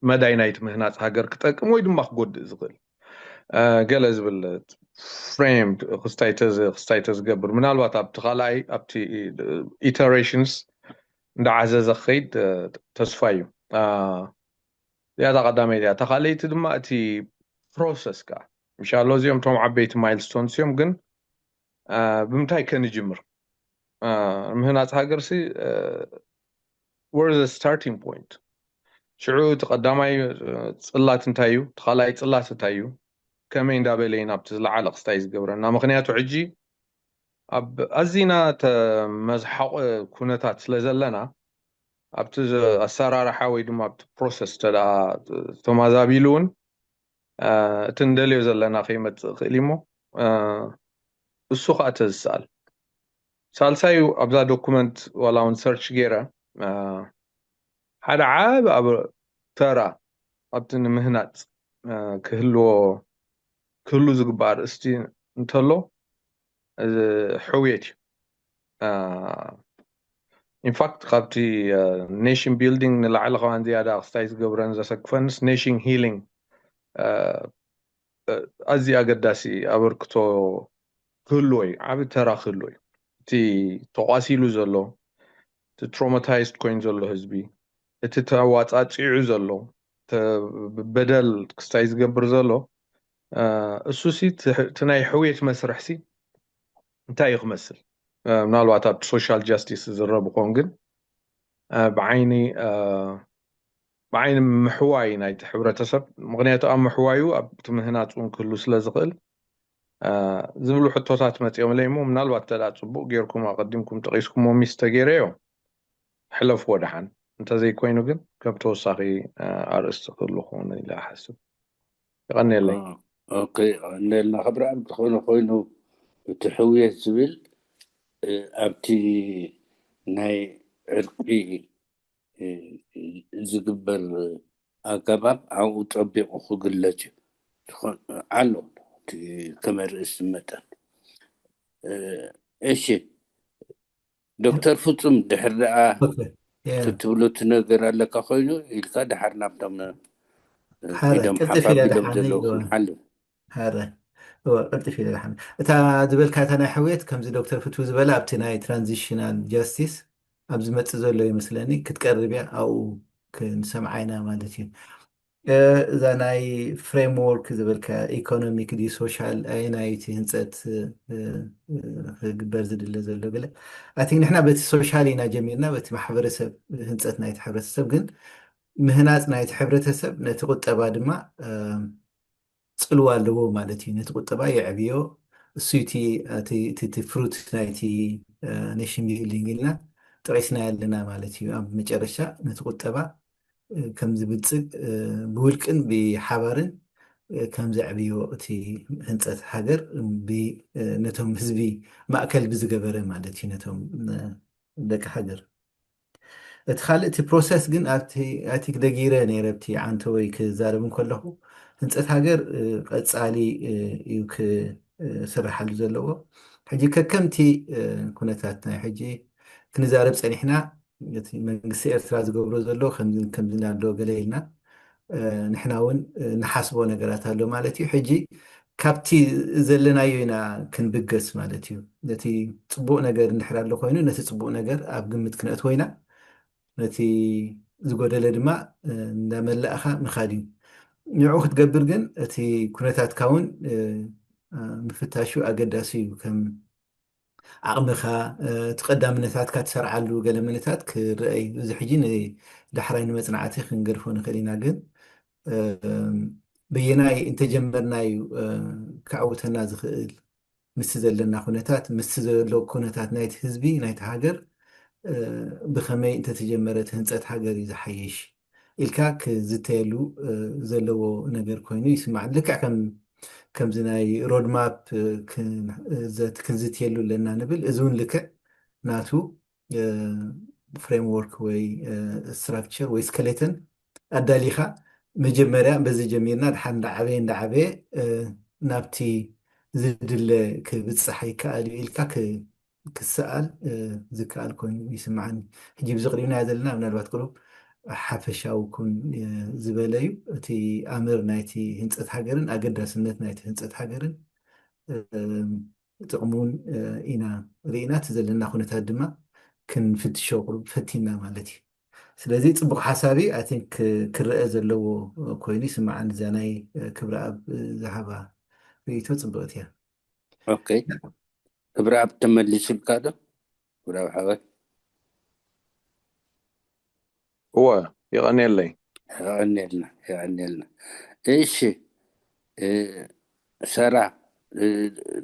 መዳይ ናይቲ ምህናፅ ሃገር ክጠቅም ወይ ድማ ክጎድእ ዝኽእል ገለ ዝብል ፍሬምድ ክስታይ ተዝገብር ምናልባት ኣብቲ ካልኣይ ኣብቲ ኢተሬሽንስ እንዳዓዘዘ ክኸይድ ተስፋ እዩ ያታ ቀዳመይቲ እያ ተኻለይቲ ድማ እቲ ፕሮሰስ ከዓ ምሻሎ እዚኦም ቶም ዓበይቲ ማይልስቶንስ እዮም ግን ብምንታይ ከንጅምር ምህናፅ ሃገርሲ where is the starting point ሽዑ እቲ ቀዳማይ ፅላት እንታይ እዩ እቲ ካልኣይ ፅላት እንታይ እዩ ከመይ እንዳበለ ናብቲ ዝለዓለ ክስታይ ዝገብረና ምክንያቱ ሕጂ ኣብ ኣዝና ተመዝሓቑ ኩነታት ስለ ዘለና ኣብቲ ኣሰራርሓ ወይ ድማ ኣብቲ ፕሮሰስ ተደኣ ተማዛቢሉ እውን እቲ እንደልዮ ዘለና ከይመፅእ ክእል እሞ እሱ ከዓ ተዝሰኣል ሳልሳዩ ኣብዛ ዶኩመንት ዋላ እውን ሰርች ገይረ ሓደ ዓብ ኣብ ተራ ኣብቲ ንምህናፅ ክህሉ ዝግባእ ርእስቲ እንተሎ ሕውየት እዩ ኢንፋክት ካብቲ ኔሽን ቢልዲንግ ንላዕሊ ከዋን ዝያዳ ክስታይ ዝገብረን ዘሰክፈንስ ኔሽን ሂሊንግ ኣዝዩ ኣገዳሲ ኣበርክቶ ክህልዎ እዩ ዓብ ተራ ክህልዎ እዩ እቲ ተቋሲሉ ዘሎ እቲ ትራውማታይዝድ ኮይኑ ዘሎ ህዝቢ እቲ ተዋፃፂዑ ዘሎ በደል ክስታይ ዝገብር ዘሎ እሱሲ እቲ ናይ ሕውየት መስርሕሲ እንታይ እዩ ክመስል ምናልባት ኣብቲ ሶሻል ጃስቲስ ዝረብ ኮን ግን ብዓይኒ ምሕዋይ ናይቲ ሕብረተሰብ ምክንያቱ ኣብ ምሕዋዩ ኣብቲ ምህናፅ እውን ክህሉ ስለ ዝኽእል ዝብሉ ሕቶታት መፂኦም ለይ ሞ ምናልባት ተዳ ፅቡቅ ጌርኩም ኣቀዲምኩም ጠቂስኩሞ ሚስ ተገይረዮ ሕለፍዎ ድሓን እንተዘይኮይኑ ግን ከም ተወሳኺ ኣርእስቲ ክህሉ ክኾነ ኢለ ሓስብ ይቐኒየለይ ኦኬ ቀኒየልና ክብራዕ ዝኾነ ኮይኑ እቲ ሕውየት ዝብል ኣብቲ ናይ ዕርቂ ዝግበር ኣገባብ ኣብኡ ጠቢቑ ክግለፅ ኣሎ ከመይ ርእስቲ መጠን እሺ ዶክተር ፍጹም ድሕር ደኣ ክትብሉት ነገር ኣለካ ኮይኑ ኢልካ ድሓር ናብቶም ኢዶም ሓፋብ ኢሎም ዘለዉ ክንሓልፍ ቅልጥፍ ኢለ ድሓን እታ ዝበልካ እታ ናይ ሕውየት ከምዚ ዶክተር ፍትው ዝበለ ኣብቲ ናይ ትራንዚሽናል ጃስቲስ ኣብ ዝመፅእ ዘሎ ይመስለኒ ክትቀርብ እያ ኣብኡ ክንሰምዓይና ማለት እዩ እዛ ናይ ፍሬምወርክ ዝብልካ ኢኮኖሚክ ዲ ሶሻል ኣይ ናይቲ ህንፀት ክግበር ዝድለ ዘሎ ገለ ኣቲንክ ንሕና በቲ ሶሻል ኢና ጀሚርና በቲ ማሕበረሰብ ህንፀት ናይቲ ሕብረተሰብ ግን ምህናፅ ናይቲ ሕብረተሰብ ነቲ ቁጠባ ድማ ፅልዋ ኣለዎ ማለት እዩ ነቲ ቁጠባ የዕብዮ እሱ እቲ ፍሩት ናይቲ ኔሽን ቢልዲንግ ኢልና ጠቂስና ኣለና ማለት እዩ ኣብ መጨረሻ ነቲ ቁጠባ ከም ዝብልፅግ ብውልቅን ብሓባርን ከም ዘዕብዮ እቲ ህንፀት ሃገር ነቶም ህዝቢ ማእከል ብዝገበረ ማለት እዩ ነቶም ደቂ ሃገር እቲ ካልእ እቲ ፕሮሰስ ግን ኣብቲ ክደጊረ ነይረብቲ ዓንተ ወይ ክዛረብ ከለኹ ህንፀት ሃገር ቀፃሊ እዩ ክስራሓሉ ዘለዎ ሕጂ ከከምቲ ኩነታት ናይ ሕጂ ክንዛረብ ፀኒሕና እቲ መንግስቲ ኤርትራ ዝገብሮ ዘሎ ከምዚ ኣሎ ገለ ኢልና ንሕና እውን ንሓስቦ ነገራት ኣሎ ማለት እዩ ሕጂ ካብቲ ዘለናዮ ኢና ክንብገስ ማለት እዩ ነቲ ፅቡቅ ነገር እንድሕር ኣሎ ኮይኑ ነቲ ፅቡቅ ነገር ኣብ ግምት ክነእትዎ ኢና ነቲ ዝጎደለ ድማ እንዳመላእኻ ምኻድ እዩ ንዕኡ ክትገብር ግን እቲ ኩነታትካ እውን ምፍታሹ ኣገዳሲ እዩ ከም ዓቕምኻ እቲ ቀዳምነታትካ ትሰርዓሉ ገለ መንታት ክርአይ እዚ ሕጂ ንዳሕራይ ንመፅናዕቲ ክንገድፎ ንኽእል ኢና ግን በየናይ እንተጀመርናዩ ክዓውተና ዝኽእል ምስ ዘለና ኩነታት ምስ ዘሎ ኩነታት ናይቲ ህዝቢ ናይቲ ሃገር ብኸመይ እንተተጀመረት ህንፀት ሃገር እዩ ዝሓይሽ ኢልካ ክዝተየሉ ዘለዎ ነገር ኮይኑ ይስማዕ ልክዕ ከምዚ ናይ ሮድማፕ ክንዝትየሉ ኣለና ንብል እዚ እውን ልክዕ ናቱ ፍሬምወርክ ወይ ስትራክቸር ወይ ስኬሌተን ኣዳሊኻ መጀመርያ በዚ ጀሚርና ድሓር እንዳዓበየ ናብቲ ዝድለ ክብፅሕ ይከኣል እዩ ኢልካ ክሰኣል ዝከኣል ኮይኑ ይስማዓኒ ሕጂ ብዚ ቅሪብናዮ ዘለና ምናልባት ቅሩብ ሓፈሻዊ ኩን ዝበለ እዩ እቲ ኣምር ናይቲ ህንፀት ሃገርን ኣገዳስነት ናይቲ ህንፀት ሃገርን ጥቕሙን ኢና ርኢና እቲ ዘለና ኩነታት ድማ ክንፍትሾ ቅሩብ ፈቲና ማለት እዩ ስለዚ ፅቡቅ ሓሳቢ ኣቲንክ ክረአ ዘለዎ ኮይኑ ይስማዓኒ እዛ ናይ ክብረ ኣብ ዝሃባ ርእቶ ፅቡቅት እያ ኦኬ ክብረ ኣብ ተመሊስ ኢልካ ዶ ክብረ ኣብ ሓበይ هو يغني لي يغني لنا ايش سارة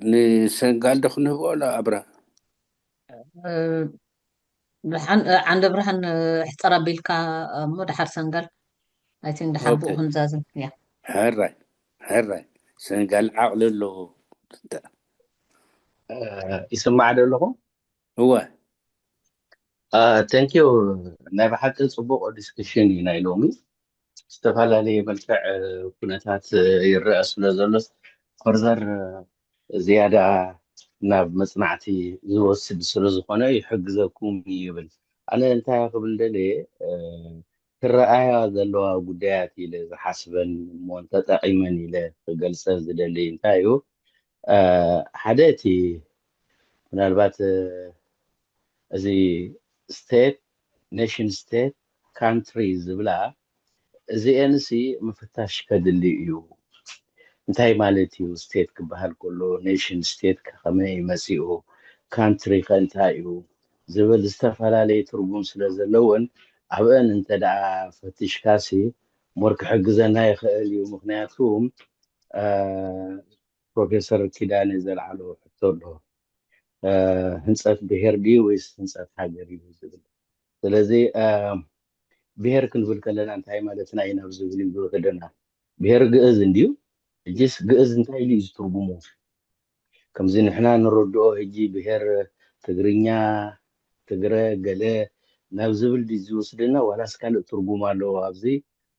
نسنغال دخنه ولا أبرا عند برهن احترى بيلكا مو دحر سنغال I think دحبو هنزازن يا هراي سنغال عقل له يسمع لهم هو ثانك يو ናይ ብሓቂ ፅቡቅ ዲስከሽን ኢና ኢሎሚ ዝተፈላለየ መልክዕ ኩነታት ይረአ ስለ ዘሎ ፈርዘር ዝያዳ ናብ መፅናዕቲ ዝወስድ ስለ ዝኾነ ይሕግዘኩም ይብል ኣነ እንታይ ክብል ደልየ ክረኣያ ዘለዋ ጉዳያት ኢለ ዝሓስበን እሞ ተጠቒመን ኢለ ክገልፀ ዝደሊ እንታይ እዩ ሓደ እቲ ምናልባት እዚ ስቴት ኔሽን ስቴት ካንትሪ ዝብላ እዚአንሲ ምፍታሽ ከድሊ እዩ እንታይ ማለት እዩ ስቴት ክበሃል ከሎ ኔሽን ስቴት ከመይ መፂኡ ካንትሪ ከእንታይ እዩ ዝብል ዝተፈላለየ ትርጉም ስለ ዘለዎን ኣብአን እንተደኣ ፈቲሽካሲ ሞር ክሕግዘና ይኽእል እዩ ምክንያቱ ፕሮፌሰር ኪዳነ ዘልዓሎ ሕቶ ኣሎ ህንፀት ብሄር ድዩ ወይስ ህንፀት ሃገር እዩ ዝብል ስለዚ ብሄር ክንብል ከለና እንታይ ማለትና ኢና ብዝብል ይብሉ ከለና ብሄር ግእዝ እንድዩ እጅስ ግእዝ እንታይ ኢሉ እዩ ዝትርጉሙ ከምዚ ንሕና ንረድኦ ሕጂ ብሄር ትግርኛ ትግረ ገለ ናብ ዝብል ዲ ዝወስድና ዋላስ ካልእ ትርጉም ኣለዎ ኣብዚ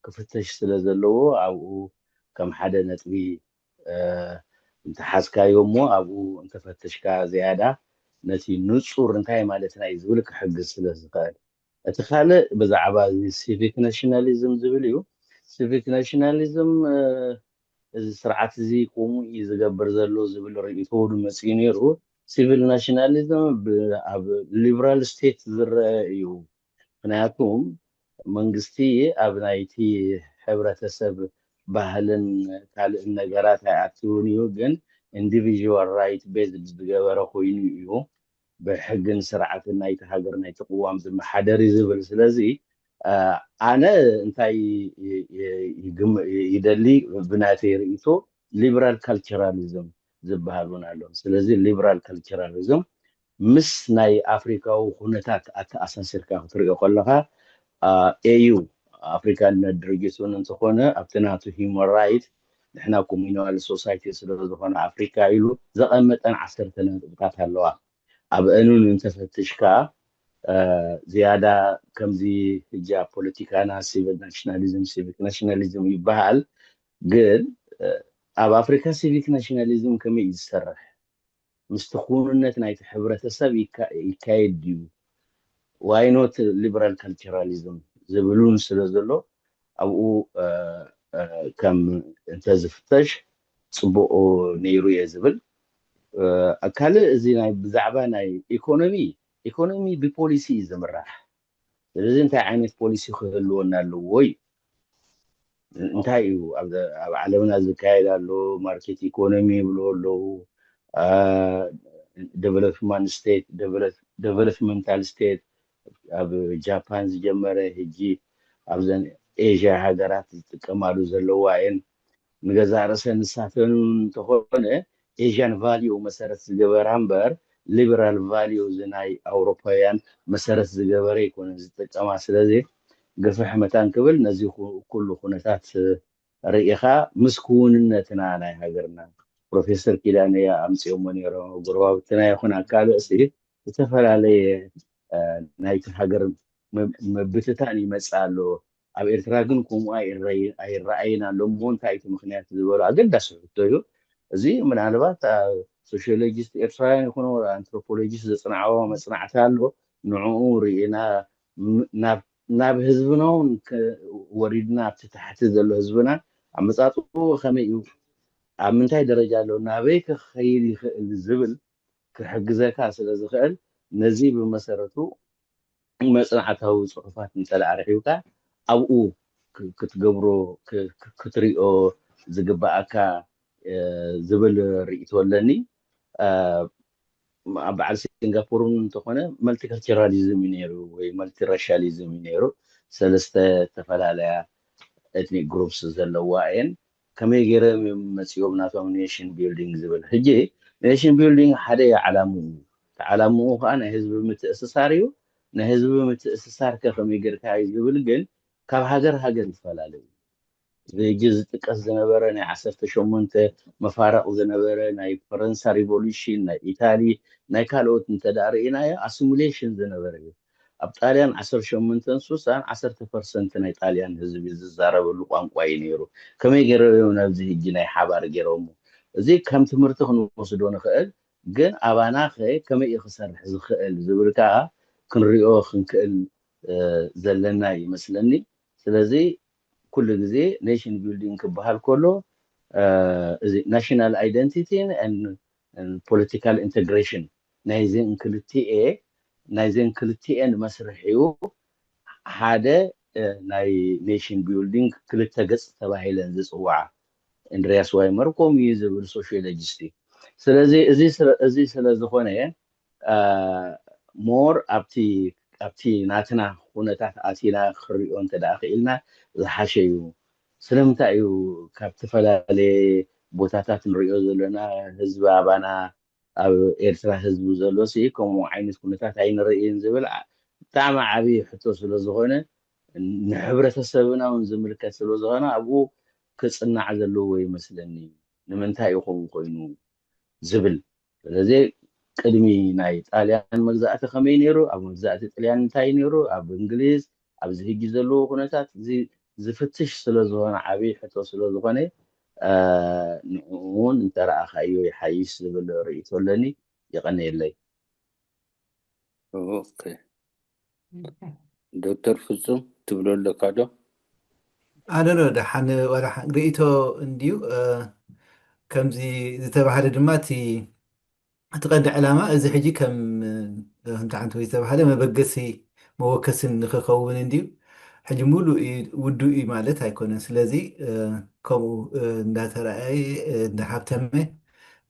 ክፍተሽ ስለ ዘለዎ ኣብኡ ከም ሓደ ነጥቢ እንተሓዝካዮ እሞ ኣብኡ እንተፈተሽካ ዝያዳ ነቲ ንፁር እንታይ ማለትና እዩ ዝብል ክሕግዝ ስለ ዝኽእል እቲ ካልእ ብዛዕባ ሲቪክ ናሽናሊዝም ዝብል እዩ ሲቪክ ናሽናሊዝም እዚ ስርዓት እዚ ከምኡ እዩ ዝገብር ዘሎ ዝብል ርእይቶ መፅኡ ነይሩ ሲቪል ናሽናሊዝም ኣብ ሊበራል ስቴት ዝረአ እዩ ምክንያቱም መንግስቲ ኣብ ናይቲ ሕብረተሰብ ባህልን ካልእ ነገራት ኣይኣትውን እዩ ግን ኢንዲቪዥዋል ራይት ቤዝድ ዝገበረ ኮይኑ እዩ ብሕግን ስርዓትን ናይቲ ሃገር ናይቲ ቅዋም ዝመሓደር እዩ ዝብል ስለዚ ኣነ እንታይ ይደሊ ብናተይ ርእይቶ ሊበራል ካልቸራሊዝም ዝበሃል እውን ኣሎ ስለዚ ሊበራል ካልቸራሊዝም ምስ ናይ ኣፍሪካዊ ኩነታት ኣተኣሳሲርካ ክትሪኦ ከለካ ኤዩ ኣፍሪካነት ድርጅት እውን እንተኾነ ኣብቲ ናቱ ሂውማን ራይት ንሕና ኮሚኒዋል ሶሳይቲ ስለዝኾነ ኣፍሪካ ኢሉ ዘቐመጠን 10 ነጥብታት ኣለዋ ኣብ እኑን እንተፈትሽካ ዝያዳ ከምዚ ሕጂ ፖለቲካና ሲቪክ ናሽናሊዝም ይበሃል ግን ኣብ ኣፍሪካ ሲቪክ ናሽናሊዝም ከመይ እዩ ዝሰርሕ ምስቲ ኩንነት ናይቲ ሕብረተሰብ ይካየድ ድዩ ዋይ ኖት ሊበራል ካልቸራሊዝም ዝብሉን ስለ ዘሎ ኣብኡ ከም እንተዝፍተሽ ፅቡቅ ነይሩ እየ ዝብል ካልእ እዚ ናይ ብዛዕባ ናይ ኢኮኖሚ ብፖሊሲ እዩ ዝምራሕ ስለዚ እንታይ ዓይነት ፖሊሲ ክህልወና ኣለዎ እዩ እንታይ እዩ ኣብ ዓለምና ዝካየድ ኣሎ ማርኬት ኢኮኖሚ ይብሉ ኣለዉ ዴቨሎፕመንታል ስቴት ኣብ ጃፓን ዝጀመረ ሕጂ ኣብዘን ኤዥያ ሃገራት ዝጥቀማሉ ዘለዋ እየን ንገዛ ርእሰ ንሳተን እንተኾነ ኤዥያን ቫልዩ መሰረት ዝገበራ እምበር ሊበራል ቫልዩ ዝናይ ኣውሮፓውያን መሰረት ዝገበረ ይኮነን ዝጥቀማ ስለዚ ገፍሕ መታን ክብል ነዚ ኩሉ ኩነታት ርኢኻ ምስ ክውንነትና ናይ ሃገርና ፕሮፌሰር ኪዳነ ኣምፂኦሞ ነይሮም ጎረባብትና ይኹን ኣካልእሲ ዝተፈላለየ ናይቲ ሃገር መብትታን ይመፅእ ኣሎ ኣብ ኤርትራ ግን ከምኡ ኣይረኣይን ኣሎ እሞ እንታይ እቲ ምክንያት ዝበሉ ኣገዳሲ ሕቶ እዩ እዚ ምናልባት ሶሽዮሎጂስት ኤርትራውያን ይኹኑ ኣንትሮፖሎጂስት ዘፅናዕዎ መፅናዕቲ ኣሎ ንዕኡ ርኢና ናብ ህዝብና እውን ወሪድና ኣብቲ ታሕቲ ዘሎ ህዝብና ኣመፃፅኡ ከመይ እዩ ኣብ ምንታይ ደረጃ ኣሎ ናበይ ክኸይድ ይኽእል ዝብል ክሕግዘካ ስለ ዝኽእል ነዚ ብመሰረቱ መፅናዕታዊ ፅሑፋት እንተላዕርሒብካ ኣብኡ ክትገብሮ ክትሪኦ ዝግባኣካ ዝብል ርእይቶ ኣለኒ ኣብ በዓል ሲንጋፖርን እንተኾነ መልቲካልቸራሊዝም እዩ ነይሩ ወይ መልቲራሻሊዝም እዩ ነይሩ ሰለስተ ዝተፈላለያ ኤትኒክ ግሩፕስ ዘለዋ እየን ከመይ ገይሮም መፂኦም ናቶም ኔሽን ቢልዲንግ ዝብል ሕጂ ኔሽን ቢልዲንግ ሓደ ዓላምኡ ዓላምኡ ከዓ ናይ ህዝቢ ምትእስሳር እዩ ናይ ህዝቢ ምትእስሳር ከመይ ጌርካ እዩ ዝብል ግን ካብ ሃገር ይፈላለዩ ሕጂ ዝጥቀስ ዝነበረ ናይ 18 መፋረቕ ዝነበረ ናይ ፈረንሳ ሪቮሉሽን ናይ ኢታሊ ናይ ካልኦት እንተዳርኢናዮ ኣሲሙሌሽን ዝነበረ እዩ ኣብ ጣልያን 1860 10% ናይ ጣልያን ህዝቢ ዝዛረበሉ ቋንቋ እዩ ነይሩ ከመይ ገይሮም ናብዚ ሕጂ ናይ ሓባር ገይሮም እዚ ከም ትምህርቲ ክንወስዶ ንኽእል ግን ኣባና ከመይ እዩ ክሰርሕ ዝኽእል ዝብል ከዓ ክንሪኦ ክንክእል ዘለና ይመስለኒ ስለዚ ኩሉ ግዜ ኔሽን ቢልዲንግ ክበሃል ከሎ እዚ ናሽናል አይደንቲቲን ፖለቲካል ኢንቴግሬሽን ናይዘን ክልቲአን መስርሕ እዩ ሓደ ናይ ኔሽን ቢልዲንግ ክልተ ገፅ ተባሂለን ዝፅዋዓ እንድርያስ ዋይመር ከምኡ እዩ ዝብል ሶሽዮሎጂስት እዩ ስለዚ እዚ ስለዝኾነ ሞር ኣብቲ ናትና ኩነታት ኣቲና ክሪኦ እንተደኣ ክኢልና ዝሓሸ እዩ ስለምንታይ እዩ ካብ ዝተፈላለየ ቦታታት ንሪኦ ዘለና ህዝቢ ኣባና ኣብ ኤርትራ ህዝቢ ዘሎ ከምኡ ዓይነት ኩነታት ኣይንርኢን ዝብል ብጣዕሚ ዓብዪ ሕቶ ስለዝኾነ ንሕብረተሰብና እውን ዝምልከት ስለዝኾነ ኣብኡ ክፅናዕ ዘለዎ ይመስለኒ ንምንታይ እዩ ከምኡ ኮይኑ ዝብል ስለዚ ቅድሚ ናይ ጣልያን መግዛእቲ ከመይ ነይሩ ኣብ መግዛእቲ ጣልያን እንታይ ነይሩ ኣብ እንግሊዝ ኣብዚ ሕጂ ዘለዎ ኩነታት ዝፍትሽ ስለዝኾነ ዓብዪ ሕቶ ስለዝኾነ ንዕኡን እንተረኣኻዮ ይሓይሽ ዝብል ርእይቶ ኣለኒ ይቐነየለይ ኦኬ ዶክተር ፍጹም ትብሎ ኣለካ ዶ ኣነ ዶ ደሓን ወላ ርእይቶ እንድዩ ከምዚ ዝተባሃለ ድማ እቲ ቀንዲ ዕላማ እዚ ሕጂ ከም እንታይ ወይ ዝተባሃለ መበገሲ መወከስን ንክኸውን እንድዩ ሕጂ ሙሉእ ውዱእ ማለት ኣይኮነን ስለዚ ከምኡ እንዳተረኣየ እንዳሃብተመ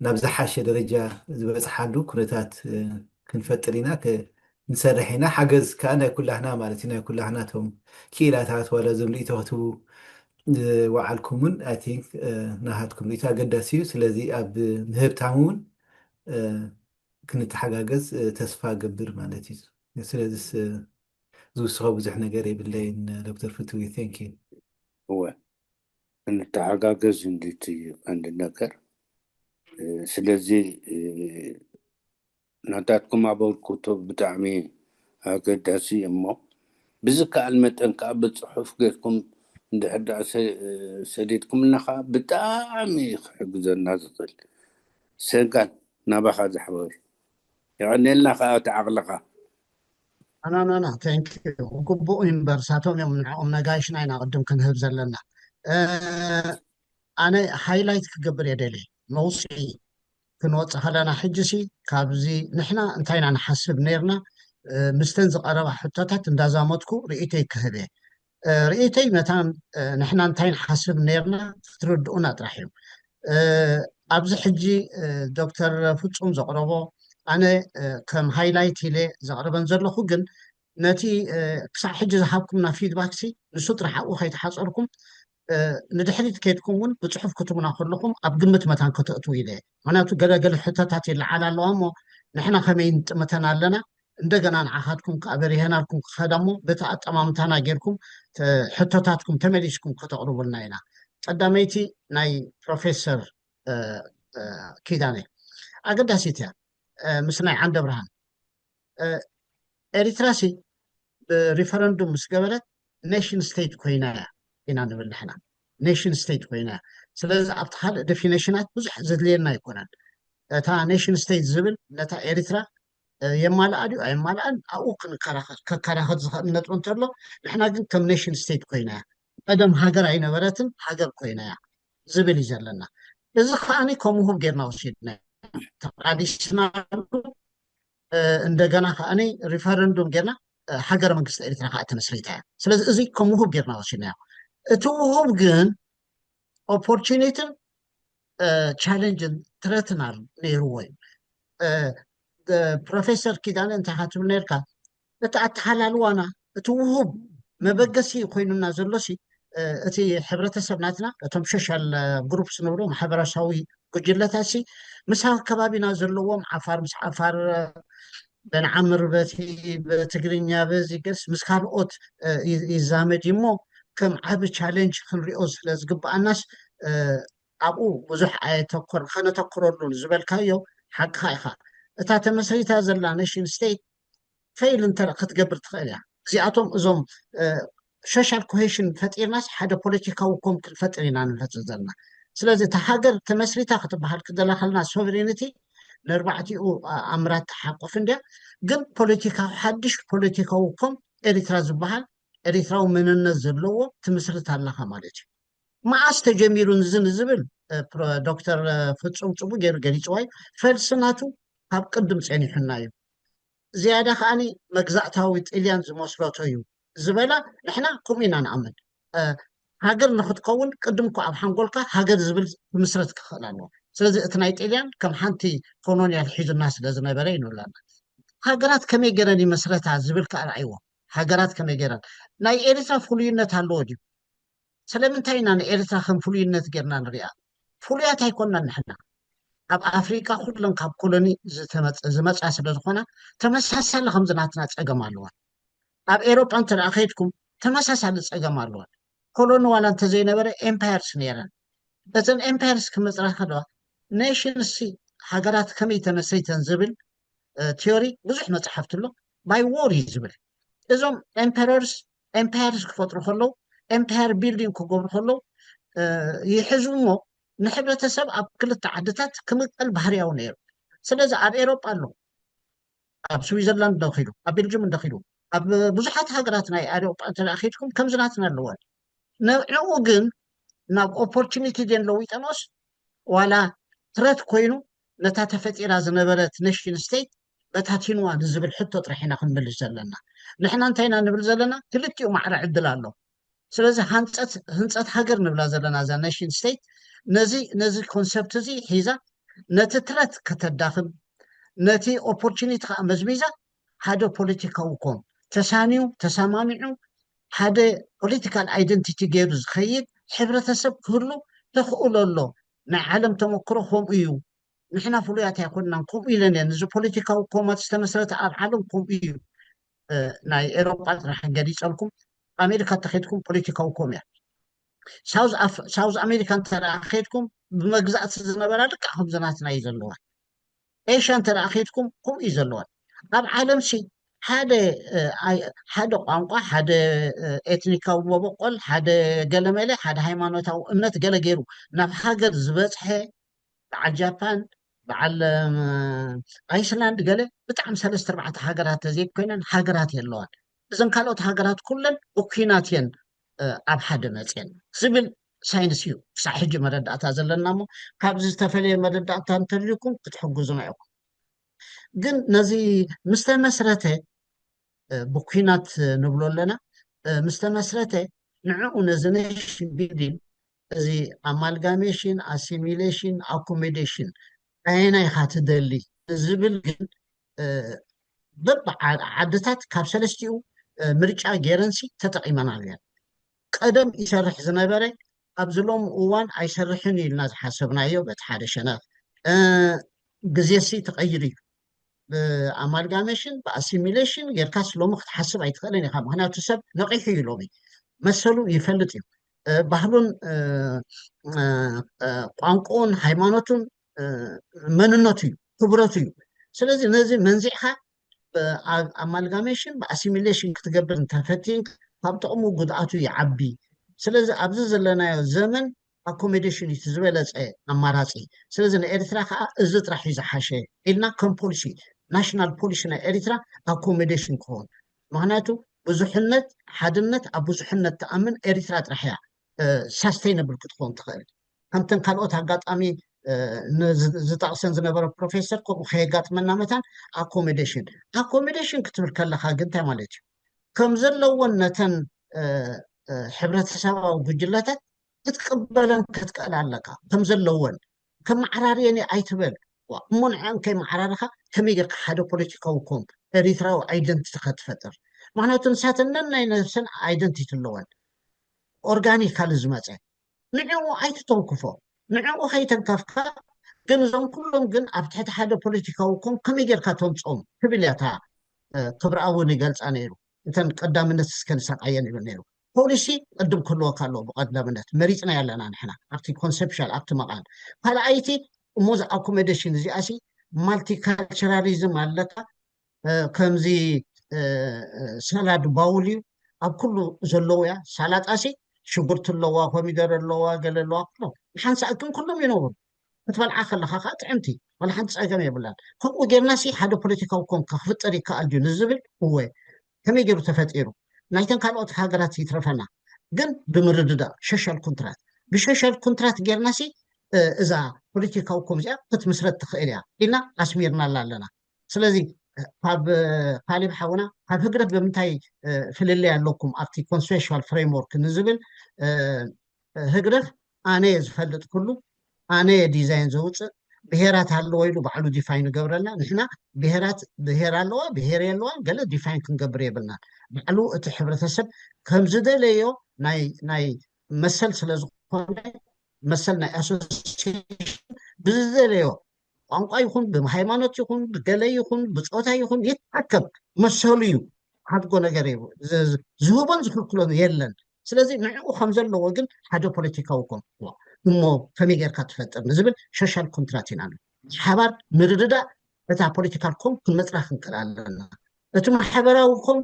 ናብ ዝሓሸ ደረጃ ዝበፅሓሉ ኩነታት ክንፈጥር ኢና ንሰርሕ ኢና ሓገዝ ከዓ ናይ ኩላህና ማለት እዩ ናይ ኩላህና ቶም ክኢላታት ዋላ ዞም ርእቶ ክትቡ ዋዓልኩምን ኣይ ቲንክ ናሃትኩም ርእቶ ኣገዳሲ እዩ ስለዚ ኣብ ምህብታም እውን ክንተሓጋገዝ ተስፋ ገብር ማለት እዩ ስለዚ ዝውስኸ ብዙሕ ነገር የብለይን ዶክተር ፍትዊ ቴንክ ዩ هو እንተሓጋገዝ እንዴት እዩ አንድ ነገር ስለዚ ናታትኩም አበልኩቶ ብጣዕሚ ኣገዳሲ እሞ ብዝከኣል መጠን ከዓ ብፅሑፍ ጌርኩም እንድሕር ሰዲድኩም ለካ ብጣዕሚ ክሕግዘና ዝኽእል ሰጋን ናባኻ ዝሕበር ይቀኒልና ከዓ ተዓቕልኻ أنا thank you وقبو إنبرساتهم يوم نعم نجايشنا أنا قدم كنهب زلنا أنا هايلايت كجبر يدلي موسي كنوت خلنا حجسي كابزي نحنا انتينا نحسب نيرنا مستنزق أربع حتتات اندازامتكو رئيتي كهبه رئيتي متان نحنا انتين حسب نيرنا تردونا ترحيم أبز حجي دكتور فتصوم زقربو أنا كم هايلايت لي زقربن زرلخو جن نتي كسع حجي زحابكم فيدباكسي نسوت رح أقو خيت حاصركم ندحريت كيتكم ون بتصحف كتبنا خلكم أبقمت متان كتقتو إليه معناتو قل حتتاتي اللي على اللوامو نحنا خمين متان لنا እንደገና ንዓኻትኩም ከአበሪሄና ልኩም ከደሞ በተአጠማምታና ጌርኩም ሕቶታትኩም ተመሊስኩም ከተቕርቡልና ኢና ቀዳመይቲ ናይ ፕሮፌሰር ኪዳነ ኣገዳሲት እያ ምስ ናይ ዓንደ ብርሃን ኤሪትራሲ ሪፈረንዱም ምስ ገበረት ኔሽን ስቴት ኮይና ኢና ንብል ንሕና ኔሽን ስቴት ኮይና ስለዚ ኣብቲ ካልእ ዴፊኒሽናት ብዙሕ ዘድልየና ኣይኮነን እታ ኔሽን ስቴት ዝብል ነታ ኤሪትራ يمال أديو يمال أن أوكن كراخد نترون ترلو نحنا جن كم نيشن ستيت كوينا أدم هاجر عينا وراتن هاجر كوينا زبالي زلنا إذا خاني كم هو غيرنا وشيدنا تقاديشنا عندنا خاني ريفرندوم غيرنا هاجر من قصة إريترا خاطر مسريتها سلز إذا كم هو غيرنا وشيدنا تو هو جن opportunity challenge threatener نيروين بروفيسور كيدان انت حاتب نيركا بتاعت حلال وانا توهب مبقسي خويننا زلوسي اتي حبرة سبناتنا اتم ششال جروب سنورو محبرة سوي قجلتاسي مسا كبابينا زلوهم عفار مس عفار بن عمر بتي بتقرينيا بزي قس مسكال اوت يزامد يمو كم عب تشالنج خنريوز لازقب الناس ابو بزح تكر خنا تكررون زبل كايو حق خايخا اتا تمسريتا زلا نيشن ستيت فيل انت كتقبر تخيلها زياتهم ازوم شاشال كوهيشن فتيرناس حدا بوليتيكاوكم كفترينا نفتر زلنا سلازي تحاقر تمسريتا كتبحال كدلا خلنا سوفرينيتي لربعتي امرات تحقق فنديا قم بوليتيكا حدش بوليتيكاوكم اريترا زبحال اريتراو من النزلو تمسريتا لها مالتي ما استجميرون زن زبل دكتور فتصوم صبو غير غريصواي فلسناتو ኣብ ቅድም ፀኒሕና እዩ ዝያዳ ከዓኒ መግዛእታዊ ጥልያን ዝመስሎቶ እዩ ዝበላ ንሕና ከምኡ ኢና ንኣምን ሃገር ንክትከውን ቅድም እኳ ኣብ ሓንጎልካ ሃገር ዝብል ብምስረት ክኽእል ኣለዎ ስለዚ እቲ ናይ ጥልያን ከም ሓንቲ ኮሎኒያል ሒዙና ስለ ዝነበረ ይንብለና ሃገራት ከመይ ገረን ይመስረታ ዝብል ከዓ ረኣይዎ ሃገራት ከመይ ገረን ናይ ኤርትራ ፍሉይነት ኣለዎ ድዩ ስለምንታይ ኢና ንኤርትራ ከም ፍሉይነት ጌርና ንሪኣ ፍሉያት ኣይኮንና ንሕና ኣብ ኣፍሪካ ኩለን ካብ ኮሎኒ ዝመፃ ስለ ዝኾና ተመሳሳሊ ከምዝናትና ፀገም ኣለዋ ኣብ ኤሮጳ እንተደኣ ከይድኩም ተመሳሳሊ ፀገም ኣለዋ ኮሎኒ ዋላ እንተዘይነበረ ኤምፓየርስ ነይረን እተን ኤምፓየርስ ክመፅራ ከለዋ ኔሽንስ ሃገራት ከመይ ተመስሪተን ዝብል ቲዮሪ ብዙሕ መፅሓፍቲ ኣሎ ባይ ዎር እዩ ዝብል እዞም ኤምፓየርስ ክፈጥሩ ከለዉ ኤምፓየር ቢልዲንግ ክገብሩ ከለዉ ይሕዙ እሞ ንሕብረተሰብ ኣብ ክልተ ዓድታት ክምቀል ባህርያዊ ነይሩ ስለዚ ኣብ ኤሮጳ ኣሎ ኣብ ስዊዘርላንድ እንደኺዱ ኣብ ቤልጅየም እንደኺዱ ኣብ ብዙሓት ሃገራት ናይ ኤሮጳ እንተደኣ ከይድኩም ከምዝናትና ኣለወን ንዕኡ ግን ናብ ኦፖርቹኒቲ ደን ለዊጠኖስ ዋላ ትረት ኮይኑ ነታ ተፈጢራ ዝነበረት ኔሽን ስቴት በታቲንዋ ንዝብል ሕቶ ጥራሕና ክንምልስ ዘለና ንሕና እንታይና ንብል ዘለና ክልቲኡ ማዕረ ዕድል ኣሎ ስለዚ ህንፀት ሃገር ንብላ ዘለና እዛ ኔሽን ስቴት ነዚ ኮንሰፕት እዚ ሒዛ ነቲ ትረት ከተዳኽም ነቲ ኦፖርቹኒቲ ከዓ መዝሚዛ ሓደ ፖለቲካዊ ኮን ተሳኒዩ ተሰማሚዑ ሓደ ፖለቲካል አይደንቲቲ ገይሩ ዝኸይድ ሕብረተሰብ ክህሉ ተኽእሎ ኣሎ ናይ ዓለም ተመክሮ ከምኡ እዩ ንሕና ፍሉያት ኣይኮንናን ከምኡ ኢለን እየን እዚ ፖለቲካዊ ኮማት ዝተመስረተ ኣብ ዓለም ከምኡ እዩ ናይ ኤሮጳ ጥራሕ ገዲፀልኩም ኣሜሪካ ተኸይድኩም ፖለቲካዊ ኮም እያ ሳውዝ ኣሜሪካ እንተደኣ ከይድኩም ብመግዛእቲ ዝነበራ ልክዕ ከምዝናትና እዩ ዘለዋ ኤሽያ እንተደኣ ከይድኩም ከምኡ እዩ ዘለዋን ኣብ ዓለም ሲ ሓደ ቋንቋ ሓደ ኤትኒካዊ መበቆል ሓደ ገለመለ ሓደ ሃይማኖታዊ እምነት ገለ ገይሩ ናብ ሃገር ዝበፅሐ በዓል ጃፓን በዓል ኣይስላንድ ገለ ብጣዕሚ 3-4 ሃገራት ተዘይኮይነን ሃገራት የለዋን እዘን ካልኦት ሃገራት ኩለን እኩናት እየን ኣብ ሓደ መፅአን ዝብል ሳይንስ እዩ ክሳብ ሕጂ መረዳእታ ዘለና እሞ ካብዚ ዝተፈለየ መረዳእታ እንተልዩኩም ክትሕግዙና ኢኹም ግን ነዚ ምስተመስረተ ብኩናት ንብሎ ኣለና ምስተመስረተ ንዕኡ ነዚ ኔሽን ቢልዲንግ እዚ ኣማልጋሜሽን ኣሲሚሌሽን ኣኮሞዴሽን ኣየናይ ኢኻ ትደሊ ዝብል ግን በብዓድታት ካብ ሰለስቲኡ ምርጫ ጌረንሲ ተጠቂመናል እየን ቀደም ይሰርሕ ዝነበረ ኣብዚ ሎሚ እዋን ኣይሰርሕን ኢልና ዝሓሰብናዮ በቲ ሓደ ሸነኽ ግዜሲ ተቐይር እዩ ብኣማልጋሜሽን ብኣሲሚሌሽን ጌርካስ ሎሚ ክትሓስብ ኣይትኽእልን ኢኻ ምክንያቱ ሰብ ነቂሑ እዩ ሎሚ መሰሉ ይፈልጥ እዩ ባህሉን ቋንቋውን ሃይማኖቱን መንነቱ እዩ ክብረቱ እዩ ስለዚ ነዚ መንዚዕካ ብኣማልጋሜሽን ብኣሲሚሌሽን ክትገብር እንተፈቲንክ ካብ ጥቕሙ ጉድኣቱ ይዓቢ ስለዚ ኣብዚ ዘለናዮ ዘመን ኣኮሞዴሽን እዩ ዝበለፀ ኣማራፂ ስለዚ ንኤርትራ ከዓ እዚ ጥራሕ እዩ ዝሓሸ ኢልና ከም ፖሊሲ ናሽናል ፖሊሲ ናይ ኤርትራ ኣኮሞዴሽን ክኸውን ምክንያቱ ብዙሕነት ሓድነት ኣብ ብዙሕነት ተኣምን ኤርትራ ጥራሕ እያ ሳስተይነብል ክትኾን ትኽእል ከምተን ካልኦት ኣጋጣሚ ዝጠቕሰን ዝነበረ ፕሮፌሰር ከምኡ ከየጋጥመና መታን ኣኮሞዴሽን ክትብል ከለካ ግን እንታይ ማለት እዩ ከም ዘለዎን ነተን ሕብረተሰባዊ ጉጅለታት ክትቅበለን ክትክእል ኣለካ ከም ዘለዎን ከም ማዕራርየን ኣይትበል እሞ ንዕን ከይማዕራርካ ከመይ ጌርካ ሓደ ፖለቲካዊ ኮም ኤሪትራዊ ኣይደንቲቲ ክትፈጥር ምክንያቱ ንሳተን ነናይ ነፍሰን ኣይደንቲቲ ኣለወን ኦርጋኒካሊ ዝመፀ ንዕኡ ኣይትተንክፎ ንዕኡ ከይተንከፍካ ግን እዞም ኩሎም ግን ኣብ ትሕቲ ሓደ ፖለቲካዊ ኮም ከመይ ጌርካ ተምፅኦም ትብል እያ እታ ክብርኣ እውን ይገልፃ ነይሩ እተን ቀዳምነት እስከንሰቃየን ይብል ነይሩ ፖሊሲ ቅድም ክህልወካ ኣለዎ ብቀዳምነት መሪፅና ያለና ንሕና ኣብቲ ኮንሰፕሽን ኣብቲ መቃል ካልኣይቲ እሞዚ ኣኮሞዴሽን እዚኣሲ ማልቲካልቸራሊዝም ኣለካ ከምዚ ሰላድ ባውል እዩ ኣብ ኩሉ ዘለዎ እያ ሳላጣሲ ሽጉርቲ ኣለዋ ኮሚደረ ኣለዋ ገለ ኣለዋ ኩሎም ሓንሳእክን ኩሎም ይነብሩ ክትበልዓ ከለካ ከዓ ጥዕምቲ ወላ ሓንቲ ፀገም የብላን ከምኡ ጌርናሲ ሓደ ፖለቲካዊ ኮንካ ክፍጠር ይከኣል ድዩ ንዝብል እወ ከመይ ገይሩ ተፈጢሩ ናይተን ካልኦት ሃገራት ይትረፈና ግን ብምርድዳእ ሶሻል ኮንትራት ብሶሻል ኮንትራት ጌርናሲ እዛ ፖለቲካዊ ኮም እዚኣ ክትምስረት ትኽእል እያ ኢልና ኣስሚርናላ ኣለና ስለዚ ካብ ካሊብ ሓውና ካብ ህግረት ብምንታይ ፍልለይ ኣለኩም ኣብቲ ኮንሴፕሽዋል ፍሬምወርክ ንዝብል ህግረት ኣነ ዝፈልጥ ኩሉ ኣነ ዲዛይን ዘውፅእ ብሄራት ኣለዎ ኢሉ ባዕሉ ዲፋይን ገብረልና ንሕና ብሄር ኣለዋ ብሄር የለዋ ገለ ዲፋይን ክንገብር የብልናን ባዕሉ እቲ ሕብረተሰብ ከም ዝደለዮ ናይ መሰል ስለዝኮነ መሰል ናይ ኣሶሲዬሽን ብዝደለዮ ቋንቋ ይኹን ብሃይማኖት ይኹን ብገለ ይኹን ብፆታ ይኹን ይትሓከም መሰሉ እዩ ሓድጎ ነገር እዩ ዝህቦን ዝክልክሎን የለን ስለዚ ንዕኡ ከም ዘለዎ ግን ሓደ ፖለቲካዊ ኮም እሞ ከመይ ጌርካ ትፈጥር ንዝብል ሶሻል ኮንትራት ኢና ሓባር ምርድዳእ እታ ፖለቲካል ኮም ክንመፅራ ክንክእል ኣለና እቲ ማሕበራዊ ኮም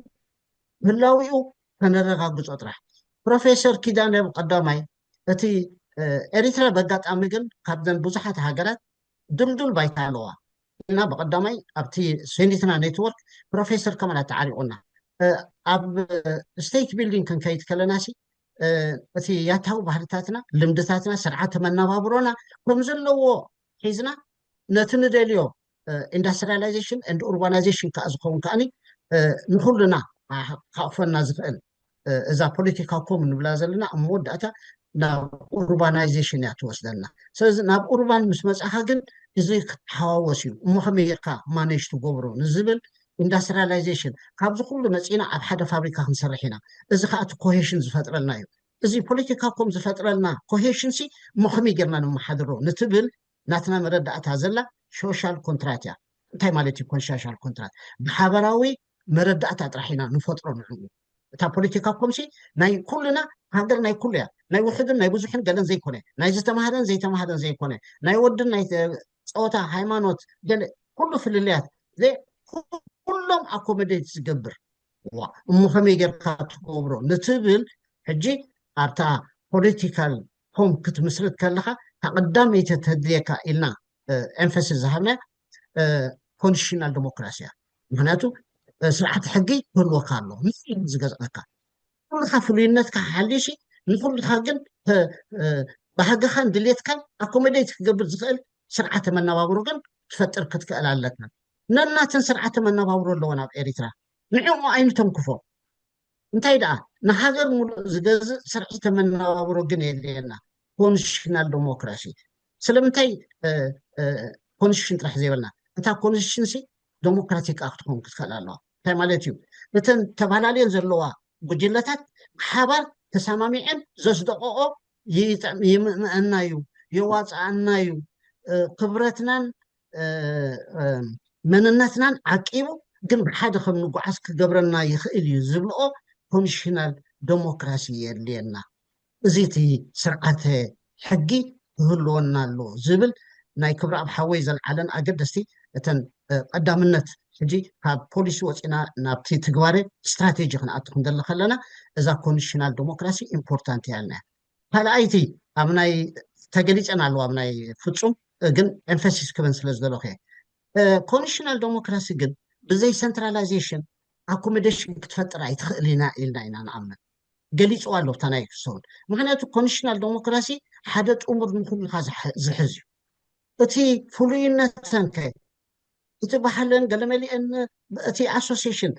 ምህላዊኡ ከነረጋግፆ ጥራሕ ፕሮፌሰር ኪዳነ ቀዳማይ እቲ ኤሪትራ በጋጣሚ ግን ካብዘን ብዙሓት ሃገራት ድልዱል ባይታ ኣለዋ እና ብቀዳማይ ኣብቲ ሴኒትና ኔትወርክ ፕሮፌሰር ከመላ ተዓሪቁና ኣብ ስቴት ቢልዲንግ ክንከይድ ከለናሲ እቲ ያታዊ ባህልታትና ልምድታትና ስርዓተ መነባብሮና ከም ዘለዎ ሒዝና ነቲ ንደልዮ ኢንዱስትሪያላይዜሽን ኤንድ ኡርባናይዜሽን ከዓ ዝኸውን ከዓኒ ንኩልና ካቕፈና ዝኽእል እዛ ፖለቲካ ኮም ንብላ ዘለና ኣብ መወዳእታ ናብ ኡርባናይዜሽን እያ ትወስደና ስለዚ ናብ ኡርባን ምስ መፅኻ ግን እዚ ክትሓዋወስ እዩ እሞ ከመይ ጌርካ ማኔጅ ትገብሮ ንዝብል ኢንዱስትሪያላይዜሽን ካብዚ ኩሉ መፂና ኣብ ሓደ ፋብሪካ ክንሰርሕ ኢና እዚ ከዓ እቲ ኮሄሽን ዝፈጥረልና እዩ እዚ ፖለቲካ ኮም ዝፈጥረልና ኮሄሽን ሲ እሞ ከመይ ጌርና ንመሓድሮ ንትብል ናትና መረዳእታ ዘላ ሶሻል ኮንትራት እያ እንታይ ማለት እዩ ሶሻል ኮንትራት ብሓበራዊ መረዳእታ ጥራሕ ኢና ንፈጥሮ ንዕኡ እታ ፖለቲካ ኮምሲ ናይ ኩልና ሃገር ናይ ኩሉ እያ ናይ ውሕድን ናይ ብዙሕን ገለን ዘይኮነ ናይ ዝተማሃረን ዘይተማሃረን ዘይኮነ ናይ ወድን ናይ ፀወታ ሃይማኖት ገለ ኩሉ ፍልልያት ኩሎም ኣኮሞዴት ዝገብር እሞ ከመይ ጌርካ ትገብሮ ንትብል ሕጂ ኣብታ ፖለቲካል ኮም ክትምስርት ከለካ ተቐዳመይቲ ተድልየካ ኢልና ኤንፈሲስ ዝሃብና ኮንስቲቱሽናል ዲሞክራሲ እያ ምክንያቱ ስርዓት ሕጊ ክህልወካ ኣሎ ንስሉ ዝገዝአካ ኩልካ ፍሉይነትካ ሓሊሺ ንኩልካ ግን ባህግኻን ድሌትካን ኣኮሞዴት ክገብር ዝኽእል ስርዓተ መነባብሮ ግን ትፈጥር ክትክእል ኣለካ ነናተን ስርዓተ መነባብሮ ኣለወን ኣብ ኤሪትራ ንዕኡ ኣይንተንክፎ እንታይ ደኣ ንሃገር ሙሉእ ዝገዝእ ስርዓተ መነባብሮ ግን የድልየና ኮንስቲቱሽናል ዲሞክራሲ ስለምንታይ ኮንስቲቱሽን ጥራሕ ዘይበልና እታ ኮንስቲቱሽን ሲ ዲሞክራቲክ ክትኮን ክትክእል ኣለዋ እንታይ ማለት እዩ እተን ተባላለየን ዘለዋ ጉጅለታት ሓባር ተሰማሚዐን ዘስደቀኦ ይምእና እዩ የዋፅአና እዩ ክብረትናን መንነትናን ዓቂቡ ግን ብሓደ ከም ንጓዓዝ ክገብረና ይኽእል እዩ ዝብልኦ ኮንስቲቱሽናል ዲሞክራሲ የድልየና እዚ እቲ ስርዓተ ሕጊ ክህልወና ኣሎ ዝብል ናይ ክብሪ ኣብ ሓወይ ዘለዓለን ኣገደስቲ እተን ቀዳምነት ሕጂ ካብ ፖሊሲ ወፂና ናብቲ ትግባረ ስትራቴጂ ክንኣቱ ክንደሊ ከለና እዛ ኮንስቲቱሽናል ዲሞክራሲ ኢምፖርታንት እያ ኢልና ካልኣይቲ ኣብ ናይ ተገሊፀና ኣለዋ ኣብ ናይ ፍፁም ግን ኤንፈሲስ ክበን ስለ ዝደለኹ ኮንስቲቱሽናል ዲሞክራሲ ግን ብዘይ ሰንትራላይዜሽን ኣኮሞዴሽን ክትፈጥር ኣይትኽእል ኢና ኢልና ኢና ንኣምን ገሊፅዋ ኣሎ እታ ናይ ክሰውን ምክንያቱ ኮንስቲቱሽናል ዲሞክራሲ ሓደ ጥሙር ንኩልካ ዝሕዝ እዩ እቲ ፍሉይነተን ከ እቲ ባህልን ገለመሊአን እቲ ኣሶሲሽን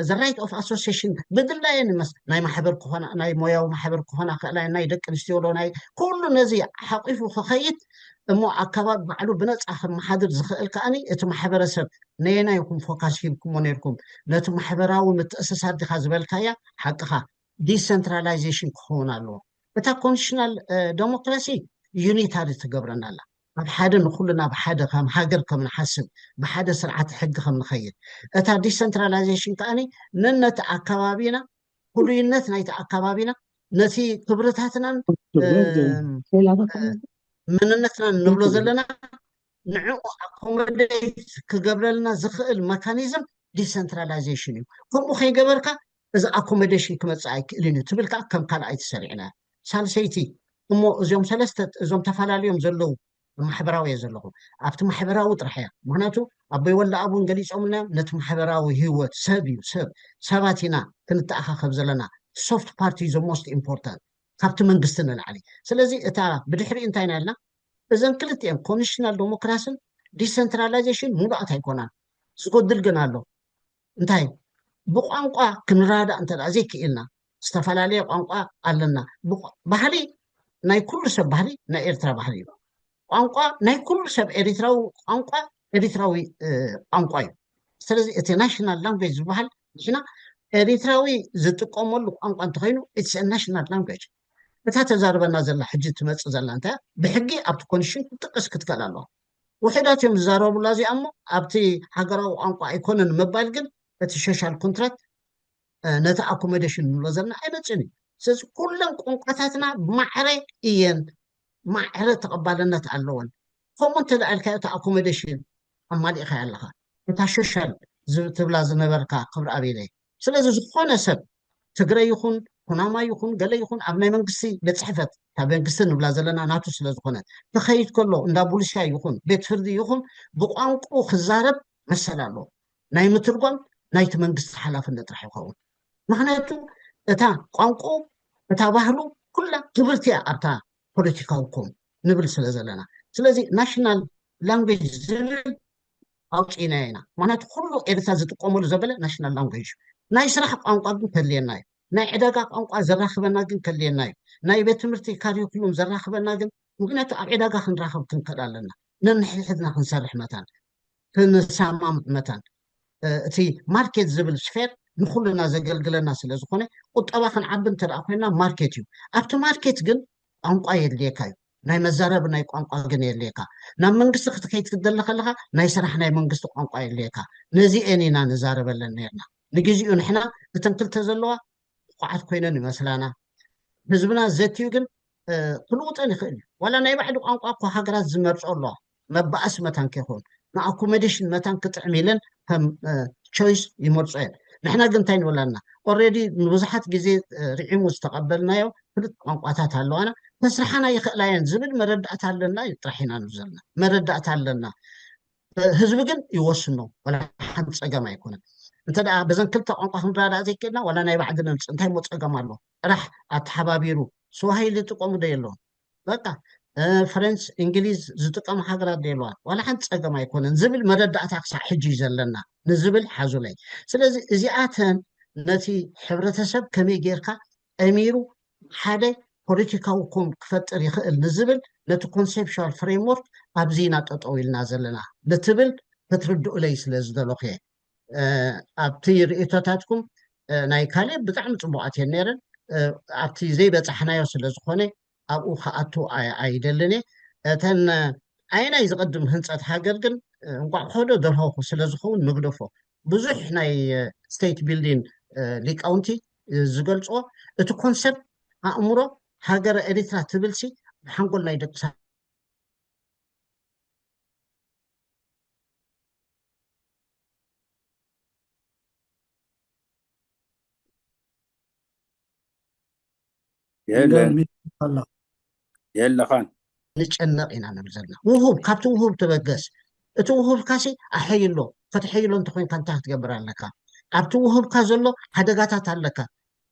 ዘ ራይት ኦፍ ኣሶሲሽን ብድላየን ይመስ ናይ ማሕበር ክኾና ናይ ሞያዊ ማሕበር ክኾና ክእላ ናይ ደቂ ኣንስትዮ ሎ ናይ ኩሉ ነዚ ሓቂፉ ክኸይድ እሞ ኣከባቢ ባዕሉ ብነፃ ክመሓድር ዝኽእል ከዓኒ እቲ ማሕበረሰብ ነየና ይኹም ፎካስ ሂብኩሞ ነርኩም ነቲ ማሕበራዊ ምትእስሳር ዲኻ ዝበልካያ ሓቅኻ ዲሰንትራላይዜሽን ክኸውን ኣለዎ እታ ኮንስቲቱሽናል ዲሞክራሲ ዩኒታሪ ትገብረና ኣላ ኣብ ሓደ ንኩልና ብሓደ ከም ሃገር ከም ንሓስብ ብሓደ ስርዓት ሕጊ ከም ንኸይድ እታ ዲሰንትራላይዜሽን ከዓኒ ነነቲ ኣከባቢና ፍሉይነት ናይቲ ኣከባቢና ነቲ ክብርታትናን መንነትናን ንብሎ ዘለና ንዕኡ ኣኮሞዴት ክገብረልና ዝኽእል መካኒዝም ዲሰንትራላይዜሽን እዩ ከምኡ ከይገበርካ እዚ ኣኮሞዴሽን ክመፅእ ኣይክእልን እዩ ትብል ከዓ ከም ካልኣይ ተሰሪዕና ሳልሰይቲ እሞ እዚኦም ሰለስተ እዞም ተፈላለዮም ዘለው ማሕበራዊ እየ ዘለኹ ኣብቲ ማሕበራዊ ጥራሕ እያ ምክንያቱ ኣቦይ ወላ ኣብን ገሊፆምና ነቲ ማሕበራዊ ሂወት ሰብ እዩ ሰባት ኢና ክንተኣኻኸብ ዘለና ሶፍት ፓርቲ ዘ ሞስት ኢምፖርታንት ካብቲ መንግስቲ ንላዕሊ ስለዚ እታ ብድሕሪ እንታይ ና ኢልና እዘን ክልቲአን ኮንስቲቱሽናል ዲሞክራሲን ዲሰንትራላይዜሽን ሙሉኣት ኣይኮናን ዝጎድል ግን ኣሎ እንታይ ብቋንቋ ክንራዳእ እንተዳ ዘይክኢልና ዝተፈላለየ ቋንቋ ኣለና ባህሊ ናይ ኩሉ ሰብ ባህሊ ናይ ኤርትራ ባህሊ እዩ ቋንቋ ናይ ኩሉ ሰብ ኤሪትራዊ ቋንቋ ኤሪትራዊ ቋንቋ እዩ ስለዚ እቲ ናሽናል ላንጉዌጅ ዝበሃል ንሕና ኤሪትራዊ ዝጥቀመሉ ቋንቋ እንተኮይኑ ኢትስ ናሽናል ላንጉዌጅ እታ ተዛርበና ዘላ ሕጂ ትመፅእ ዘላ እንታይ ብሕጊ ኣብቲ ኮንስቲቱሽን ክትጥቀስ ክትከእል ኣለዋ ውሕዳት እዮም ዝዛረብላ እዚኣ እሞ ኣብቲ ሃገራዊ ቋንቋ ኣይኮነን ምባል ግን እቲ ሶሻል ኮንትራት ነቲ ኣኮሞዴሽን ንብሎ ዘለና ኣይመፅን እዩ ስለዚ ኩለን ቋንቋታትና ብማዕረ እየን ማዕረ ተቐባልነት ኣለወን ከምኡ እንተደኣልካዮ እቲ ኣኮሞዴሽን ኣማሊእካ ኣለካ እታ ሶሻል ትብላ ዝነበርካ ክብሪ ኣብየለ ስለዚ ዝኾነ ሰብ ትግራይ ይኹን ኩናማ ይኹን ገለ ይኹን ኣብ ናይ መንግስቲ ቤት ፅሕፈት ካብ መንግስቲ ንብላ ዘለና ናቱ ስለ ዝኾነ ክኸይድ ከሎ እንዳ ፖሊስያ ይኹን ቤት ፍርዲ ይኹን ብቋንቁ ክዛረብ መሰል ኣለዎ ናይ ምትርጓም ናይቲ መንግስቲ ሓላፍነት ጥራሕ ይኸውን ምክንያቱ እታ ቋንቁ እታ ባህሉ ኩላ ክብርቲ እያ ኣብታ ፖለቲካዊ ኮም ንብል ስለ ዘለና ስለዚ ናሽናል ላንጉዌጅ ዝብል ኣውፂና ኢና ምክንያቱ ኩሉ ኤርትራ ዝጥቀመሉ ዘበለ ናሽናል ላንጉጅ ናይ ስራሕ ቋንቋ ግን ከድልየና እዩ ናይ ዕዳጋ ቋንቋ ዘራኽበና ግን ከድልየና እዩ ናይ ቤት ትምህርቲ ካሪኩሉም ዘራኽበና ግን ምክንያቱ ኣብ ዕዳጋ ክንራኸብ ክንከድ ኣለና ነንሕድሕድና ክንሰርሕ መታን ክንሰማምዕ መታን እቲ ማርኬት ዝብል ስፌር ንኩሉና ዘገልግለና ስለ ዝኾነ ቁጠባ ክንዓቢ እንተደኣ ኮይና ማርኬት እዩ ኣብቲ ማርኬት ግን ቋንቋ የድልየካ እዩ ናይ መዛረብ ናይ ቋንቋ ግን የድልየካ ናብ መንግስቲ ክትከይድ ክደለ ከለካ ናይ ስራሕ ናይ መንግስቲ ቋንቋ የድልየካ ነዚአን ኢና ንዛረበለን ነርና ንግዚኡ ንሕና እተን ክልተ ዘለዋ ቋዓት ኮይነን ይመስላና ህዝብና ዘትዩ ግን ክልውጠን ይኽእል እዩ ዋላ ናይ ባዕሉ ቋንቋ እኮ ሃገራት ዝመርፆ ኣለዋ መባእስ መታን ከይኾን ንኣኮሞዴሽን መታን ክጥዕም ኢለን ከም ቾይስ ይመርፆ እየን ንሕና ግን እንታይ ንብለና ኦልሬዲ ንብዙሓት ግዜ ርዒሙ ዝተቐበልናዮ ፍሉጥ ቋንቋታት ኣለዋና መስርሓና ይኽእላ እየን ዝብል መረዳእታ ኣለና እዩ ጥራሕ ኢና ንብዘልና መረዳእታ ኣለና ህዝቢ ግን ይወስኖ ዋላ ሓንቲ ፀገም ኣይኮነን እንተደኣ በዘን ክልተ ቋንቋ ክንረዳእ ዘይክእልና ዋላ ናይ ባዕድና ንፅ እንታይ ሞ ፀገም ኣሎ ጥራሕ ኣተሓባቢሩ ስዋሂሊ ዝጥቀሙ ዶ የለዎም በቃ ፈረንስ እንግሊዝ ዝጥቀሙ ሃገራት ዶ የለዋን ዋላ ሓንቲ ፀገም ኣይኮነን ዝብል መረዳእታ ክሳብ ሕጂ እዩ ዘለና ንዝብል ሓዙለይ ስለዚ እዚኣተን ነቲ ሕብረተሰብ ከመይ ጌርካ ኣሚሩ ሓደ ፖለቲካዊ ኮም ክፈጥር ይኽእል ንዝብል ነቲ ኮንሴፕሽዋል ፍሬምወርክ ኣብዚ ኢና ጠጠው ኢልና ዘለና ንትብል ክትርድኡለይ ስለ ዝደለኹ እየ ኣብቲ ርእቶታትኩም ናይ ካልእ ብጣዕሚ ፅቡቃት እየን ነይረን ኣብቲ ዘይበፃሕናዮ ስለ ዝኾነ ኣብኡ ከኣቱ ኣይደልን እየ እተን ዓይናይ ዝቐድም ህንፀት ሃገር ግን እንቋቑሖ ዶ ደርሆ ስለ ዝኸውን ንግደፎ ብዙሕ ናይ ስቴት ቢልዲንግ ሊቃውንቲ ዝገልፅዎ እቲ ኮንሰፕት ኣእምሮ ሃገረ ኤርትራ ትብልሲ ብሓንጎል ናይ ደቂ የለኻን ንጨነቕ ኢና ንብል ዘለና ውሁብ ካብቲ ውሁብ ትበገስ እቲ ውሁብካሲ ኣሕይሎ ከተሕይሎ እንተኮይንካ እንታይ ክትገብር ኣለካ ኣብቲ ውሁብካ ዘሎ ሓደጋታት ኣለካ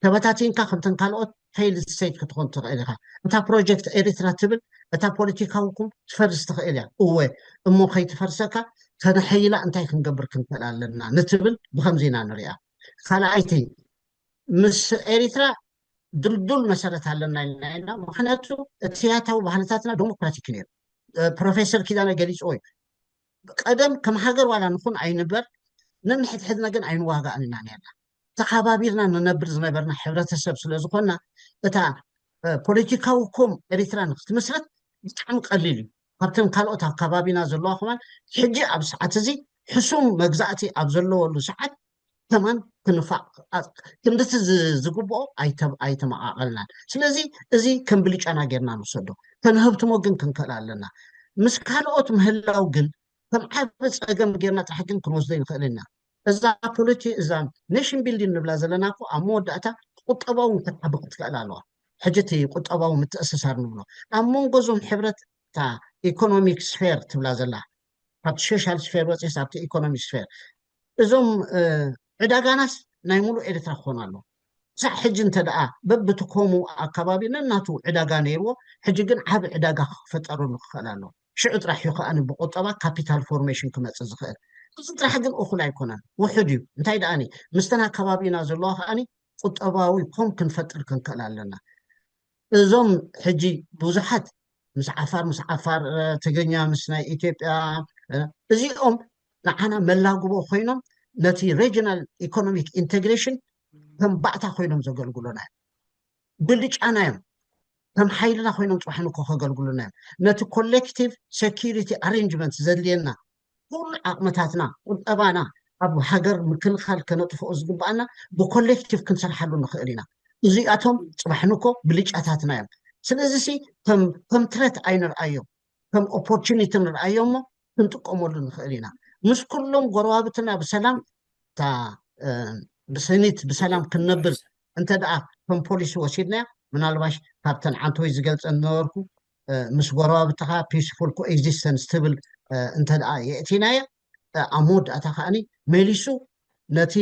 ተበታቲንካ ከምተን ካልኦት ፌይልድ ስቴት ክትኮን ትኽእል ኢኻ እታ ፕሮጀክት ኤርትራ ትብል እታ ፖለቲካውኩም ትፈርስ ትኽእል እያ እወ እሞ ከይትፈርሰካ ተነሕይላ እንታይ ክንገብር ክንክእል ኣለና ንትብል ብከምዚ ኢና ንሪኣ ካልኣይቲ ምስ ኤርትራ ድልዱል መሰረት ኣለና ኢልና ኢና ምክንያቱ እትያታዊ ባህልታትና ዴሞክራቲክ ነይሩ ፕሮፌሰር ኪዳነ ገሊፅዎ እዩ ቀደም ከም ሃገር ዋላ ንኹን ኣይንበር ነንሕድሕድና ግን ኣይንዋጋእን ኢና ነርና ተሓባቢርና ንነብር ዝነበርና ሕብረተሰብ ስለ ዝኾንና እታ ፖለቲካዊ ኮም ኤርትራ ንክትምስረት ብጣዕሚ ቀሊል እዩ ካብተን ካልኦት ኣብ ከባቢና ዘለዋ ክማን ሕጂ ኣብ ሰዓት እዚ ሕሱም መግዛእቲ ኣብ ዘለወሉ ሰዓት ከማን ክንፋቅ ክንድቲ ዝግብኦ ኣይተመቃቐልናን ስለዚ እዚ ከም ብልጫና ጌርና ንወሰዶ ከንህብትሞ ግን ክንክእል ኣለና ምስ ካልኦት ምህላው ግን ከም ዓብ ፀገም ጌርና ጥራሕ ግን ክንወስዶ ይንክእል ኢና እዛ ፖለቲ እዛ ኔሽን ቢልዲንግ ንብላ ዘለና እኮ ኣብ መወዳእታ ቁጠባዊ ክትዓቢ ክትክእል ኣለዋ ሕጂ እቲ ቁጠባዊ ምትእስሳር ንብሎ ኣብ መንጎ እዞም ሕብረት እታ ኢኮኖሚክ ስፌር ትብላ ዘላ ካብቲ ሶሻል ስፌር ወፂስ ኣብቲ ኢኮኖሚክ ስፌር እዞም ዕዳጋናስ ናይ ሙሉእ ኤርትራ ክኾኑ ኣሎ ሳዕ ሕጂ እንተደኣ በብትኮሙ ኣከባቢ ነናቱ ዕዳጋ ነይርዎ ሕጂ ግን ዓብ ዕዳጋ ክፈጠሩሉ ክኽእል ኣሎ ሽዑ ጥራሕ እዩ ከዓኒ ብቁጠባ ካፒታል ፎርሜሽን ክመፅእ ዝኽእል እዚ ጥራሕ ግን እኹል ኣይኮነን ውሕድ እዩ እንታይ ደኣኒ ምስተን ኣከባቢና ዘለዋ ከዓኒ ቁጠባዊ ኮም ክንፈጥር ክንክእል ኣለና እዞም ሕጂ ብዙሓት ምስ ዓፋር ትግርኛ ምስ ናይ ኢትዮጵያ እዚኦም ንዓና መላግቦ ኮይኖም ነቲ ሬጅናል ኢኮኖሚክ ኢንቴግሬሽን ከም ባእታ ኮይኖም ዘገልግሉና እዮም ብልጫና እዮም ከም ሓይልና ኮይኖም ፅባሕ ንኮ ከገልግሉና እዮም ነቲ ኮሌክቲቭ ሴኪሪቲ ኣሬንጅመንት ዘድልየና ኩሉ ዓቕምታትና ቁጠባና ኣብ ሃገር ምክልኻል ከነጥፍኦ ዝግባአና ብኮሌክቲቭ ክንሰርሓሉ ንኽእል ኢና እዚኣቶም ፅባሕ ንኮ ብልጫታትና እዮም ስለዚ ሲ ከም ትረት ኣይንርኣዮም ከም ኦፖርቹኒቲ ንርኣዮ ሞ ክንጥቀመሉ ንኽእል ኢና ምስ ኩሎም ጎረባብትና ብሰላም እታ ብስኒት ብሰላም ክንነብር እንተ ደኣ ከም ፖሊሲ ወሲድናያ ምናልባሽ ካብተን ዓንተወይ ዝገልፀን ነበርኩ ምስ ጎረባብትኻ ፒስፉል ኮኤግዚስተንስ ትብል እንተ ደኣ የእቲናየ ኣብ መወዳእታ ከዓኒ መሊሱ ነቲ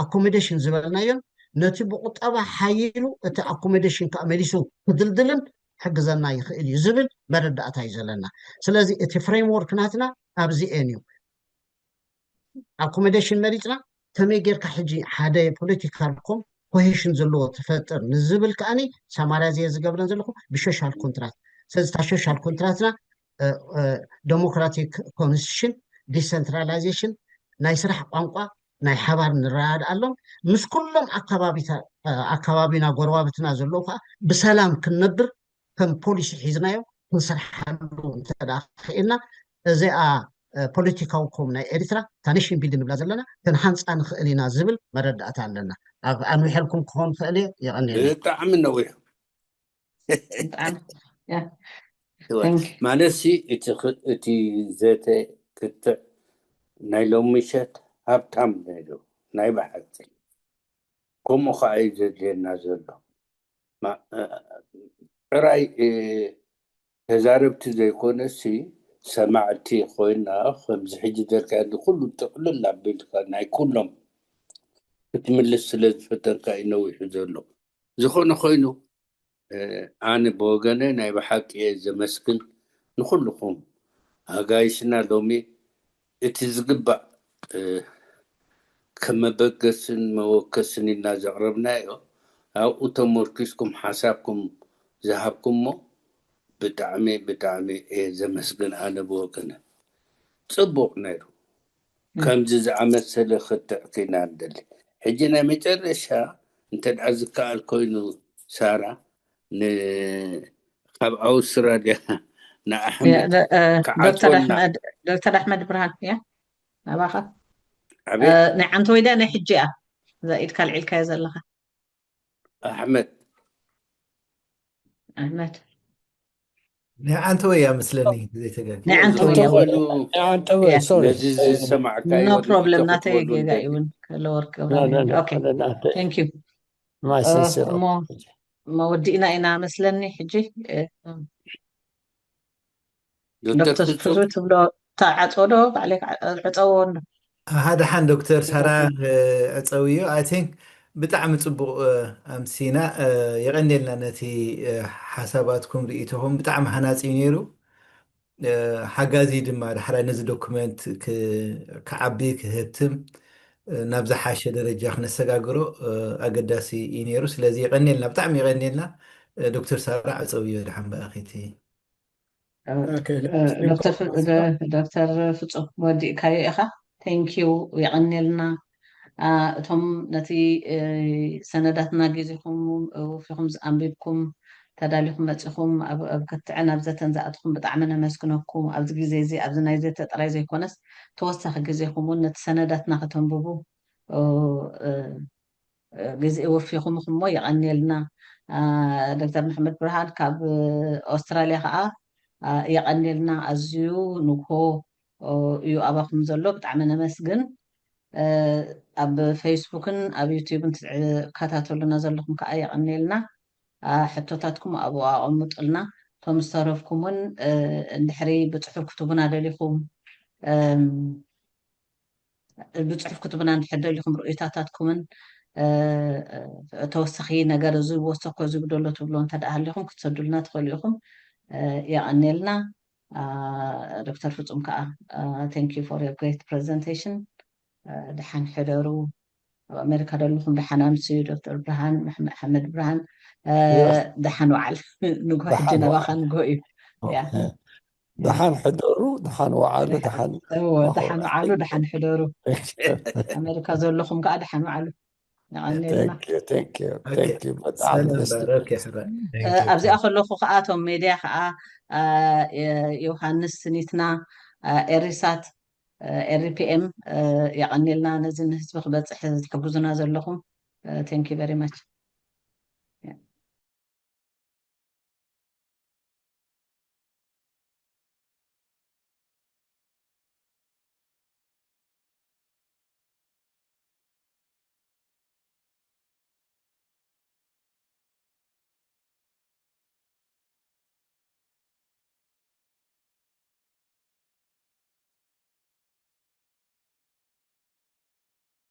ኣኮሞዴሽን ዝበልናዮም ነቲ ብቁጠባ ሓይሉ እቲ ኣኮሞዴሽን ከዓ መሊሱ ክድልድልን ሕግዘና ይኽእል እዩ ዝብል መረዳእታ እዩ ዘለና ስለዚ እቲ ፍሬምወርክ ናትና ኣብዚአን እዩ ኣኮሞዴሽን መሪፅና ከመይ ጌርካ ሕጂ ሓደ ፖለቲካልኩም ኮሄሽን ዘለዎ ትፈጥር ንዝብል ከዓኒ ሳማርያ ዘየ ዝገብረን ዘለኹ ብሶሻል ኮንትራት ስለዚ እታ ሶሻል ኮንትራትና ዴሞክራቲክ ኮንስቲቱሽን ዲሰንትራላይዜሽን ናይ ስራሕ ቋንቋ ናይ ሓባር ንረኣድ ኣሎም ምስ ኩሎም ኣከባቢና ጎረባብትና ዘለዉ ከዓ ብሰላም ክንነብር ከም ፖሊሲ ሒዝናዮ ክንሰርሓሉ እንተዳ ክኢልና እዚኣ ፖለቲካውኩም ናይ ኤርትራ እታ ኔሽን ቢልድ ንብላ ዘለና ክንሃንፃ ንኽእል ኢና ዝብል መረዳእታ ኣለና ኣንዊሐልኩም ክኾን ክእል እየ የቐኒየኒ ብጣዕሚ ነዊሑ ማለት እቲ ዘተ ክትዕ ናይ ሎሚ ምሸት ሃብታም ነይሩ ናይ ባሕቲ ከምኡ ከዓ እዩ ዘድልየና ዘሎ ጥራይ ተዛረብቲ ዘይኮነሲ ሰማዕቲ ኮይና ከምዚ ሕጂ ዘርካያሉ ኩሉ ጥቅልል ኣቢልካ ናይ ኩሎም ክትምልስ ስለ ዝፈጠርካ እዩ ነዊሑ ዘሎ ዝኾነ ኮይኑ ኣነ ብወገነ ናይ ብሓቂ እየ ዘመስግን ንኩልኩም ኣጋይሽና ሎሚ እቲ ዝግባእ ከም መበገስን መወከስን ኢልና ዘቕረብናዮ ኣብኡ ተመርኪስኩም ሓሳብኩም ዝሃብኩምሞ ብጣዕሚ እየ ዘመስግን ኣነ ብወገነ ፅቡቅ ነይሩ ከምዚ ዝኣመሰለ ክትዕ ክኢና ንደሊ ሕጂ ናይ መጨረሻ እንተደኣ ዝከኣል ኮይኑ ሳራ ካብ ኣውስትራልያ ንኣሕመድ ዶክተር ኣሕመድ ብርሃን እያ ኣባኻ ናይ ዓንቲ ወይዳ ናይ ሕጂ እያ እዛ ኢድካ ልዒልካዮ ዘለካ ኣሕመድ ናይ ዓንቲ ወያ ምስለኒ ዘይተገ ናይ ዓንቲ ወያ ነዚ ዝሰማዕካ ኖ ፕሮብለም ናተይ ጌጋ እውን ከለወርክ ቴንክ ዩ መወዲእና ኢና መስለኒ ሕጂ ዶክተር ፍፁም ትብሎ ተዓፀዎ ዶ ባዕለይ ዕፀዎ ዶ ሃደሓን ዶክተር ሳራ ዕፀውዮ ኣይ ቲንክ ብጣዕሚ ፅቡቅ ኣምሲና የቀኒልና ነቲ ሓሳባትኩም ርእቶኩም ብጣዕሚ ሃናፂ ነይሩ ሓጋዚ ድማ ዳሕራይ ነዚ ዶኩመንት ክዓቢ ክህትም ናብ ዝሓሸ ደረጃ ክነሰጋግሮ ኣገዳሲ እዩ ነይሩ ስለዚ የቀኒልና ብጣዕሚ የቀኒልና ዶክተር ሳራ ዕፀውዮ ድሓን በኣኺቲ ዶክተር ፍፁም ወዲእካዮ ኢኻ ቴንኪዩ የቀኒልና እቶም ነቲ ሰነዳትና ጊዜኹም ወፊኹም ኣንቢብኩም ተዳሊኹም መፂኹም ኣብ ክትዕን ኣብ ዘተን ዝኣትኩም ብጣዕሚ ነመስግነኩም ኣብዚ ግዜ እዚ ኣብዚ ናይ ዘተ ጥራይ ዘይኮነስ ተወሳኺ ግዜኹም እውን ነቲ ሰነዳትና ከተንብቡ ግዜ ወፊኹም እሞ የቀኒልና ዶክተር መሕመድ ብርሃን ካብ ኣውስትራልያ ከዓ የቀኒልና ኣዝዩ ንግሆ እዩ ኣባኹም ዘሎ ብጣዕሚ ነመስግን ኣብ ፌስቡክን ኣብ ዩቲዩብን ትከታተሉና ዘለኹም ከዓ የቀኒልና ሕቶታትኩም ኣብኡ ኣቐምጡልና እቶም ዝተረፍኩም እውን እንድሕሪ ብፅሑፍ ክትቡና ደሊኹም ብፅሑፍ ክትቡና እንድሕር ደሊኹም ርእይታታትኩምን ተወሳኺ ነገር እዚ ወሰኮ ዝግደሎ ትብሎ እንተደኣ ሃሊኹም ክትሰዱልና ትኽእሉ ኢኹም የቀኒልና ዶክተር ፍፁም ከዓ ቴንክ ዩ ፎር ዮር ግሬት ፕሬዘንቴሽን ድሓን ሕደሩ ኣብ ኣሜሪካ ደለኹም ድሓን ኣምስዩ ዶክተር ብርሃን መሕመድ ብርሃን ድሓን ወዓል ንግሆ ሕጂ ነባኻ ንግሆ እዩ ድሓን ሕደሩ ድሓን ወዓሉ ድሓን ወዓሉ ድሓን ሕደሩ ኣሜሪካ ዘለኹም ከዓ ድሓን ወዓሉ ኣብዚኣ ከለኹ ከዓ እቶም ሜድያ ከዓ ዮሃንስ ስኒትና ኤሪሳት ኤርፒኤም የቀኒልና ነዚ ንህዝቢ ክበፅሕ ትሕግዙና ዘለኹም ቴንክ ዩ ቨሪ ማች